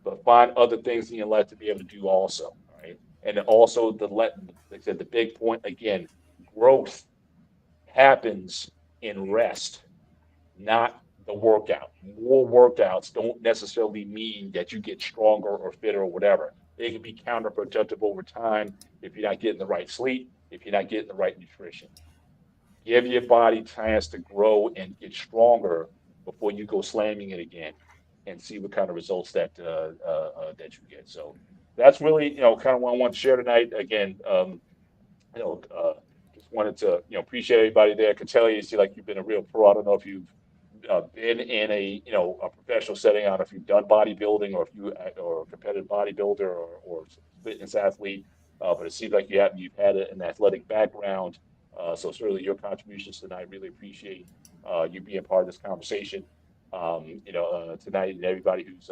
But find other things in your life to be able to do also. Right. And also, like I said, the big point again, growth happens in rest, not the workout. More workouts don't necessarily mean that you get stronger or fitter or whatever. They can be counterproductive over time if you're not getting the right sleep, if you're not getting the right nutrition. Give your body chance to grow and get stronger before you go slamming it again, and see what kind of results that you get. So that's really kind of what I want to share tonight. Again, you know, uh, just wanted to appreciate everybody there. I can tell you, see, like you've been a real pro. I don't know if you've been in a a professional setting. I don't know if you've done bodybuilding or if you or a competitive bodybuilder or fitness athlete, but it seems like you've had an athletic background. So certainly your contributions tonight. Really appreciate you being part of this conversation. Tonight and everybody who's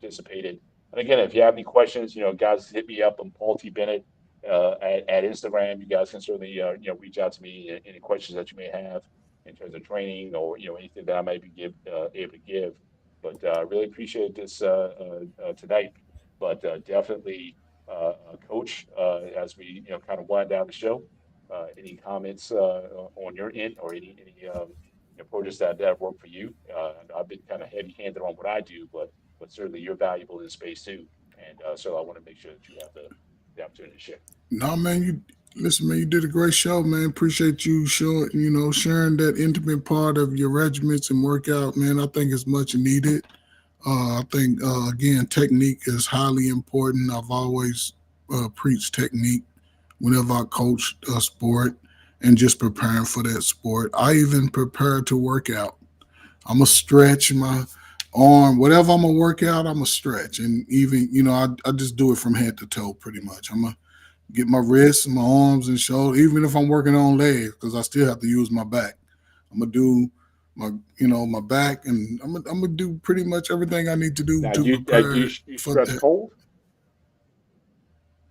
participated. And again, if you have any questions, guys, hit me up. I'm Paul T. Bennett at Instagram. You guys can certainly reach out to me any questions that you may have in terms of training or anything that I might be able to give. But really appreciate this tonight. But definitely, Coach, as we kind of wind down the show, any comments on your end or any projects that work for you? I've been kind of heavy-handed on what I do, but certainly you're valuable in this space too, and so I want to make sure that you have the opportunity to share. No, man, you listen, man, you did a great show, man. Appreciate you sharing that intimate part of your regiments and workout, man. I think it's much needed. I think again, technique is highly important. I've always preached technique whenever I coach a sport and just preparing for that sport. I even prepare to work out. I'm gonna stretch my arm, whatever I'm gonna work out, I'm gonna stretch. And even, I just do it from head to toe pretty much. I'm gonna get my wrists and my arms and shoulders, even if I'm working on legs, because I still have to use my back. I'm gonna do my back, and I'm gonna do pretty much everything I need to do Now, to you prepare you for stretch that. cold?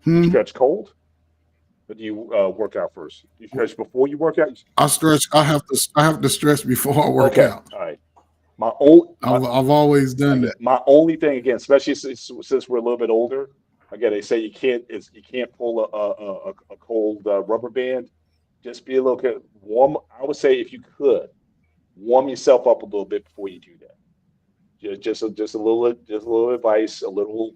You Hmm. stretch cold, or do you work out first? You stretch before you work out? I stretch. I have to stretch before I work Okay, out. all right. My own I've always I done get that. my only thing again, especially since we're a little bit older. Again, they say you can't pull a cold rubber band. Just be a little bit warm. I would say if you could warm yourself up a little bit before you do that. Just a little advice, a little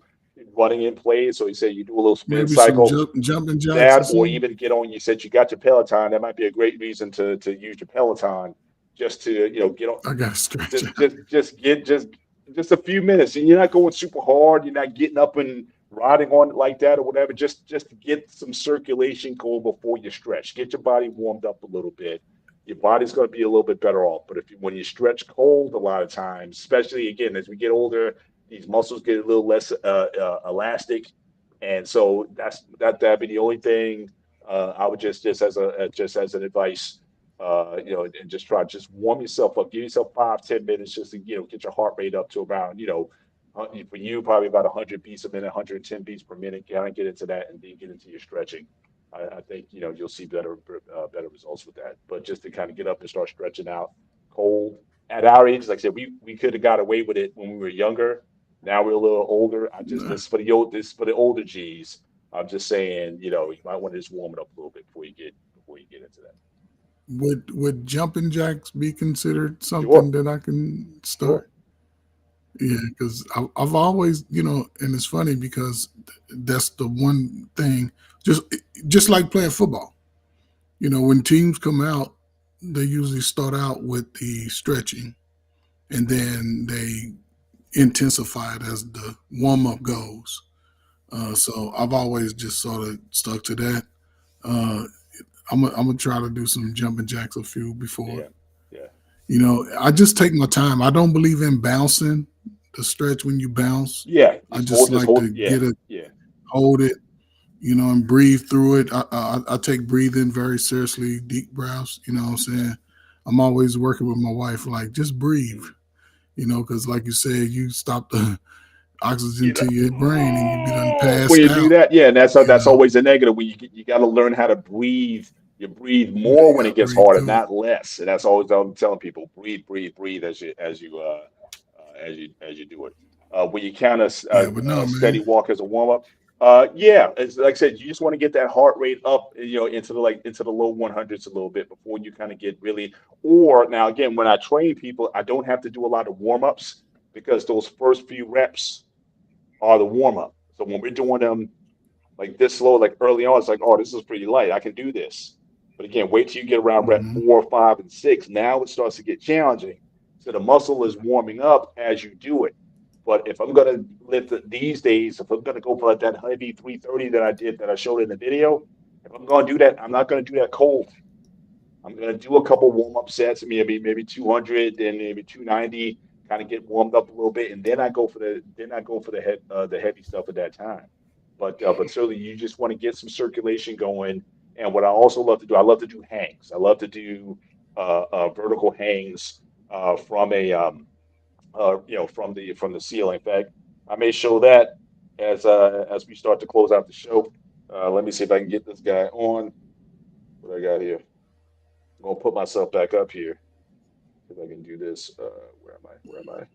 running in place. So you say you do a little spin Maybe some cycle, jumping jacks or that, or something. even get on. You said you got your Peloton. That might be a great reason to use your Peloton just to get on, I got to stretch just out. just just get just a few minutes, and you're not going super hard. You're not getting up and riding on it like that or whatever. Just to get some circulation going before you stretch. Get your body warmed up a little bit. Your body's going to be a little bit better off. But when you stretch cold, a lot of times, especially again as we get older, these muscles get a little less elastic, and so that'd be the only thing I would just as an advice, and just just warm yourself up. Give yourself 5-10 minutes just to get your heart rate up to around for you probably about 100 beats a minute, 110 beats per minute. Kind of get into that and then get into your stretching. I think you'll see better results with that. But just to kind of get up and start stretching out cold at our age, like I said, we could have got away with it when we were younger. Now we're a little older. I just Nah. this for the older G's. I'm just saying, you might want to just warm it up a little bit before you get into that. Would jumping jacks be considered Sure, something that I can sure. start? Yeah, because I've always, and it's funny because that's the one thing. Just just like playing football. When teams come out, they usually start out with the stretching, and then they intensify it as the warm up goes. So I've always just sort of stuck to that. Uh, I'm gonna try to do some jumping jacks a few before. Yeah, yeah, I just take my time. I don't believe in bouncing the stretch when you bounce. yeah. I just Just like hold. to Yeah, get it, yeah, hold it, and breathe through it. I take breathing very seriously, deep breaths. You know what I'm saying? I'm always working with my wife, like just breathe. mm. Because like you said, you stop the oxygen You to your brain and you be done when passed you do out. that, yeah, and You that's know, always a negative. When you got to learn how to breathe. You breathe you more when got it to gets breathe harder, through it. not less. And that's always I'm telling people: breathe, breathe, breathe as you do it. When you count Yeah, but no, a steady man. walk as a warm up, yeah, it's like I said, you just want to get that heart rate up, into the low 100s a little bit before you kind of get really. Or now again, when I train people, I don't have to do a lot of warm ups because those first few reps are the warm up. So when we're doing them like this slow, like early on, it's like, oh, this is pretty light. I can do this. But again, wait till you get around rep Hmm. 4, 5, and 6. Now it starts to get challenging. So the muscle is warming up as you do it. But if I'm gonna these days, if I'm gonna go for like that heavy 330 that I showed in the video, if I'm gonna do that, I'm not gonna do that cold. I'm gonna do a couple warm up sets, maybe 200 and maybe 290, kind of get warmed up a little bit, and then I go for the heavy stuff at that time. But certainly you just want to get some circulation going. And what I also love to do, I love to do hangs. I love to do vertical hangs from a from the ceiling. In fact, I may show that as we start to close out the show. Let me see if I can get this guy on. What I got here? I'm gonna put myself back up here if I can do this. Where am I? Where am I?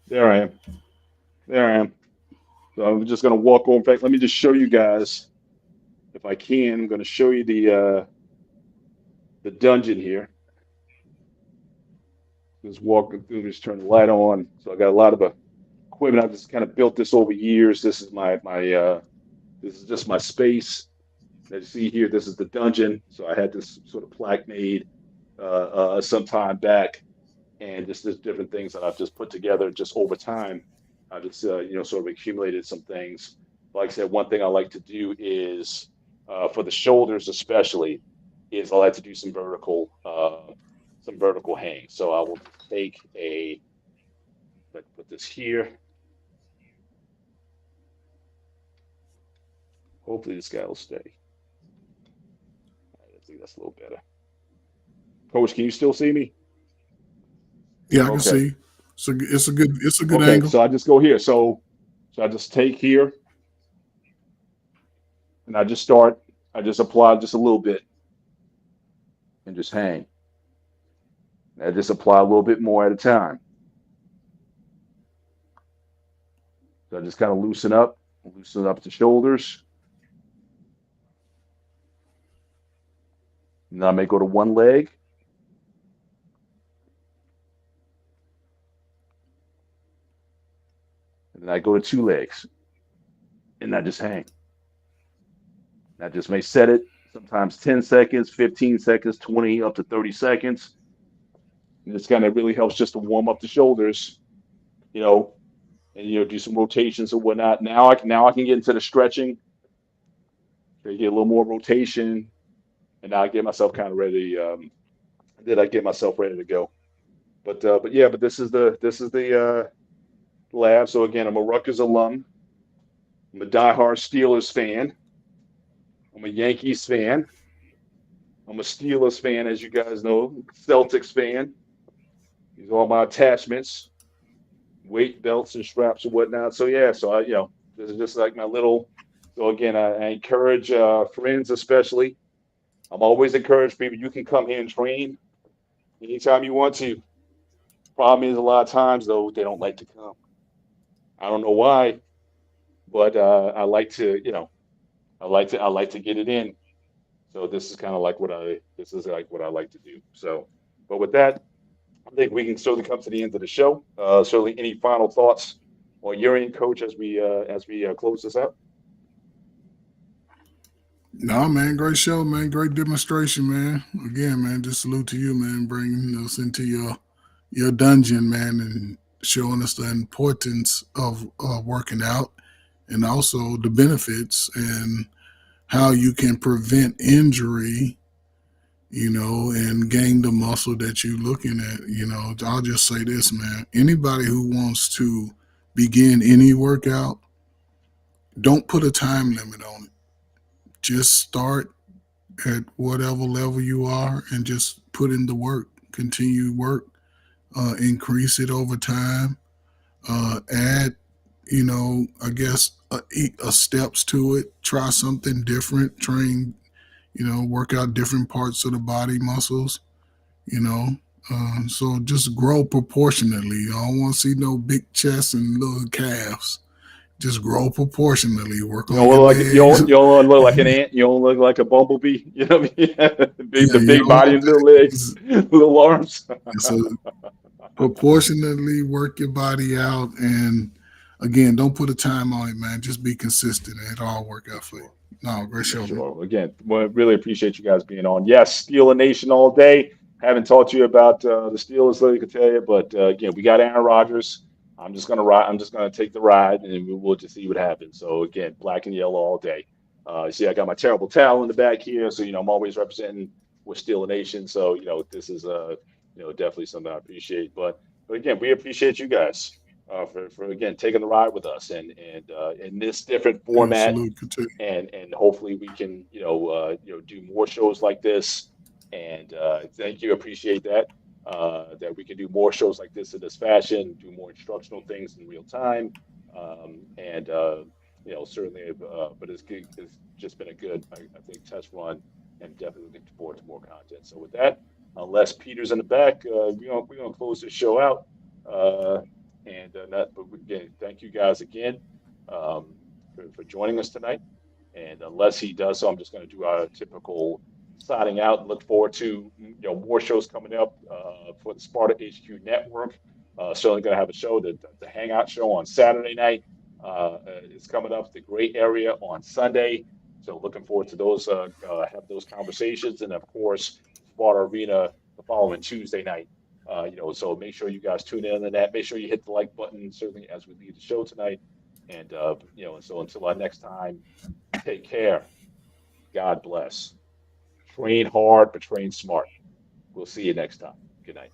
There I am. There I am. So I'm just gonna walk over. In fact, let me just show you guys if I can. I'm gonna show you the dungeon here. Just walking through. Just turn the light on. So I got a lot of equipment. I've just kind of built this over years. This is my this is just my space. As you see here, this is the dungeon. So I had this sort of plaque made some time back, and just there's different things that I've just put together just over time. I just sort of accumulated some things. Like I said, one thing I like to do is for the shoulders especially is I like to do some vertical hang. So I will take a let's put this here. Hopefully this guy will stay. I think that's a little better. Coach, can you still see me? Yeah, I can Okay. see. So it's a good Okay. angle. So I just go here. So I just take here and I just start. I just apply just a little bit and just hang. And I just apply a little bit more at a time. So I just kind of loosen up the shoulders. And then I may go to one leg, and then I go to two legs, and I just hang. And I just may set it sometimes 10 seconds, 15 seconds, 20, up to 30 seconds. And this kind of really helps just to warm up the shoulders, you know, and do some rotations and whatnot. Now I can get into the stretching, get a little more rotation, and now I get myself kind of ready. Then I get myself ready to go. But yeah, but this is the lab. So again, I'm a Rutgers alum. I'm a diehard Steelers fan. I'm a Yankees fan. I'm a Steelers fan, as you guys know. Celtics fan. These are all my attachments, weight belts and straps and whatnot. So yeah, so this is just like my little. So again, I encourage friends, especially. I'm always encourage people. You can come here and train anytime you want to. Problem is, a lot of times though, they don't like to come. I don't know why, but I like to. I like to get it in. So this is kind of like this is like what I like to do. So, but with that, I think we can certainly come to the end of the show. Certainly, any final thoughts on your end, Coach, as we close this out? No, man, great show, man. Great demonstration, man. Again, man, just salute to you, man, bringing us into your dungeon, man, and showing us the importance of working out and also the benefits and how you can prevent injury, and gain the muscle that you're looking at. I'll just say this, man. Anybody who wants to begin any workout, don't put a time limit on it. Just start at whatever level you are and just put in the work, continue work, increase it over time, add, I guess, steps to it, try something different, train, work out different parts of the body muscles, you know. So just grow proportionately. I don't want to see no big chests and little calves. Just grow proportionally. Work You on don't your look like legs. you don't look like an ant. You don't look like a bumblebee. You know what I mean? Yeah, The big body and little legs, little arms. so proportionately work your body out, and again, don't put a time on it, man. Just be consistent and it'll all work For out for you. sure. No, great For show, man. sure. Again, well, really appreciate you guys being on. Yes, Steeler Nation all day. Haven't talked to you about the Steelers, like I could tell you, but again, we got Aaron Rodgers. I'm just gonna ride. I'm just gonna take the ride, and we'll just see what happens. So again, black and yellow all day. See, I got my terrible towel in the back here, so I'm always representing with Steeler Nation. So this is definitely something I appreciate. But again, we appreciate you guys for again taking the ride with us, and in this different format, Absolute continue. and hopefully we can do more shows like this. And thank you, appreciate that. That we can do more shows like this in this fashion, do more instructional things in real time, and certainly. But it's just been a good, I think, test run, and definitely looking forward to more content. So with that, unless Peter's in the back, we're gonna close this show out. And that, but again, thank you guys again for joining us tonight. And unless he does so, I'm just going to do our typical signing out and look forward to more shows coming up for the Sparta HQ Network. Certainly going to have a show, the Hangout Show on Saturday night. It's coming up, the Great Area on Sunday. So looking forward to those, have those conversations, and of course, Sparta Arena the following Tuesday night. So make sure you guys tune in on that. Make sure you hit the like button, certainly as we leave the show tonight. And and so until our next time, take care. God bless. Train hard, but train smart. We'll see you next time. Good night.